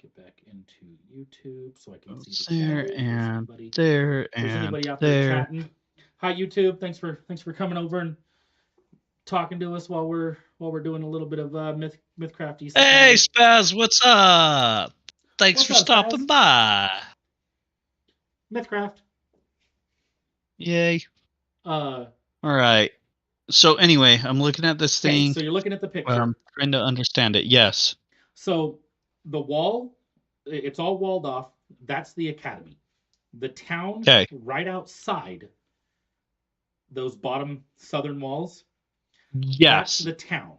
S3: get back into YouTube so I can see
S2: there
S3: the
S2: and
S3: anybody.
S2: there
S3: If there's
S2: and
S3: anybody out
S2: there
S3: chatting. Hi YouTube. Thanks for coming over and talking to us while we're doing a little bit of Mythcraft Isekai.
S2: Hey Spaz, what's up? Thanks for stopping by.
S3: Mythcraft.
S2: Yay.
S3: All
S2: right. So anyway, I'm looking at this thing.
S3: So you're looking at the picture.
S2: I'm trying to understand it. Yes.
S3: So the wall, it's all walled off. That's the academy. The town right outside those bottom southern walls.
S2: Yes.
S3: That's the town.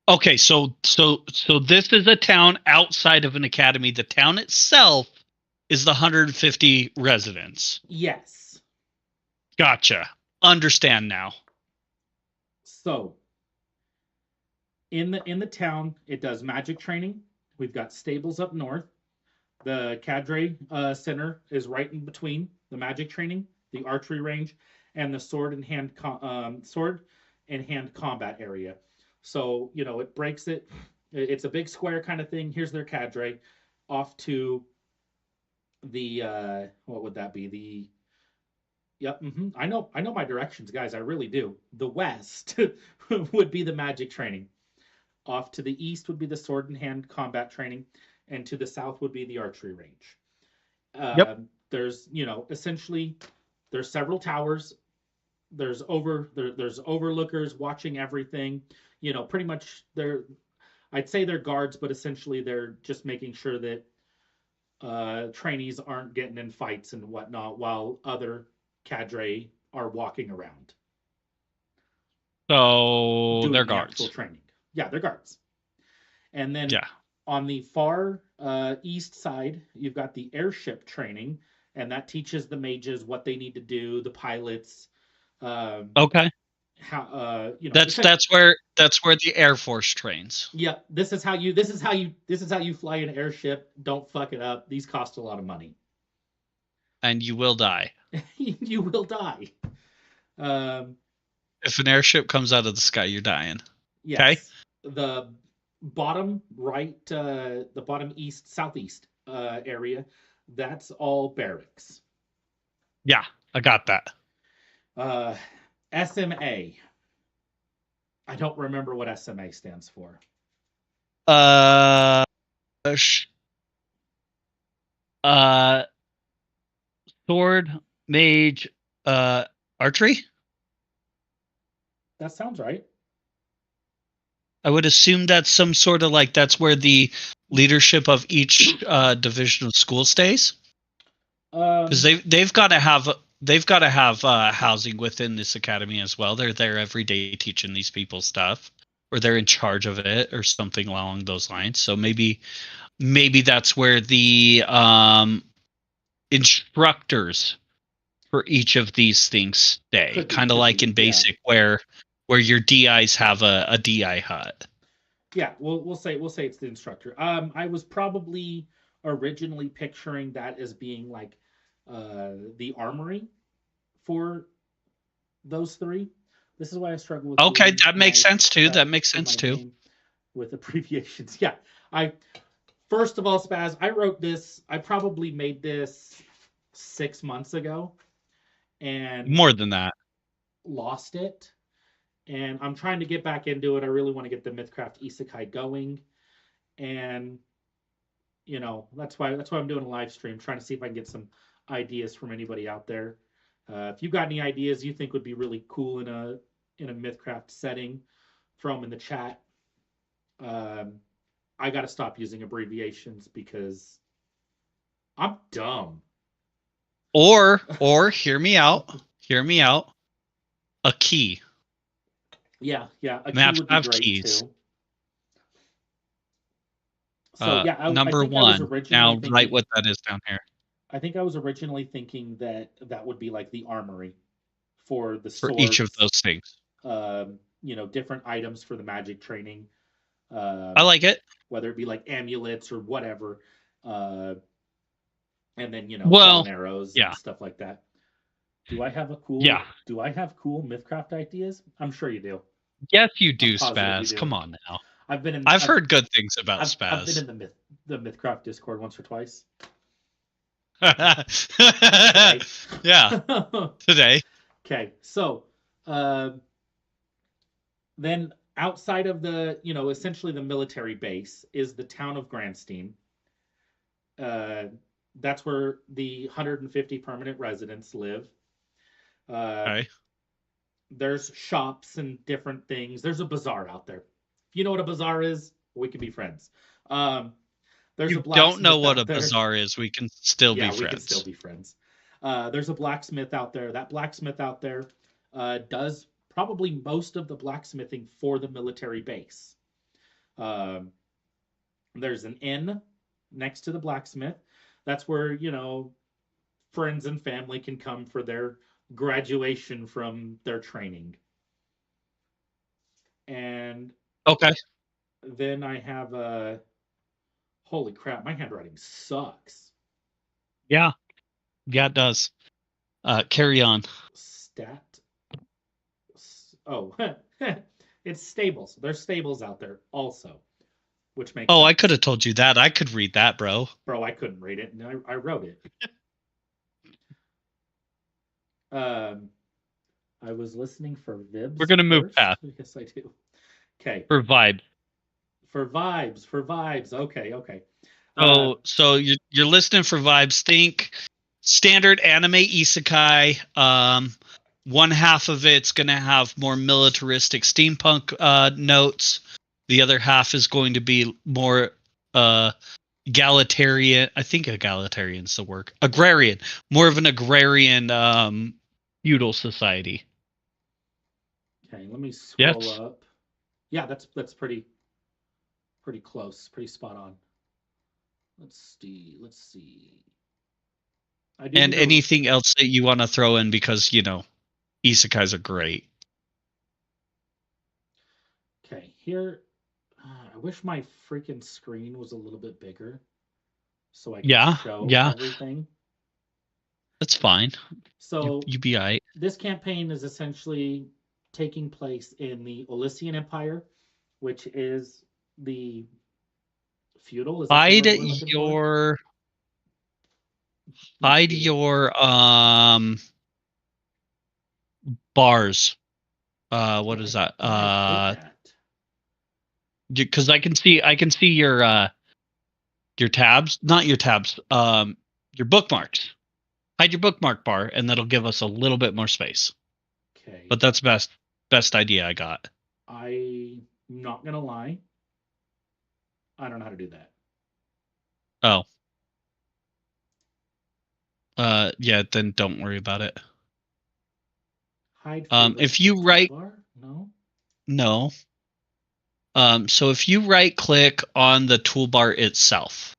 S2: Okay, so this is a town outside of an academy. The town itself is the 150 residents.
S3: Yes.
S2: Gotcha. Understand now.
S3: So in the town, it does magic training. We've got stables up north. The cadre center is right in between the magic training, the archery range, and the sword and hand combat area. So, it breaks it. It's a big square kind of thing. Here's their cadre off to the what would that be? The Yep, I know my directions, guys. I really do. The west would be the magic training. Off to the east would be the sword and hand combat training, and to the south would be the archery range.
S2: Yep.
S3: There's, essentially, there's several towers. There's overlookers watching everything. Pretty much I'd say they're guards, but essentially they're just making sure that trainees aren't getting in fights and whatnot while other cadre are walking around
S2: So they're
S3: doing the actual
S2: guards.
S3: training. Yeah, they're guards. And then
S2: Yeah.
S3: on the far east side, you've got the airship training, and that teaches the mages what they need to do, the pilots,
S2: Okay.
S3: how
S2: That's where the Air Force trains.
S3: Yeah, this is how you fly an airship. Don't fuck it up. These cost a lot of money.
S2: And you will die.
S3: You will die.
S2: If an airship comes out of the sky, you're dying.
S3: Yes.
S2: Okay.
S3: The bottom right, the bottom east, southeast area, that's all barracks.
S2: Yeah, I got that.
S3: SMA. I don't remember what SMA stands for.
S2: Sword, mage, archery.
S3: That sounds right.
S2: I would assume that's some sort of like that's where the leadership of each division of school stays. Because they've got to have housing within this academy as well. They're there every day teaching these people stuff, or they're in charge of it, or something along those lines. So maybe that's where the instructors for each of these things stay, kind of like in basic, where your DIs have a DI hut.
S3: Yeah, we'll say it's the instructor. I was probably originally picturing that as being like the armory for those three. This is why I struggle with.
S2: Okay, that makes sense too. That makes sense too.
S3: With abbreviations, yeah. First of all, Spaz, I wrote this. I probably made this 6 months ago, and
S2: more than that,
S3: lost it. And I'm trying to get back into it. I really want to get the Mythcraft Isekai going, and that's why I'm doing a live stream, trying to see if I can get some ideas from anybody out there. If you got any ideas you think would be really cool in a Mythcraft setting, throw them in the chat. I got to stop using abbreviations because I'm dumb.
S2: Or hear me out. A key.
S3: Yeah. A
S2: Maps
S3: key would be
S2: have
S3: great
S2: keys.
S3: too. So
S2: number one. Now write what that is down here.
S3: I think I was originally thinking that would be like the armory for the swords,
S2: each of those things.
S3: Different items for the magic training.
S2: I like it.
S3: Whether it be like amulets or whatever, and then arrows and stuff like that. Do I have cool Mythcraft ideas? I'm sure you do.
S2: Yes, you do, Spaz. You do. Come on now. I've heard good things about Spaz.
S3: I've been in the Mythcraft Discord once or twice.
S2: Yeah. Today.
S3: Okay, so then outside of the essentially the military base is the town of Grandstein. That's where the 150 permanent residents live.
S2: Okay.
S3: There's shops and different things. There's a bazaar out there. If you know what a bazaar is, we can be friends. There's
S2: you don't know what a bazaar is, we can still be friends.
S3: We can still be friends. There's a blacksmith out there. That blacksmith out there does probably most of the blacksmithing for the military base. There's an inn next to the blacksmith. That's where, friends and family can come for their graduation from their training. And
S2: okay.
S3: Then I have holy crap, my handwriting sucks.
S2: Yeah, it does. Carry on.
S3: Stat. Oh, It's stables. There's stables out there also, which makes
S2: Oh, I
S3: sense.
S2: could have told you that. I could read that, bro.
S3: Bro, I couldn't read it, and I wrote it. Um, I was listening for
S2: We're
S3: Vibs
S2: gonna move
S3: first.
S2: past
S3: Yes, I do. Okay,
S2: for vibe.
S3: for vibes. Okay. Uh,
S2: So you're listening for vibes. Think standard anime isekai. One half of it's gonna have more militaristic steampunk notes. The other half is going to be more egalitarian. I think egalitarian's the word. Agrarian. More of an agrarian feudal society.
S3: okay, let me scroll
S2: Yes.
S3: up. Yeah, that's pretty close, pretty spot on. Let's see. Let's see. I do
S2: And
S3: need to.
S2: anything else that you want to throw in because isekais are great.
S3: Okay, here. I wish my freaking screen was a little bit bigger so I could
S2: Yeah,
S3: show
S2: yeah,
S3: everything.
S2: that's fine.
S3: So
S2: You be alright.
S3: this campaign is essentially taking place in the Elysian Empire, which is the feudal. Is that the
S2: Hide
S3: word we're looking for?
S2: your
S3: Not
S2: hide
S3: feudal.
S2: your bars. What
S3: Well,
S2: is
S3: I
S2: that?
S3: thought I did that.
S2: Because I can see your tabs, not your tabs. Your bookmarks. Hide your bookmark bar, and that'll give us a little bit more space.
S3: Okay.
S2: But that's best idea I got.
S3: I'm not gonna lie. I don't know how to do that.
S2: Oh, yeah. Then don't worry about it.
S3: Hide favorites
S2: If
S3: in the
S2: you write
S3: toolbar? No.
S2: no. So if you right click on the toolbar itself,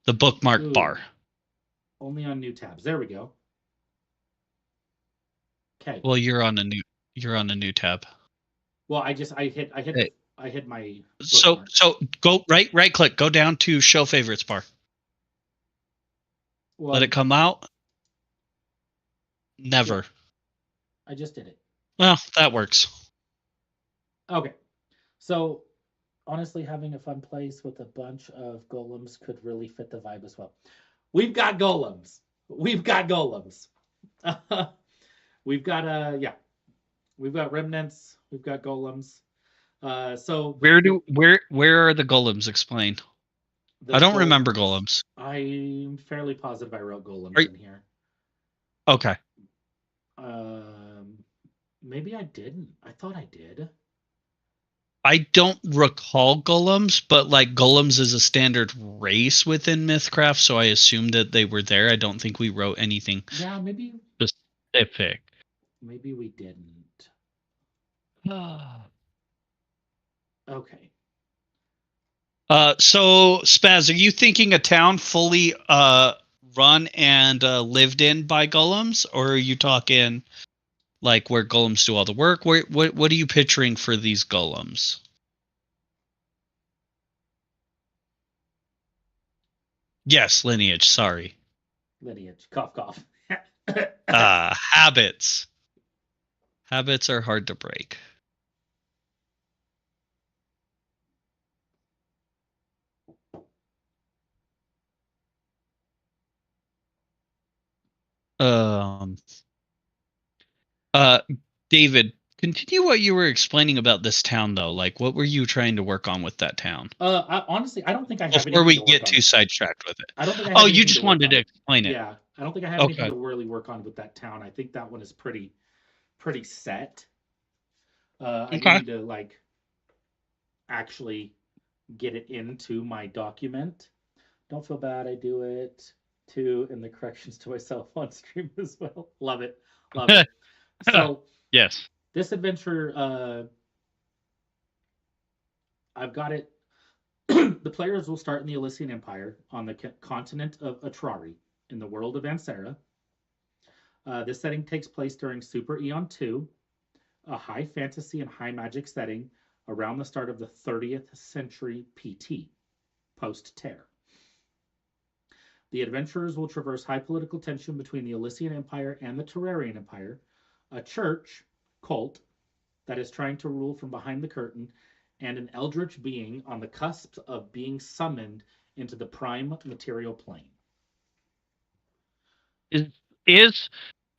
S2: the bookmark bar.
S3: Ooh. Only on new tabs. There we go. Okay.
S2: Well, you're on a new tab.
S3: Well,
S2: Okay.
S3: I hit my
S2: So
S3: bookmark.
S2: so go right click, go down to show favorites bar. Let it
S3: Well,
S2: come out.
S3: yeah,
S2: Never.
S3: I just did it.
S2: Well, that works.
S3: Okay. So honestly, having a fun place with a bunch of golems could really fit the vibe as well. We've got golems. We've got golems. we've got yeah, we've got remnants. We've got golems. So
S2: Where are the golems? Explain.
S3: the
S2: I don't remember
S3: golems.
S2: golems.
S3: I'm fairly positive I wrote golems
S2: Are
S3: in here.
S2: okay.
S3: Um, maybe I didn't. I thought I did.
S2: I don't recall golems, but like golems is a standard race within Mythcraft, so I assumed that they were there. I don't think we wrote anything
S3: Yeah,
S2: specific.
S3: maybe we didn't. Okay.
S2: So Spaz, are you thinking a town fully run and lived in by golems, or are you talking like where golems do all the work? What are you picturing for these golems? Yes, lineage. Sorry.
S3: Lineage. Cough, cough.
S2: Habits. Habits are hard to break. Um. Uh. David, continue what you were explaining about this town, though. Like, what were you trying to work on with that town
S3: Honestly, I don't think I have
S2: before
S3: anything
S2: we
S3: to work
S2: get
S3: on.
S2: too sidetracked with it?
S3: I don't think I
S2: Oh,
S3: have
S2: you
S3: anything to
S2: just
S3: work
S2: wanted to
S3: on.
S2: explain it.
S3: Yeah, I don't think I have anything
S2: Okay.
S3: to really work on with that town. I think that one is pretty set. I do
S2: Okay.
S3: need to like actually get it into my document. Don't feel bad. I do it too in the corrections to myself on stream as well. Love it. Love it. So
S2: Yes.
S3: this adventure, I've got it. The players will start in the Elysian Empire on the continent of Atrari in the world of Ansera. This setting takes place during Super Eon 2, a high fantasy and high magic setting around the start of the 30th century PT, post Terror. The adventurers will traverse high political tension between the Elysian Empire and the Terrarian Empire, a church, cult, that is trying to rule from behind the curtain, and an eldritch being on the cusp of being summoned into the prime material plane.
S2: Is is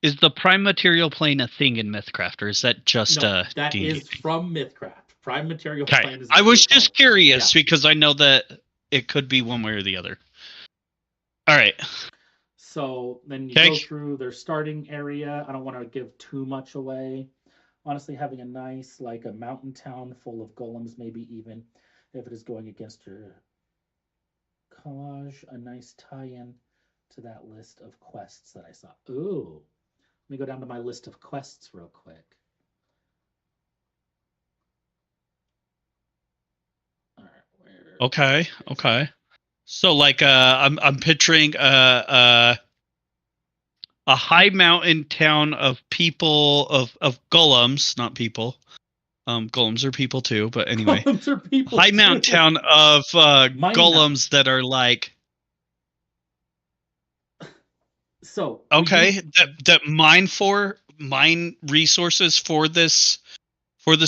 S2: is the prime material plane a thing in Mythcraft, or is that just
S3: No,
S2: a
S3: that
S2: D&D
S3: is
S2: thing?
S3: from Mythcraft. Prime material
S2: Okay,
S3: plane is
S2: I
S3: what they
S2: was
S3: call
S2: just
S3: it. Yeah.
S2: curious because I know that it could be one way or the other. All right.
S3: So then you
S2: Okay.
S3: go through their starting area. I don't want to give too much away. Honestly, having a nice, like a mountain town full of golems, maybe even if it is going against your collage, a nice tie-in to that list of quests that I saw. Ooh, let me go down to my list of quests real quick. All right, where?
S2: Okay. Okay. So like I'm picturing a high mountain town of people of golems, not people. Golems are people too, but anyway.
S3: Golems are people
S2: High mountain
S3: too.
S2: town of
S3: Mining Mountain.
S2: golems that are like
S3: So we do.
S2: okay, that mine resources for this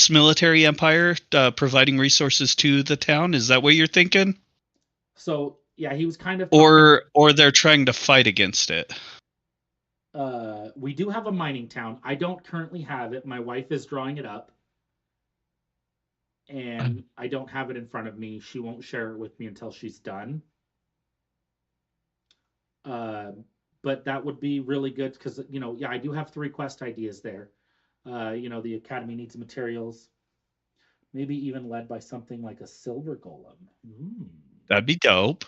S2: military empire, providing resources to the town. Is that what you're thinking?
S3: So yeah, he was kind of talking.
S2: Or they're trying to fight against it.
S3: We do have a mining town. I don't currently have it. My wife is drawing it up, and I don't have it in front of me. She won't share it with me until she's done. Uh, but that would be really good because yeah, I do have 3 quest ideas there. The academy needs materials, maybe even led by something like a silver golem.
S2: That'd be dope.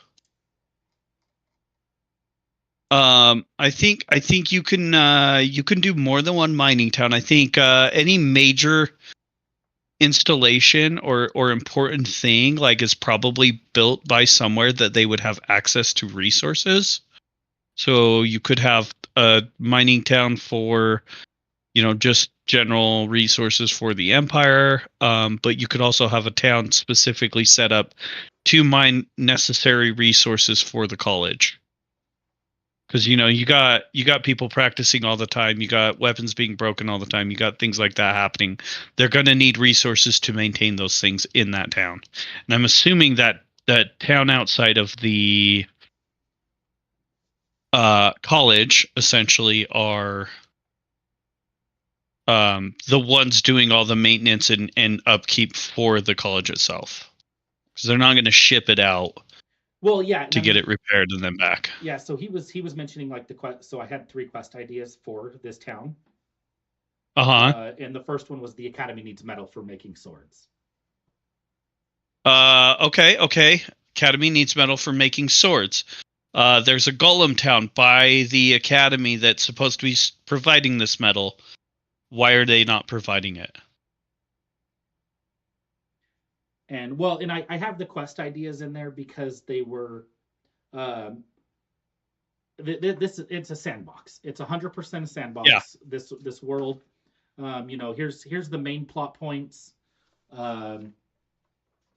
S2: I think you can do more than one mining town. I think any major installation or important thing like is probably built by somewhere that they would have access to resources. So you could have a mining town for just general resources for the empire, but you could also have a town specifically set up to mine necessary resources for the college. Because you got people practicing all the time, you got weapons being broken all the time, you got things like that happening. They're going to need resources to maintain those things in that town. And I'm assuming that that town outside of the college essentially are the ones doing all the maintenance and upkeep for the college itself, because they're not going to ship it out
S3: Well, yeah, and
S2: to
S3: I
S2: get
S3: mean,
S2: it repaired and then back.
S3: yeah. So he was mentioning like the quest. So I had 3 quest ideas for this town.
S2: Uh-huh.
S3: And the first one was the academy needs metal for making swords.
S2: Okay. Academy needs metal for making swords. There's a golem town by the academy that's supposed to be providing this metal. Why are they not providing it?
S3: And well, and I have the quest ideas in there because they were um this it's a sandbox. It's 100% a
S2: Yeah.
S3: sandbox. This world, here's the main plot points, um,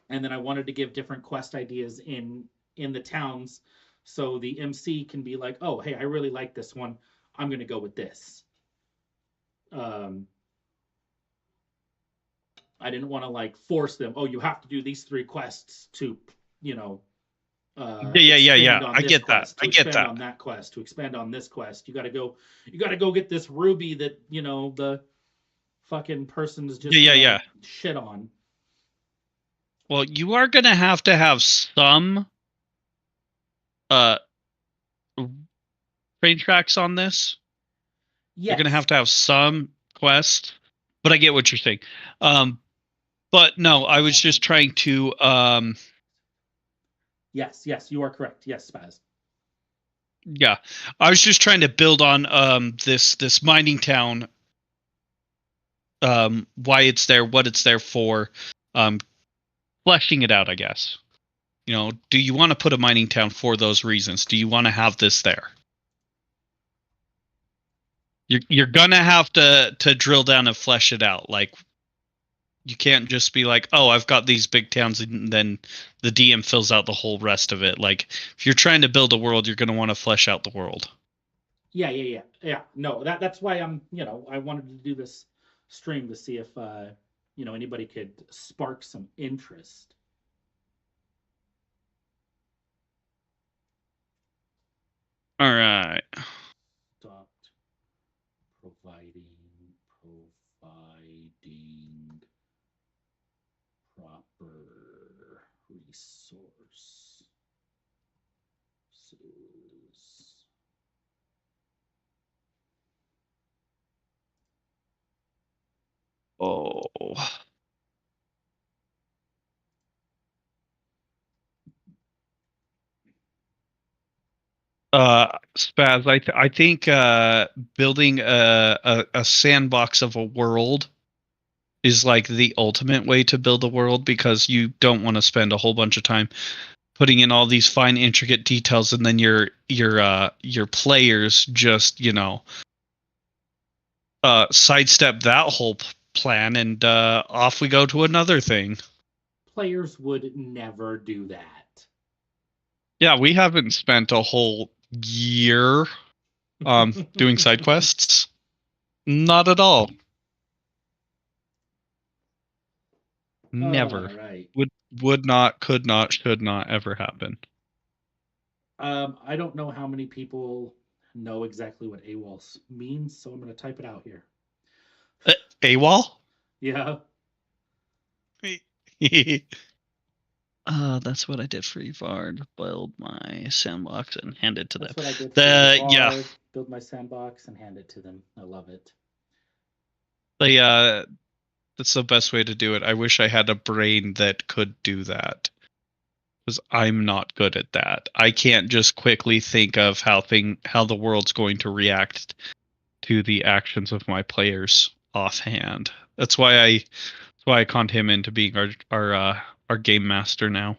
S3: and then I wanted to give different quest ideas in the towns, so the MC can be like, oh, hey, I really like this one. I'm gonna go with this. Um, I didn't want to like force them. Oh, you have to do these 3 quests to, you know,
S2: Yeah.
S3: expand on
S2: I
S3: this
S2: get that.
S3: quest, to
S2: I get
S3: expand
S2: that.
S3: on that quest, to expand on this quest. You got to go get this ruby that the fucking person's just
S2: Yeah.
S3: gonna shit on.
S2: Well, you are gonna have to have some uh train tracks on this. You're gonna
S3: Yes,
S2: have to have some quests, but I get what you're saying. But no, I was just trying to
S3: yes, you are correct. Yes, Spaz.
S2: yeah, I was just trying to build on this mining town, why it's there, what it's there for, um fleshing it out, I guess. Do you want to put a mining town for those reasons? Do you want to have this there? You're gonna have to drill down and flesh it out. Like, you can't just be like, oh, I've got these big towns, and then the DM fills out the whole rest of it. Like, if you're trying to build a world, you're gonna want to flesh out the world.
S3: Yeah. No, that's why I wanted to do this stream to see if anybody could spark some interest.
S2: All right.
S3: Stopped providing proper resources.
S2: Oh. Spaz, I think building a sandbox of a world is like the ultimate way to build a world, because you don't want to spend a whole bunch of time putting in all these fine intricate details, and then your players just sidestep that whole plan, and off we go to another thing.
S3: Players would never do that.
S2: Yeah, we haven't spent a whole year doing side quests. Not at all. Never.
S3: All right.
S2: Would not, could not, should not ever happen.
S3: I don't know how many people know exactly what AWOL means, so I'm going to type it out here.
S2: AWOL?
S3: Yeah.
S2: That's what I did for Evard. Build my sandbox and hand it to
S3: That's
S2: them.
S3: what I did for Evard.
S2: Yeah.
S3: Build my sandbox and hand it to them. I love it.
S2: That's the best way to do it. I wish I had a brain that could do that, because I'm not good at that. I can't just quickly think of how the world's going to react to the actions of my players offhand. That's why I conned him into being our game master now.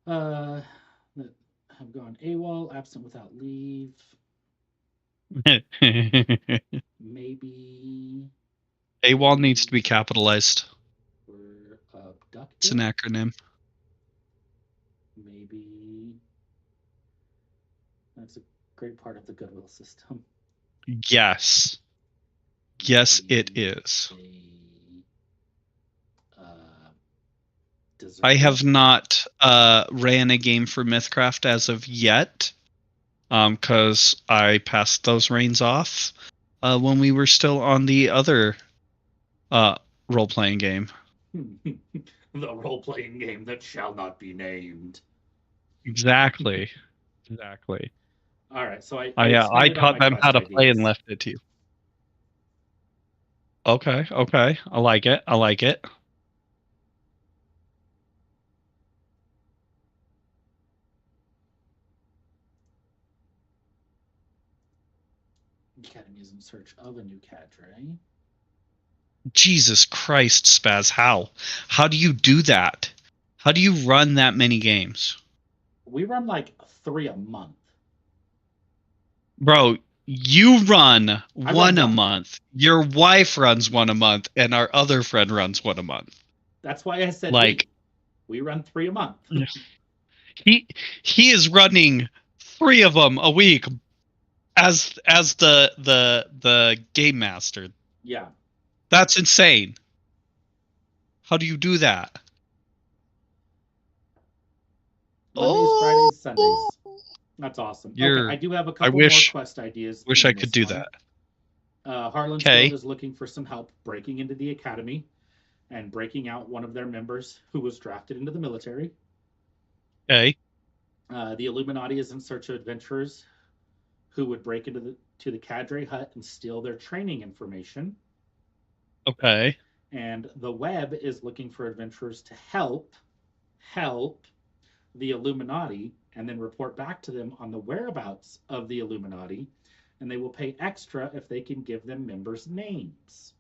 S3: All right. Have gone AWOL, absent without leave. Maybe
S2: AWOL needs to be capitalized.
S3: we're abducted.
S2: It's an acronym.
S3: Maybe that's a great part of the goodwill system.
S2: Yes. Yes, it is. I have not ran a game for Mythcraft as of yet, because I passed those reins off when we were still on the other role-playing game.
S3: The role-playing game that shall not be named.
S2: Exactly.
S3: All right, so
S2: I taught them how to play and left it to you. Okay. I like it.
S3: Academy is in search of a new cadre.
S2: Jesus Christ, Spaz, how? How do you do that? How do you run that many games?
S3: We run like 3 a month.
S2: Bro, you run one a month. Your wife runs one a month, and our other friend runs one a month.
S3: That's why I said
S2: like
S3: we run 3 a month.
S2: he is running 3 of them a week as the game master.
S3: Yeah.
S2: That's insane. How do you do that?
S3: Mondays, Fridays, Sundays. That's awesome. Okay, I do have a couple more quest ideas.
S2: Wish I could do that.
S3: Harlan's Guild is looking for some help breaking into the academy and breaking out one of their members who was drafted into the military.
S2: Okay.
S3: The Illuminati is in search of adventurers who would break into the cadre hut and steal their training information.
S2: Okay.
S3: And the web is looking for adventurers to help the Illuminati and then report back to them on the whereabouts of the Illuminati, and they will pay extra if they can give them members' names.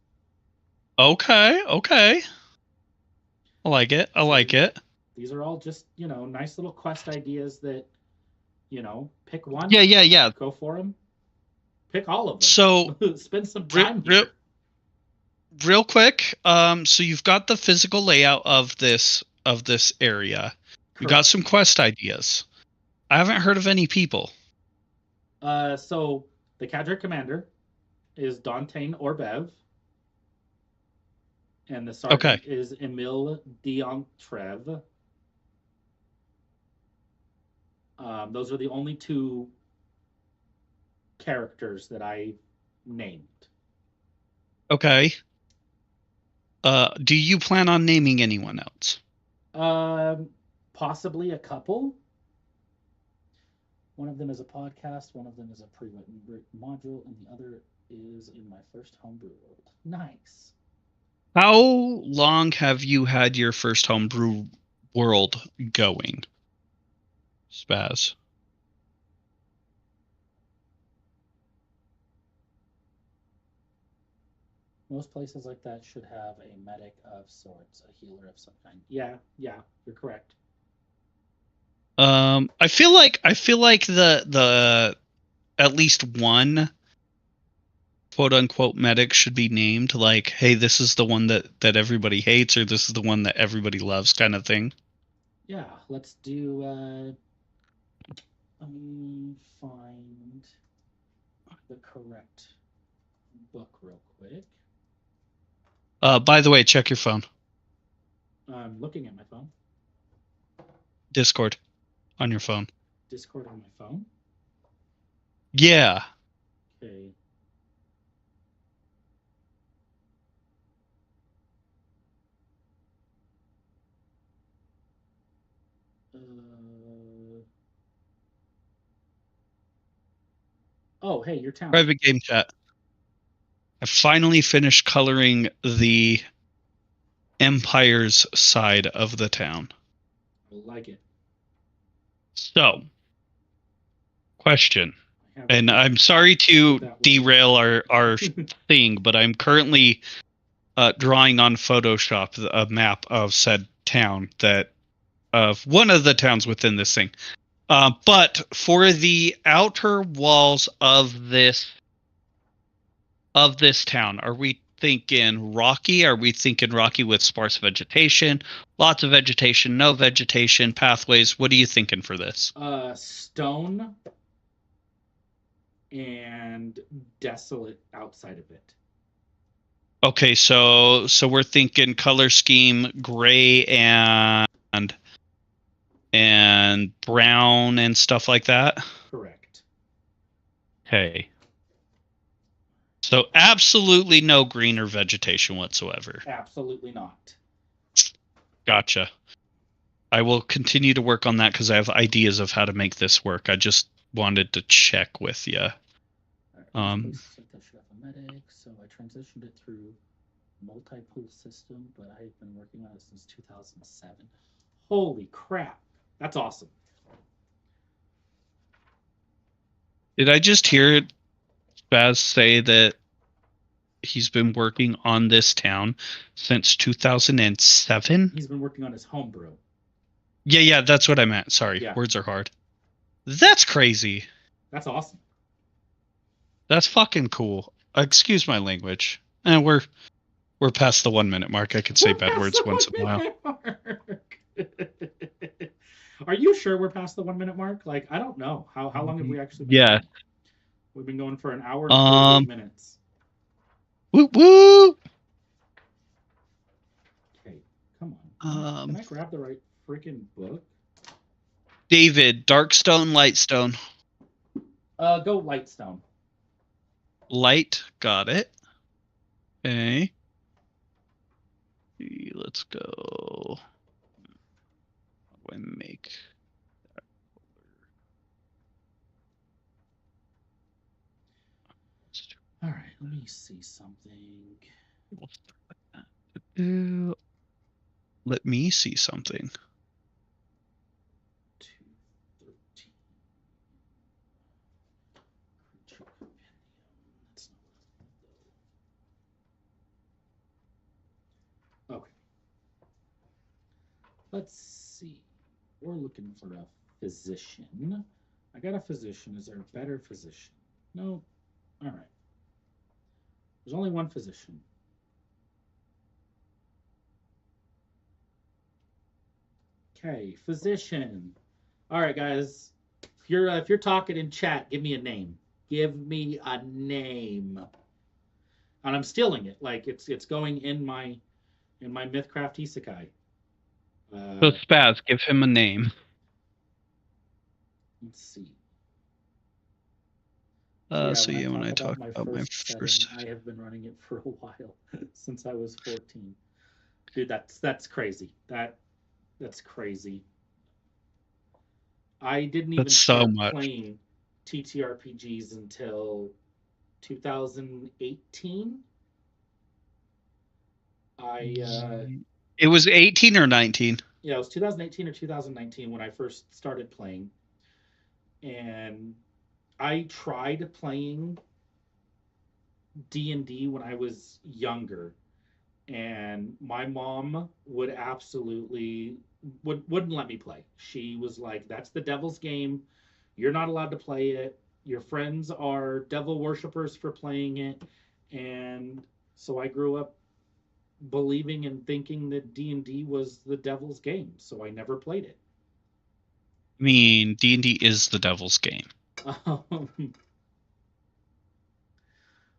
S2: Okay. I like it.
S3: These are all just, nice little quest ideas that, pick one.
S2: Yeah.
S3: Go for them. Pick all of them.
S2: So
S3: spend some time here.
S2: real quick, so you've got the physical layout of this area. You got
S3: Correct.
S2: some quest ideas. I haven't heard of any people.
S3: So the cadre commander is Dantain Orbev, and the
S2: Okay.
S3: sergeant is Emile Diontrev. Those are the only two characters that I named.
S2: Okay. Do you plan on naming anyone else?
S3: Possibly a couple. One of them is a podcast, one of them is a pre-written module, and the other is in my first homebrew world. Nice.
S2: How long have you had your first homebrew world going, Spaz?
S3: Most places like that should have a medic of sorts, a healer of some kind. Yeah, you're correct.
S2: I feel like the at least one quote unquote medic should be named, like, hey, this is the one that everybody hates, or this is the one that everybody loves, kind of thing.
S3: Yeah, let's do let me find the correct book real quick.
S2: By the way, check your phone.
S3: I'm looking at my phone.
S2: Discord on your phone.
S3: Discord on my phone.
S2: Yeah.
S3: Okay. Oh, hey, your town.
S2: Private game chat. I finally finished coloring the Empire's side of the town.
S3: I like it.
S2: So, question. And I'm sorry to derail our thing, but I'm currently drawing on Photoshop a map of said town, that of one of the towns within this thing. But for the outer walls of this town, are we thinking rocky? Are we thinking rocky with sparse vegetation, lots of vegetation, no vegetation, pathways? What are you thinking for this?
S3: Stone and desolate outside of it.
S2: Okay, so we're thinking color scheme gray and brown and stuff like that.
S3: Correct.
S2: Okay. So absolutely no green or vegetation whatsoever.
S3: Absolutely not.
S2: Gotcha. I will continue to work on that because I have ideas of how to make this work. I just wanted to check with you.
S3: Right, so I transitioned it through multi-pool system, but I've been working on it since 2007. Holy crap. That's awesome.
S2: Did I just hear Spaz say that he's been working on this town since 2007?
S3: He's been working on his homebrew.
S2: Yeah, that's what I meant. Sorry,
S3: yeah.
S2: Words are hard. That's crazy.
S3: That's awesome.
S2: That's fucking cool. Excuse my language. And we're past the 1 minute mark. I could say bad words once in a while.
S3: Are you sure we're past the 1 minute mark? Like, I don't know. How long have we actually been
S2: Yeah.
S3: going? We've been going for an hour and 48 minutes.
S2: Woo woo.
S3: Okay, come on. Can I grab the right freaking book?
S2: David, Darkstone, Lightstone.
S3: Go Lightstone.
S2: Light, got it. Okay. Let's go. How do I make that color?
S3: All right, let me see something.
S2: Let me see something.
S3: 213. Creature compendium. That's not okay. Let's see. We're looking for a physician. I got a physician. Is there a better physician? No. All right. There's only one physician. Okay, physician. All right, guys. If you're talking in chat, give me a name. Give me a name. And I'm stealing it. Like it's going in my Mythcraft Isekai.
S2: So
S3: Uh,
S2: Spaz, give him a name.
S3: let's see.
S2: So
S3: When I
S2: yeah, when
S3: talk
S2: I
S3: about
S2: talk
S3: my
S2: about my
S3: first setting,
S2: first,
S3: I have been running it for a while since I was 14. Dude, that's crazy. That's crazy. I didn't even
S2: that's so
S3: start
S2: much.
S3: playing TTRPGs until 2018.
S2: It was 18 or 19.
S3: Yeah, it was 2018 or 2019 when I first started playing, and I tried playing D&D when I was younger, and my mom would absolutely wouldn't let me play. She was like, "That's the devil's game. You're not allowed to play it. Your friends are devil worshippers for playing it." And so I grew up believing and thinking that D&D was the devil's game, so I never played it.
S2: I mean, D&D is the devil's game.
S3: I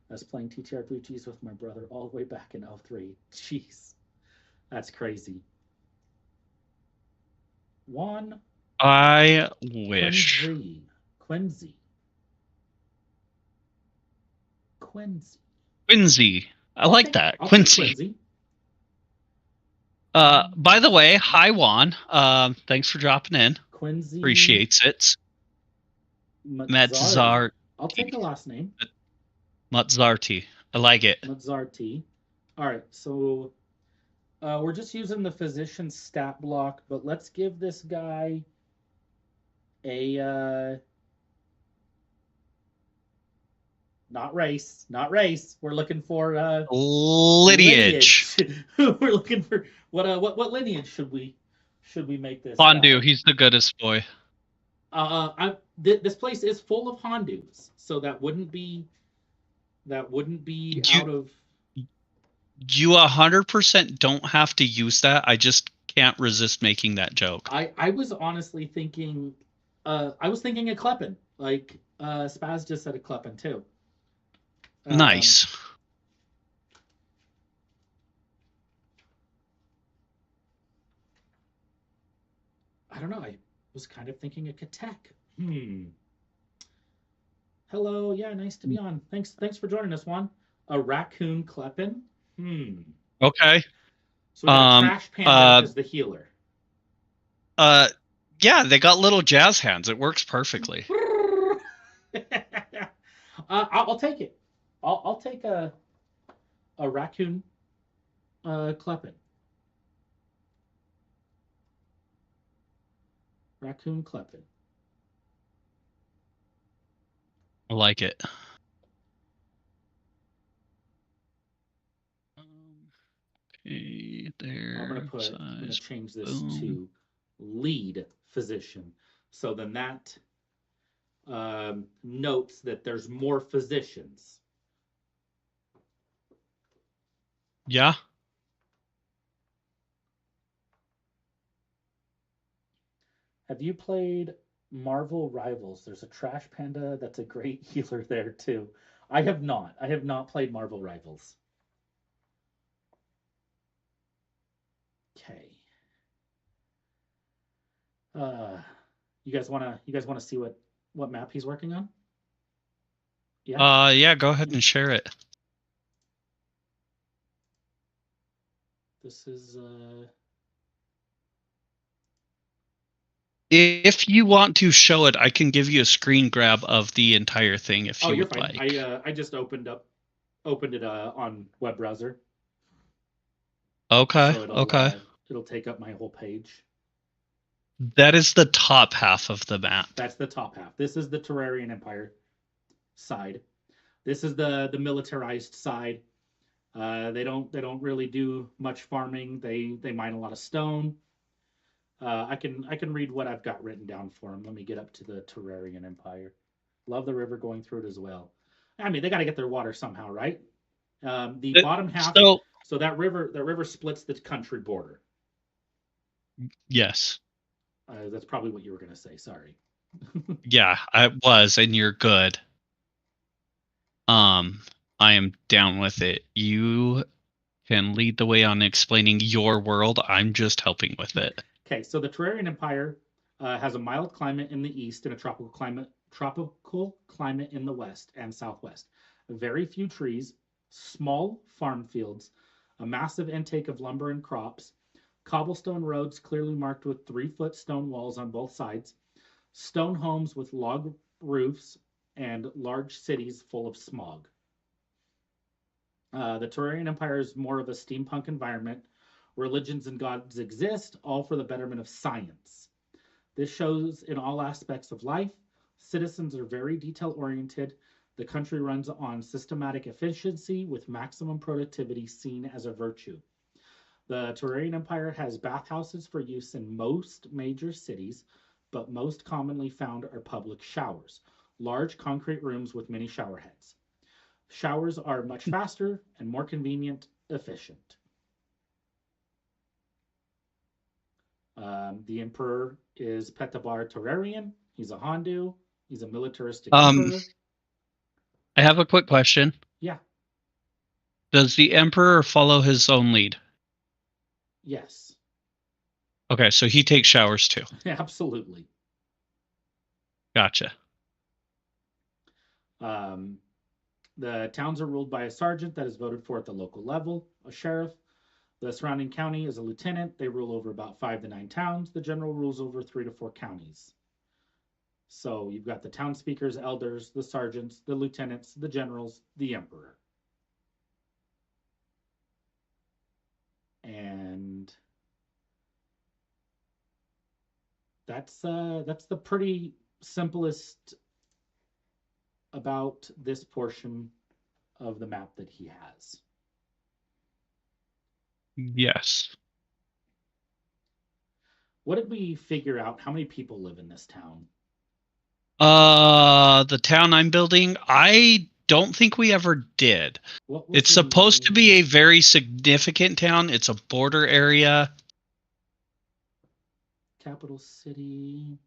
S3: was playing TTRPGs with my brother all the way back in 03. Jeez, that's crazy. Juan
S2: I wish.
S3: Quincy. Quincy. Quincy.
S2: Quincy. I like that.
S3: I'll take
S2: Quincy.
S3: Quincy.
S2: By the way, hi Juan. Thanks for dropping in.
S3: Quincy
S2: Appreciates it.
S3: Mazzarti.
S2: Mazzarti.
S3: I'll take a last name.
S2: Mazzarti. I like it.
S3: Mazzarti. All right, so we're just using the physician stat block, but let's give this guy a not race, not race. We're looking for
S2: lineage.
S3: We're looking for what lineage should we make this
S2: Fondue.
S3: guy?
S2: He's the goodest boy.
S3: This place is full of Hondus, so that wouldn't be out of.
S2: You 100% don't have to use that. I just can't resist making that joke.
S3: I was honestly thinking, I was thinking a Kleppen, like Spaz just said a Kleppen too.
S2: Nice.
S3: I don't know. I was kind of thinking a Katek. Hello, yeah, nice to be on. Thanks for joining us, Juan. A raccoon Kleppen.
S2: Okay.
S3: So we got a trash panda as the healer.
S2: Yeah, they got little jazz hands. It works perfectly.
S3: I'll take it. I'll take a raccoon Kleppen. Raccoon Kleppen.
S2: I like it. Okay, there.
S3: I'm gonna change this to lead physician. So then that notes that there's more physicians.
S2: Yeah.
S3: Have you played Marvel Rivals? There's a trash panda that's a great healer there too. I have not. I have not played Marvel Rivals. Okay. You guys wanna see what map he's working on?
S2: Yeah. Yeah. Go ahead and share it.
S3: This is
S2: If you want to show it, I can give you a screen grab of the entire thing if you would
S3: fine.
S2: like.
S3: I just opened it on web browser.
S2: Okay.
S3: So it'll take up my whole page.
S2: That is the top half of the map.
S3: That's the top half. This is the Terrarian Empire side. This is the militarized side. They don't really do much farming. They mine a lot of stone. I can read what I've got written down for them. Let me get up to the Terrarian Empire. Love the river going through it as well. I mean, they got to get their water somehow, right? The bottom half. So that river splits the country border.
S2: Yes.
S3: That's probably what you were going to say. Sorry.
S2: Yeah, I was, and you're good. I am down with it. You can lead the way on explaining your world. I'm just helping with it.
S3: Okay, so the Terrarian Empire has a mild climate in the east and a tropical climate in the west and southwest. Very few trees, small farm fields, a massive intake of lumber and crops, cobblestone roads clearly marked with 3-foot stone walls on both sides, stone homes with log roofs, and large cities full of smog. The Taurian Empire is more of a steampunk environment. Religions and gods exist, all for the betterment of science. This shows in all aspects of life. Citizens are very detail oriented. The country runs on systematic efficiency with maximum productivity seen as a virtue. The Taurian Empire has bathhouses for use in most major cities, but most commonly found are public showers, large concrete rooms with many shower heads. Showers are much faster and more convenient, efficient. The emperor is Petabar Terrarian. He's a Hondu. He's a militaristic emperor.
S2: I have a quick question.
S3: Yeah.
S2: Does the emperor follow his own lead?
S3: Yes.
S2: Okay, so he takes showers too.
S3: Absolutely.
S2: Gotcha.
S3: The towns are ruled by a sergeant that is voted for at the local level, a sheriff. The surrounding county is a lieutenant. They rule over about 5 to 9 towns. The general rules over 3 to 4 counties. So you've got the town speakers, elders, the sergeants, the lieutenants, the generals, the emperor. And that's the pretty simplest about this portion of the map that he has.
S2: Yes.
S3: What did we figure out? How many people live in this town?
S2: The town I'm building, I don't think we ever did. It's supposed to be a very significant town. It's a border area.
S3: Capital city.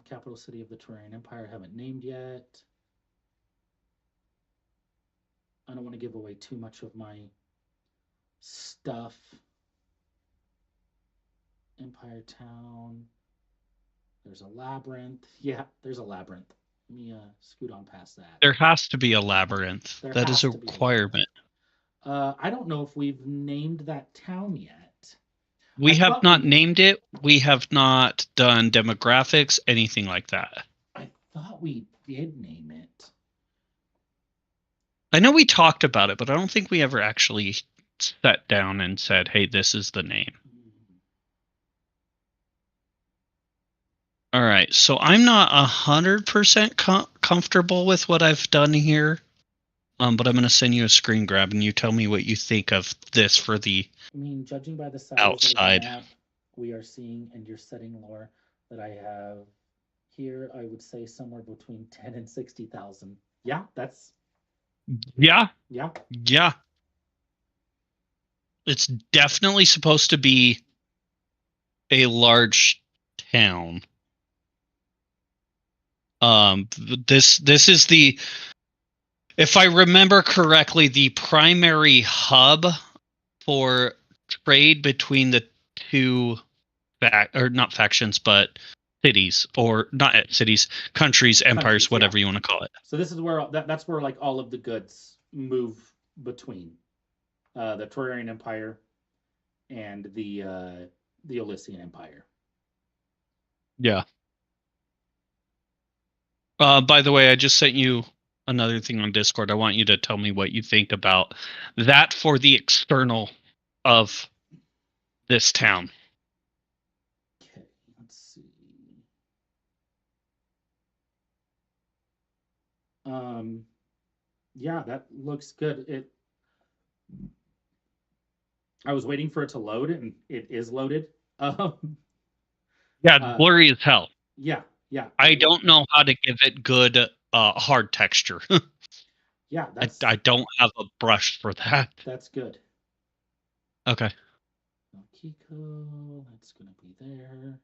S3: Capital city of the Terrarian Empire. Haven't named yet. I don't want to give away too much of my stuff. Empire Town. There's a labyrinth. Yeah, there's a labyrinth. Let me scoot on past that.
S2: There has to be a labyrinth. That is a requirement.
S3: I don't know if we've named that town yet.
S2: We have not named it. We have not done demographics, anything like that.
S3: I thought we did name it.
S2: I know we talked about it, but I don't think we ever actually sat down and said, hey, this is the name. All right, so I'm not 100% comfortable with what I've done here, but I'm going to send you a screen grab, and you tell me what you think of this for the
S3: judging by the size
S2: outside.
S3: Of the map we are seeing and your setting lore that I have here, I would say somewhere between 10 and 60,000. Yeah, that's...
S2: Yeah.
S3: Yeah.
S2: Yeah. It's definitely supposed to be a large town. This is the, if I remember correctly, the primary hub for trade between the two not factions, but cities, or not cities, countries, empires, whatever you want to call it.
S3: So this is where that's where like all of the goods move between the Taurian Empire and the Elysian Empire.
S2: Yeah. By the way, I just sent you another thing on Discord. I want you to tell me what you think about that for the external of this town.
S3: Okay, let's see. Yeah, that looks good. I was waiting for it to load, and it is loaded.
S2: Yeah, it's blurry as hell.
S3: Yeah.
S2: I don't know how to give it good hard texture.
S3: Yeah,
S2: I don't have a brush for that.
S3: That's good.
S2: Okay.
S3: Kiko, that's going to be there.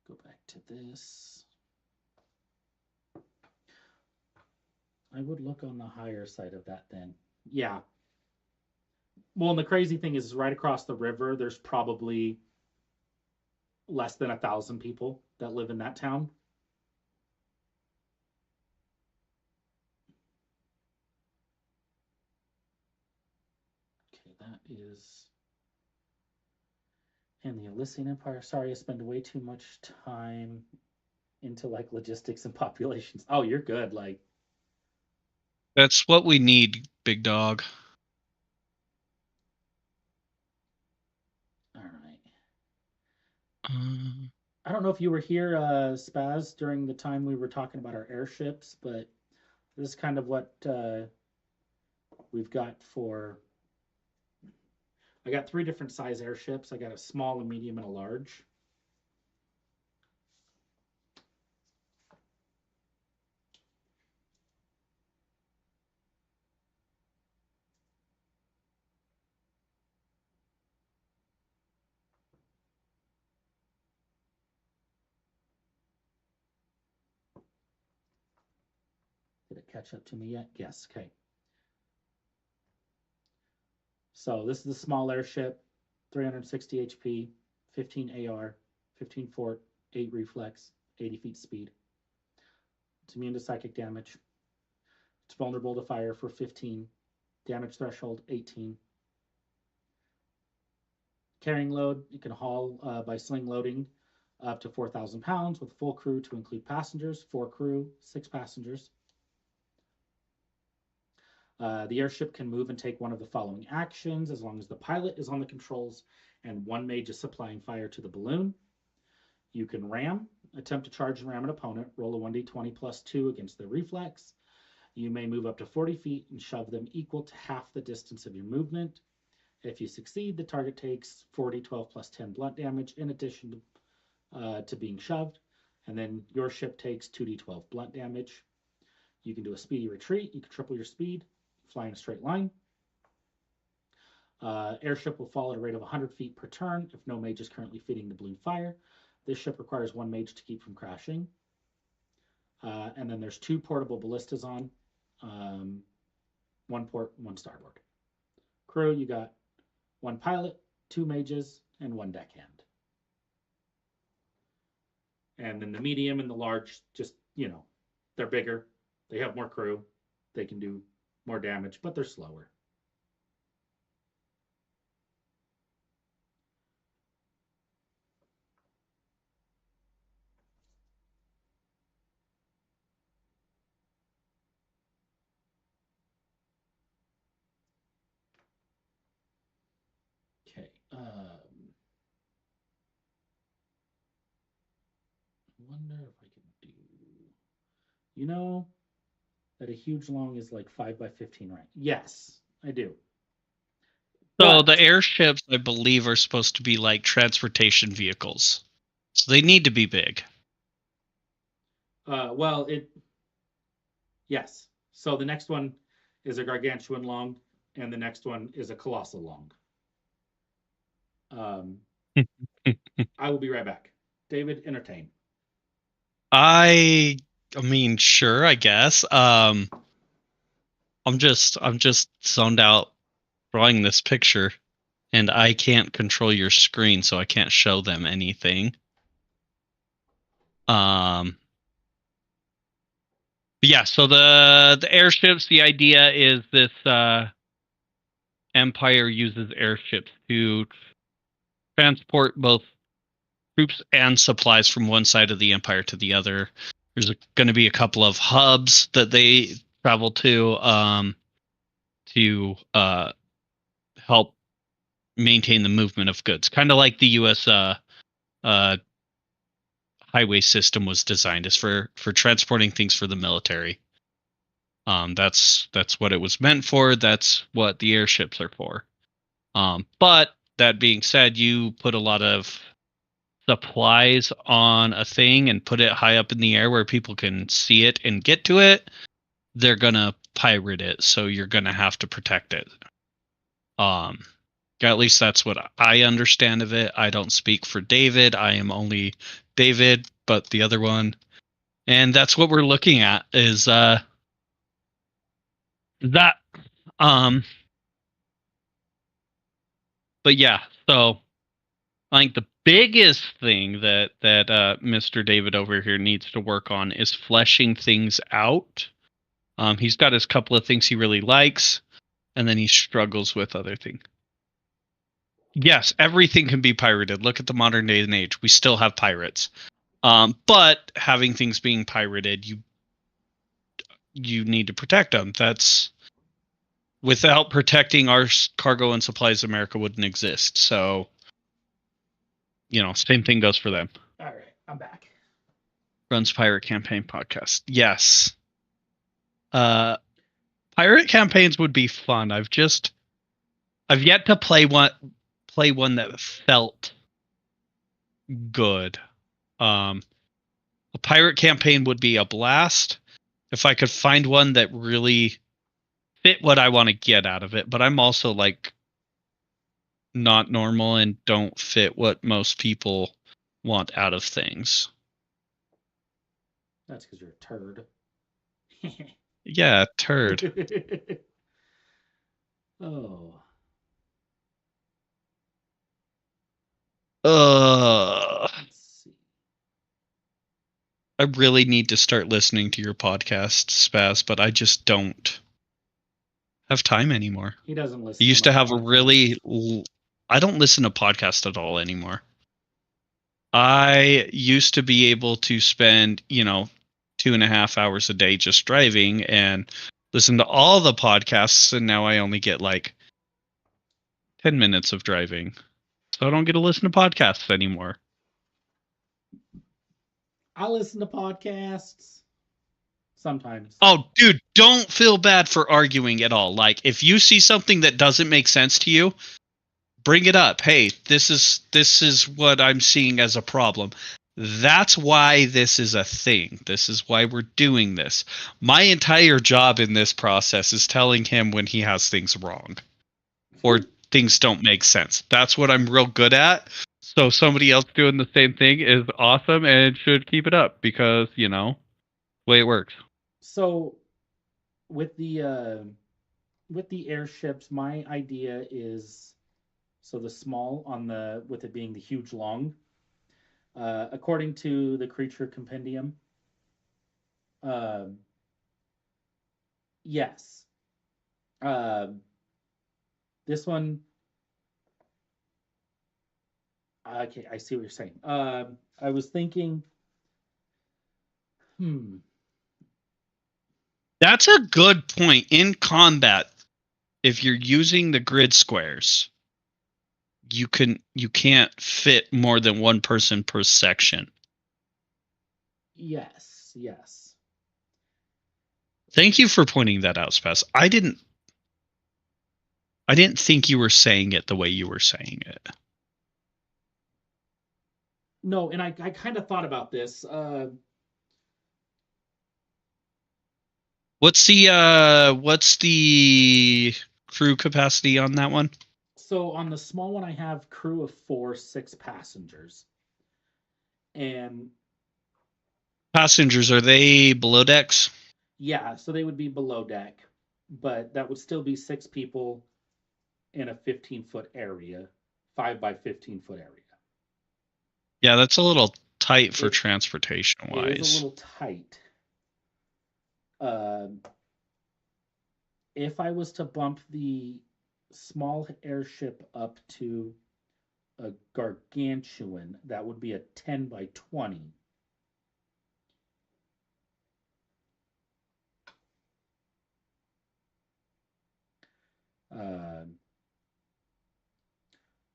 S3: Go back to this. I would look on the higher side of that then. Yeah. Well, and the crazy thing is, right across the river, there's probably less than 1,000 people that live in that town. Okay, that is. And the Elysian Empire. Sorry, I spend way too much time into like logistics and populations. Oh, you're good. Like,
S2: That's what we need, big dog.
S3: all right.
S2: Um,
S3: I don't know if you were here, Spaz, during the time we were talking about our airships, but this is kind of what we've got for. I got 3 different size airships. I got a small, a medium, and a large. Did it catch up to me yet? Yes. Okay. So this is the small airship, 360 HP, 15 AR, 15 fort, 8 reflex, 80 feet speed. It's immune to psychic damage. It's vulnerable to fire for 15. Damage threshold 18. Carrying load, you can haul by sling loading up to 4,000 pounds with full crew to include passengers, 4 crew, 6 passengers. The airship can move and take one of the following actions as long as the pilot is on the controls and 1 mage is supplying fire to the balloon. You can ram, attempt to charge and ram an opponent, roll a 1d20 plus 2 against their reflex. You may move up to 40 feet and shove them equal to half the distance of your movement. If you succeed, the target takes 4d12 plus 10 blunt damage in addition to being shoved, and then your ship takes 2d12 blunt damage. You can do a speedy retreat. You can triple your speed, fly in a straight line. Airship will fall at a rate of 100 feet per turn if no mage is currently feeding the balloon fire. This ship requires 1 mage to keep from crashing. And then there's 2 portable ballistas on, 1 port, 1 starboard. Crew, you got 1 pilot, 2 mages, and 1 deckhand. And then the medium and the large, just, they're bigger. They have more crew. They can do more damage, but they're slower. Okay. I wonder if I can do. You know that a huge long is like 5 by 15, right? Yes, I do.
S2: so
S3: But
S2: the airships, I believe, are supposed to be like transportation vehicles. So they need to be big.
S3: well, yes. So the next one is a gargantuan long, and the next one is a colossal long. I will be right back. David, entertain.
S2: I mean, sure, I guess. I'm just zoned out drawing this picture, and I can't control your screen, so I can't show them anything. But yeah, so the airships, the idea is this Empire uses airships to transport both troops and supplies from one side of the Empire to the other. There's going to be a couple of hubs that they travel to help maintain the movement of goods, kind of like the U.S. Highway system was designed, is for transporting things for the military. That's what it was meant for. That's what the airships are for. But that being said, you put a lot of supplies on a thing and put it high up in the air where people can see it and get to it, they're gonna pirate it. So you're gonna have to protect it. At least that's what I understand of it. I don't speak for David. I am only David, but the other one. And that's what we're looking at is that but yeah, so I think the biggest thing that Mr. David over here needs to work on is fleshing things out. He's got his couple of things he really likes, and then he struggles with other things. Yes, everything can be pirated. Look at the modern day and age. We still have pirates. But having things being pirated, you need to protect them. That's without protecting our cargo and supplies, America wouldn't exist. So, same thing goes for them.
S3: All right, I'm back.
S2: Runs Pirate Campaign podcast. Yes. Pirate campaigns would be fun. I've yet to play one that felt good. A pirate campaign would be a blast if I could find one that really fit what I want to get out of it, but I'm also like not normal and don't fit what most people want out of things.
S3: That's because you're a turd.
S2: Yeah, turd.
S3: Oh. Let's see.
S2: I really need to start listening to your podcast, Spaz, but I just don't have time anymore.
S3: He doesn't listen.
S2: I used to have I don't listen to podcasts at all anymore. I used to be able to spend, 2.5 hours a day just driving and listen to all the podcasts, and now I only get like 10 minutes of driving. So I don't get to listen to podcasts anymore.
S3: I listen to podcasts sometimes.
S2: Oh, dude, don't feel bad for arguing at all. Like, if you see something that doesn't make sense to you, bring it up. Hey, this is what I'm seeing as a problem. That's why this is a thing. This is why we're doing this. My entire job in this process is telling him when he has things wrong or things don't make sense. That's what I'm real good at. So somebody else doing the same thing is awesome and should keep it up because, way it works.
S3: So with the airships, my idea is so the small on the with it being the huge long. According to the creature compendium, yes. This one. Okay, I see what you're saying. I was thinking.
S2: That's a good point. In combat, if you're using the grid squares, you can't fit more than one person per section.
S3: Yes.
S2: Thank you for pointing that out, Spaz. I didn't think you were saying it the way you were saying it.
S3: No, and I kind of thought about this.
S2: What's the crew capacity on that one?
S3: So on the small one, I have crew of 4, 6 passengers, and
S2: passengers, are they below decks?
S3: Yeah, so they would be below deck, but that would still be 6 people in a 15-foot area, 5 by 15-foot area.
S2: Yeah, that's a little tight for transportation wise.
S3: It is a little tight. If I was to bump the small airship up to a gargantuan, that would be a 10 by 20.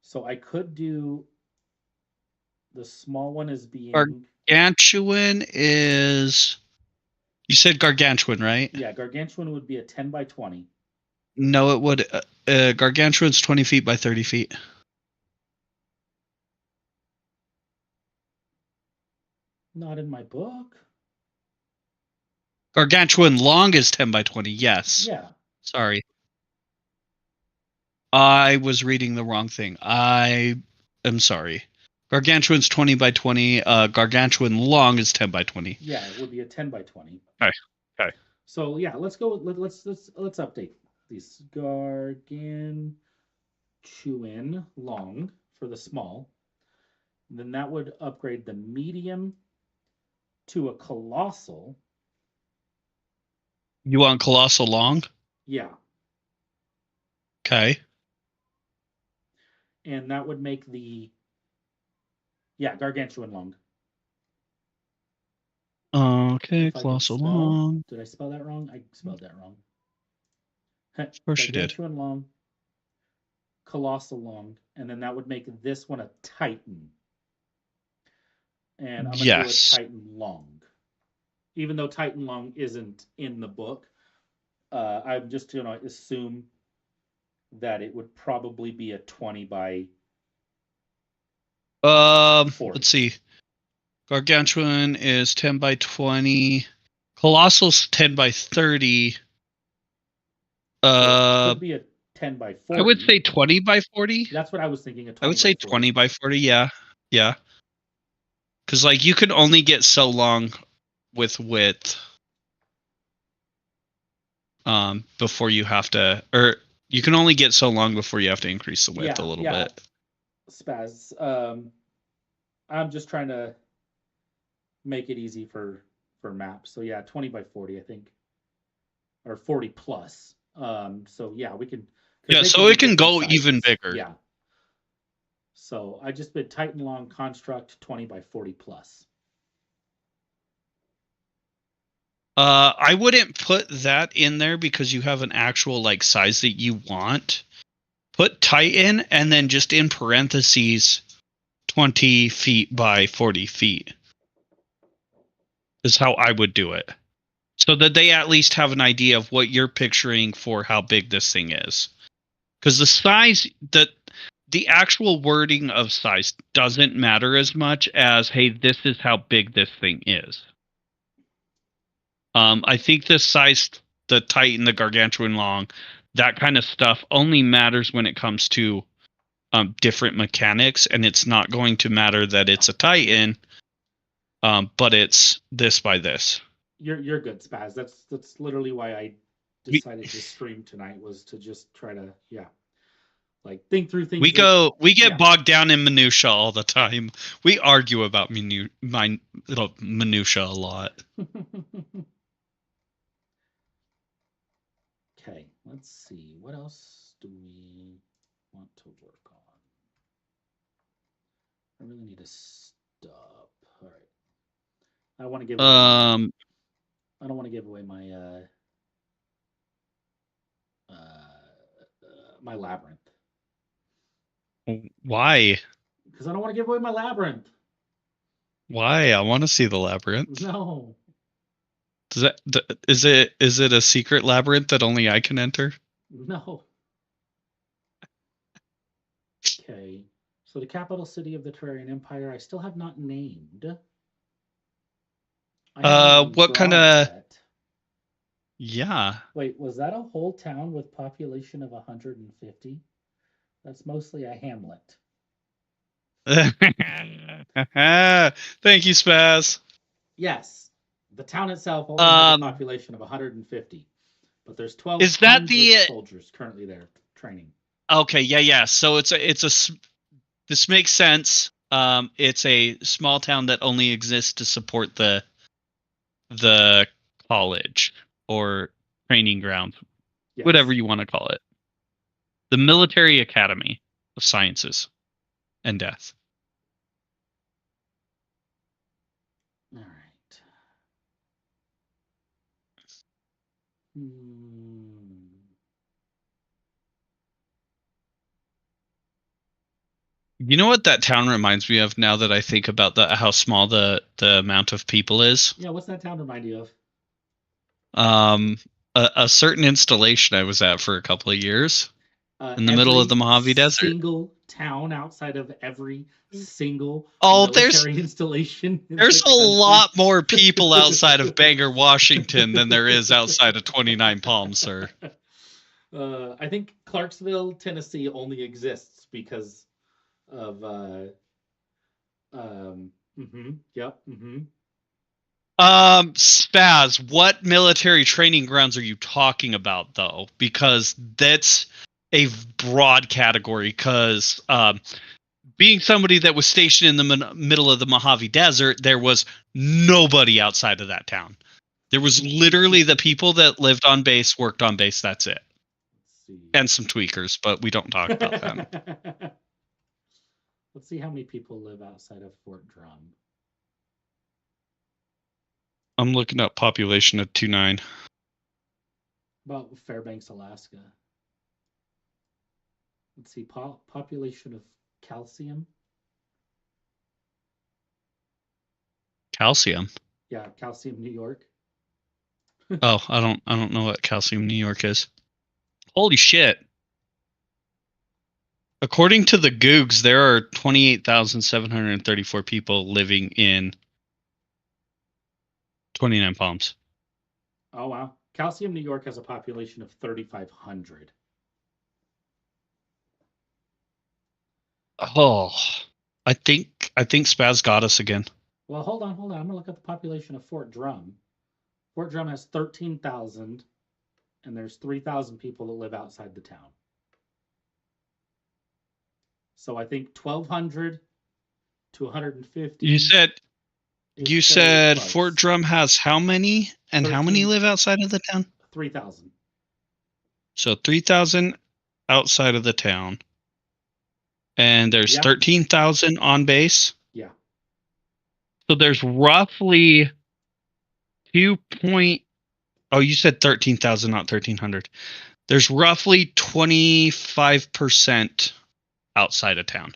S3: So I could do the small one as being
S2: gargantuan is. You said gargantuan, right?
S3: Yeah, gargantuan would be a 10 by 20.
S2: No, it would. Gargantuan's 20 feet by 30 feet.
S3: Not in my book.
S2: Gargantuan long is 10 by 20. Yes.
S3: Yeah.
S2: Sorry. I was reading the wrong thing. I am sorry. Gargantuan's 20 by 20. Gargantuan long is 10 by 20.
S3: Yeah, it would be a 10 by 20.
S2: Okay. Okay.
S3: So yeah, let's go. Let's update these. Gargantuan long for the small. Then that would upgrade the medium to a colossal.
S2: You want colossal long?
S3: Yeah.
S2: Okay.
S3: And that would make the gargantuan long.
S2: Okay, colossal long.
S3: Did I spell that wrong? I spelled that wrong.
S2: Of course you did.
S3: Gargantuan long, colossal long, and then that would make this one a titan. And I'm gonna do a titan long. Even though titan long isn't in the book, I'm just gonna assume that it would probably be a 20 by 40.
S2: Let's see. Gargantuan is 10 by 20. Colossal's 10 by 30.
S3: So it could be a 10 by 40.
S2: I would say 20 by 40.
S3: That's what I was thinking.
S2: I would say 20 by 40. Yeah. Yeah. Because like you can only get so long with width before you have to, or you can only get so long before you have to increase the width a little bit.
S3: Spaz. I'm just trying to make it easy for maps. So yeah, 20 by 40, I think, or 40 plus. So yeah, we can.
S2: Yeah, so it can go even bigger.
S3: Yeah. So I just bid Titan long construct 20 by 40 plus.
S2: I wouldn't put that in there because you have an actual like size that you want. Put Titan and then just in parentheses 20 feet by 40 feet is how I would do it. So that they at least have an idea of what you're picturing for how big this thing is. Because the size, the actual wording of size doesn't matter as much as, hey, this is how big this thing is. I think the size, the Titan, the Gargantuan long, that kind of stuff only matters when it comes to different mechanics, and it's not going to matter that it's a Titan, but it's this by this.
S3: You're good, Spaz. That's literally why I decided to stream tonight, was to just try to like think through things.
S2: We get bogged down in minutia all the time. We argue about minutia a lot.
S3: Okay, let's see. What else do we want to work on? I really need to stop. All right. I want to give. I don't want to give away my my labyrinth.
S2: Why?
S3: Because I don't want to give away my labyrinth.
S2: Why? I want to see the labyrinth.
S3: No.
S2: Is it a secret labyrinth that only I can enter?
S3: No. Okay. So the capital city of the Terrarian Empire, I still have not named.
S2: What kind of? Yeah.
S3: Wait, was that a whole town with population of 150? That's mostly a hamlet.
S2: Thank you, Spaz.
S3: Yes. The town itself only has a population of 150, but there's 12 soldiers currently there training.
S2: Okay, yeah. So this makes sense. It's a small town that only exists to support the college or training ground, whatever you want to call it. The Military Academy of Sciences and Death.
S3: All right.
S2: You know what that town reminds me of now that I think about how small the amount of people is?
S3: Yeah, what's that town remind you of?
S2: A certain installation I was at for a couple of years in the middle of the Mojave Desert.
S3: Single town outside of every single military installation.
S2: There's a lot more people outside of Bangor, Washington than there is outside of 29 Palms, sir.
S3: I think Clarksville, Tennessee only exists because of yep,
S2: Spaz, what military training grounds are you talking about, though? Because that's a broad category. Because being somebody that was stationed in the middle of the Mojave Desert, there was nobody outside of that town. There was literally the people that lived on base, worked on base. That's it,
S3: Let's see.
S2: and some tweakers, but we don't talk about them.
S3: Let's see how many people live outside of Fort Drum.
S2: I'm looking up population of 2.9.
S3: About Fairbanks, Alaska. Let's see, population of Calcium.
S2: Calcium.
S3: Yeah, Calcium, New York.
S2: Oh, I don't know what Calcium, New York is. Holy shit. According to the Googs, there are 28,734 people living in 29 Palms.
S3: Oh wow. Calcium, New York has a population of 3,500.
S2: Oh, I think Spaz got us again.
S3: Well, hold on. I'm gonna look at the population of Fort Drum. Fort Drum has 13,000, and there's 3,000 people that live outside the town. So I think 1,200 to 150.
S2: You said
S3: close.
S2: Fort Drum has how many, and
S3: 13,
S2: how many live outside of the town?
S3: 3,000.
S2: So 3,000 outside of the town, and there's 13,000 on base.
S3: Yeah.
S2: So there's roughly 2. Oh, you said 13,000, not 1,300. There's roughly 25% outside of town.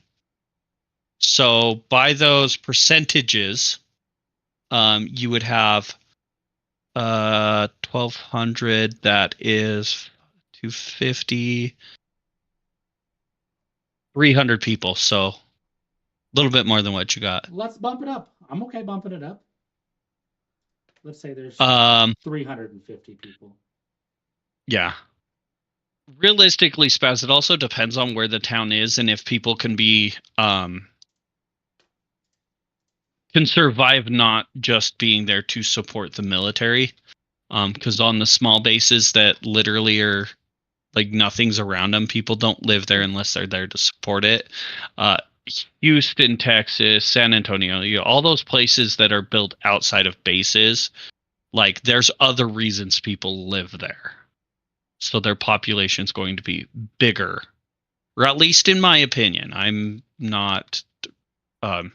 S2: So by those percentages, you would have 1,200. That is 250, 300 people. So a little bit more than what you got.
S3: Let's bump it up. I'm okay bumping it up. Let's say there's 350 people.
S2: Yeah. Realistically, Spaz, it also depends on where the town is and if people can survive not just being there to support the military. Because on the small bases that literally are like nothing's around them, people don't live there unless they're there to support it. Houston, Texas, San Antonio, all those places that are built outside of bases, like there's other reasons people live there. So their population's going to be bigger. Or at least in my opinion. I'm not I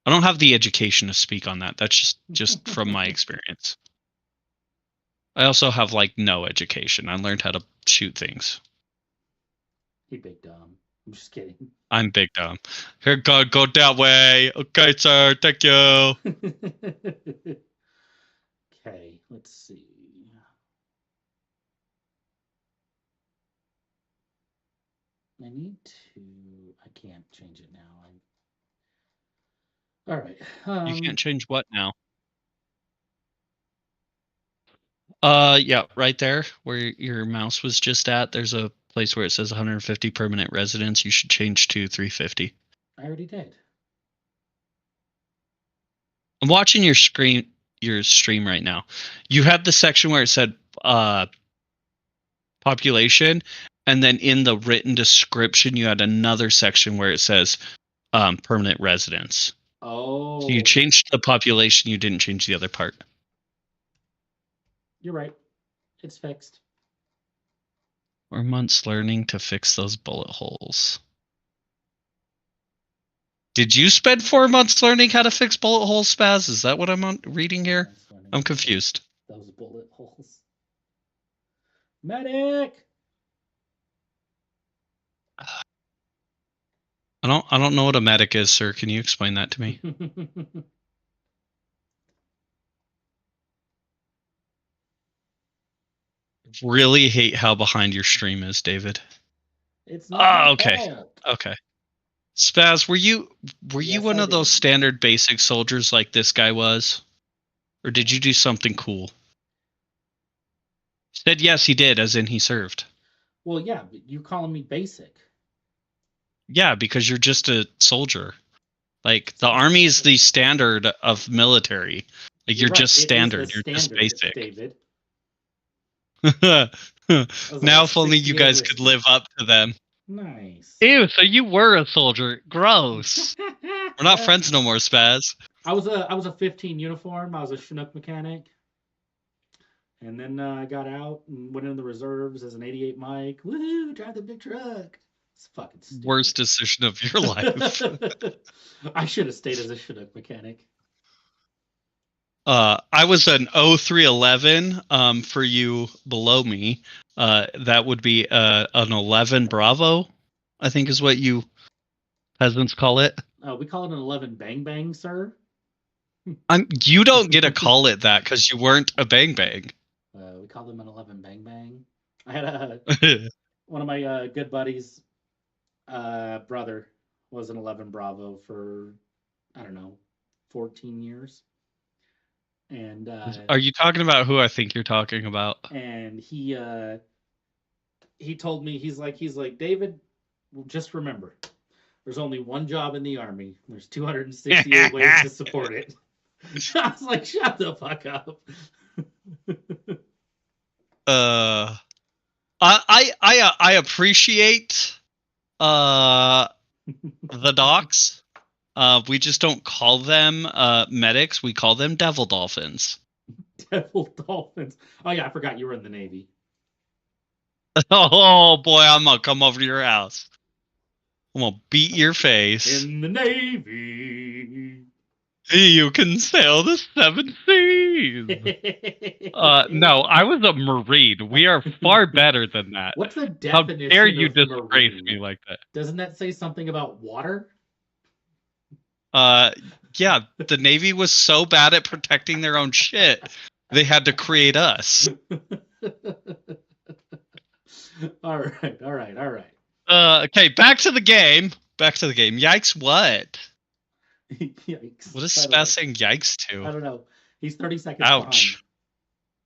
S2: don't have the education to speak on that. That's just from my experience. I also have like no education. I learned how to shoot things.
S3: You big dumb. I'm just kidding.
S2: I'm big dumb. Here, go that way. Okay, sir. Thank you.
S3: Okay, let's see. I need to. I can't change it now. All right.
S2: You can't change what now? Yeah, right there where your mouse was just at. There's a place where it says 150 permanent residents. You should change to 350.
S3: I already did.
S2: I'm watching your stream right now. You had the section where it said population, and then in the written description you had another section where it says permanent residents.
S3: Oh.
S2: So you changed the population, you didn't change the other part.
S3: You're right. It's fixed.
S2: 4 months learning to fix those bullet holes. Did you spend 4 months learning how to fix bullet holes, Spaz? Is that what I'm reading here? I'm confused.
S3: Those bullet holes. Medic!
S2: I don't know what a medic is, sir. Can you explain that to me? Really hate how behind your stream is, David.
S3: It's not
S2: okay.
S3: fault.
S2: Okay. Spaz, were you one of those standard basic soldiers like this guy was? Or did you do something cool? Said yes, he did, as in he served.
S3: Well, yeah, but you calling me basic.
S2: Yeah, because you're just a soldier. Like, the army is the standard of military. Like, you're
S3: right.
S2: just
S3: It is the
S2: standard. You're just
S3: standard,
S2: basic.
S3: David. Was
S2: Now,
S3: like
S2: if only you
S3: 68
S2: guys could
S3: whiskey.
S2: live up to them.
S3: Nice.
S2: Ew, so you were a soldier. Gross. We're not friends no more, Spaz.
S3: I was a 15 uniform. I was a Chinook mechanic. And then I got out and went in the reserves as an 88 Mike. Woohoo, drive the big truck. It's fucking stupid.
S2: Worst decision of your life.
S3: I should have stayed as a Chinook mechanic.
S2: I was an 0311 for you below me. That would be an 11 Bravo, I think is what you peasants call it.
S3: We call it an 11 bang bang, sir.
S2: You don't get to call it that because you weren't a bang bang.
S3: We call them an 11 bang bang. I had one of my good buddies' brother was an 11 Bravo for, I don't know, 14 years. And
S2: Are you talking about who I think you're talking about?
S3: And he told me, he's like, David, just remember, there's only one job in the army. There's 268 ways to support it. I was like, shut the fuck up.
S2: I appreciate the docs. We just don't call them medics. We call them devil dolphins.
S3: Devil dolphins. Oh yeah, I forgot you were in the Navy.
S2: Oh boy, I'm gonna come over to your house. I'm gonna beat your face.
S3: In the Navy.
S2: You can sail the 7 seas. No, I was a Marine. We are far better than that.
S3: What's the definition?
S2: How dare you
S3: of
S2: disgrace
S3: Marine?
S2: me like that?
S3: Doesn't that say something about water?
S2: Yeah, the Navy was so bad at protecting their own shit, they had to create us.
S3: All right.
S2: Okay, back to the game. Yikes, what?
S3: Yikes.
S2: What is Spaz saying yikes to?
S3: I don't know. He's 30 seconds
S2: Ouch.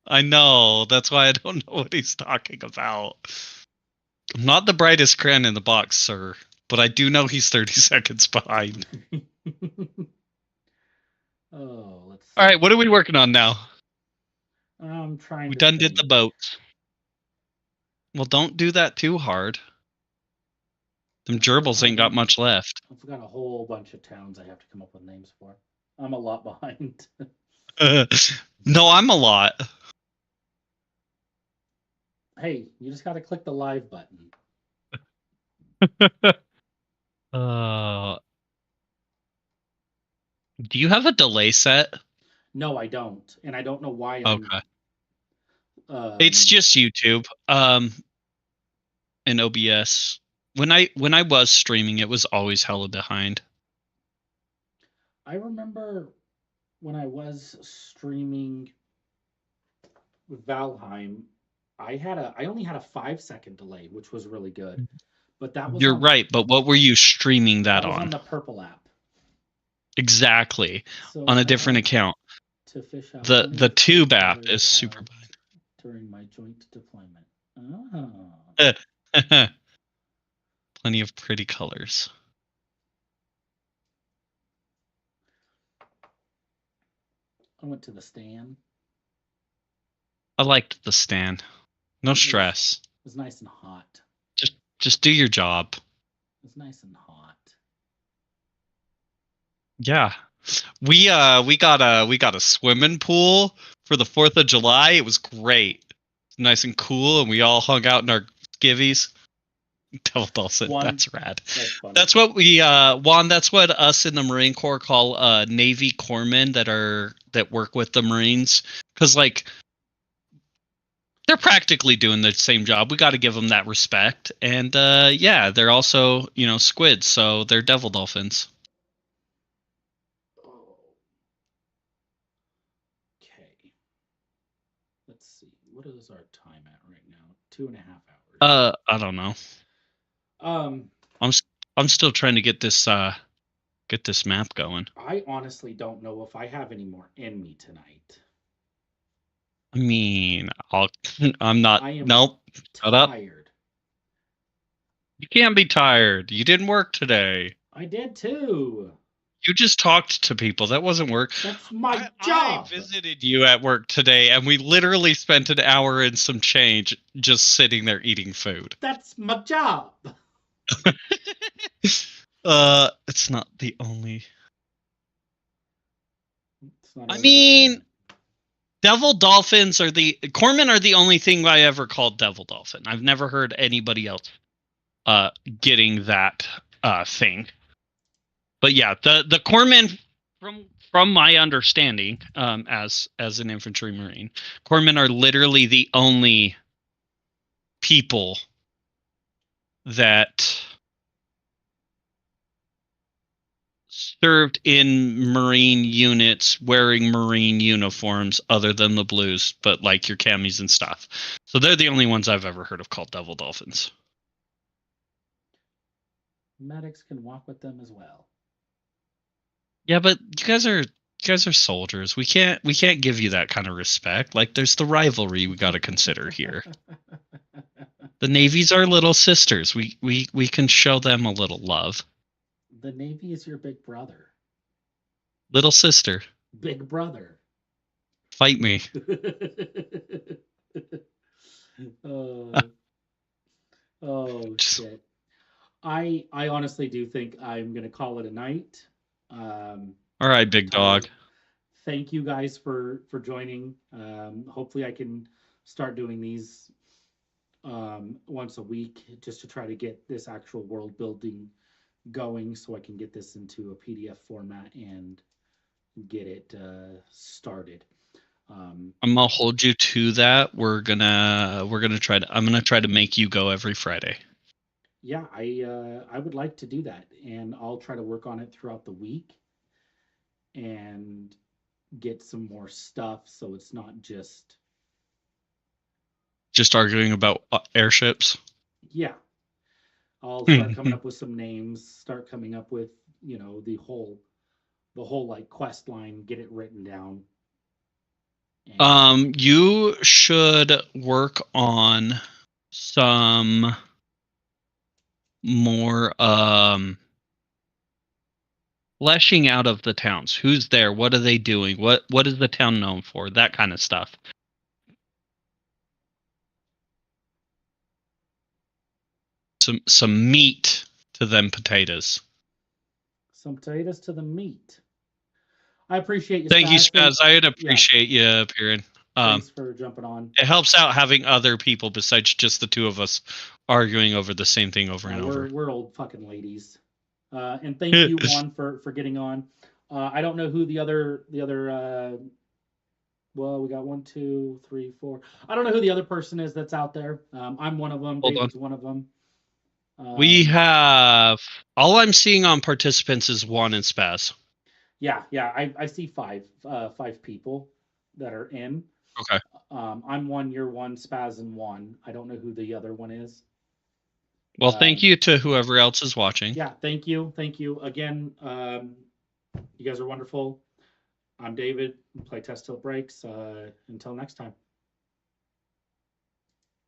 S2: Behind. I know. That's why I don't know what he's talking about. I'm not the brightest crayon in the box, sir. But I do know he's 30 seconds behind.
S3: Oh, let's see.
S2: All right, what are we working on now?
S3: I'm trying.
S2: We done did the boats. Well, don't do that too hard. Them gerbils ain't got much left.
S3: I've got a whole bunch of towns I have to come up with names for. I'm a lot behind.
S2: No, I'm a lot.
S3: Hey, you just got to click the live button.
S2: Do you have a delay set?
S3: No, I don't, and I don't know why.
S2: Okay. It's just YouTube. And OBS. When I was streaming, it was always hella behind.
S3: I remember when I was streaming with Valheim, I only had a 5-second delay, which was really good. But that was
S2: right, but what were you streaming that
S3: was
S2: on?
S3: On the Purple app.
S2: Exactly. So on a different account.
S3: To fish out
S2: the Tube app is super bad.
S3: During my joint deployment. Oh.
S2: Plenty of pretty colors.
S3: I went to the stand.
S2: I liked the stand. No stress.
S3: It was nice and hot.
S2: Just do your job.
S3: It was nice and hot.
S2: Yeah. We got a swimming pool for the 4th of July. It was great. Nice and cool, and we all hung out in our skivvies. Devil Dawson, that's rad. That's what we Juan, that's what us in the Marine Corps call Navy corpsmen that work with the Marines, because like they're practically doing the same job. We got to give them that respect. And yeah, they're also, squids, so they're devil dolphins.
S3: Okay. Let's see. What is our time at right now? 2.5 hours.
S2: I don't know. I'm still trying to get this map going.
S3: I honestly don't know if I have any more in me tonight.
S2: I mean, I'm not.
S3: I am
S2: Nope. Shut up.
S3: tired.
S2: You can't be tired. You didn't work today.
S3: I did too.
S2: You just talked to people. That wasn't work.
S3: That's my
S2: I
S3: job.
S2: visited you at work today, and we literally spent an hour and some change just sitting there eating food.
S3: That's my job.
S2: It's not the only.
S3: It's not
S2: I
S3: only the
S2: mean,
S3: corn.
S2: devil dolphins are the corpsmen are the only thing I ever called devil dolphin. I've never heard anybody else getting that thing. But yeah, the corpsmen from my understanding, as an infantry marine, corpsmen are literally the only people that served in marine units wearing marine uniforms other than the blues, but like your camis and stuff. So they're the only ones I've ever heard of called devil dolphins.
S3: Medics can walk with them as well.
S2: Yeah, but you guys are soldiers. We can't give you that kind of respect. Like there's the rivalry we got to consider here. The Navy's our little sisters. We can show them a little love.
S3: The Navy is your big brother.
S2: Little sister.
S3: Big brother.
S2: Fight me.
S3: Shit. I honestly do think I'm gonna call it a night.
S2: All right, big dog.
S3: Thank you guys for joining. Hopefully I can start doing these once a week just to try to get this actual world building going so I can get this into a PDF format and get it started.
S2: I'm gonna hold you to that. We're gonna try to. I'm gonna try to make you go every Friday.
S3: Yeah, I would like to do that, and I'll try to work on it throughout the week and get some more stuff so it's not just
S2: arguing about airships.
S3: Yeah, I'll start coming up with some names, start coming up with the whole like quest line, get it written down.
S2: And you should work on some more fleshing out of the towns. Who's there? What are they doing? What is the town known for? That kind of stuff. Some meat to them potatoes.
S3: Some potatoes to the meat. I appreciate you.
S2: Thank you, Spaz. I'd appreciate you appearing.
S3: Thanks for jumping on.
S2: It helps out having other people besides just the two of us arguing over the same thing over and over.
S3: We're old fucking ladies. And thank you, Juan, for getting on. I don't know who the other well, we got 1, 2, 3, 4. I don't know who the other person is that's out there. I'm one of them. David's one of them.
S2: We have all I'm seeing on participants is Juan and Spaz.
S3: Yeah, I see five people that are in.
S2: Okay.
S3: I'm one, you're one, Spaz and one. I don't know who the other one is.
S2: Well, thank you to whoever else is watching.
S3: Yeah, thank you again. You guys are wonderful. I'm David. Play test till it breaks. Until next time.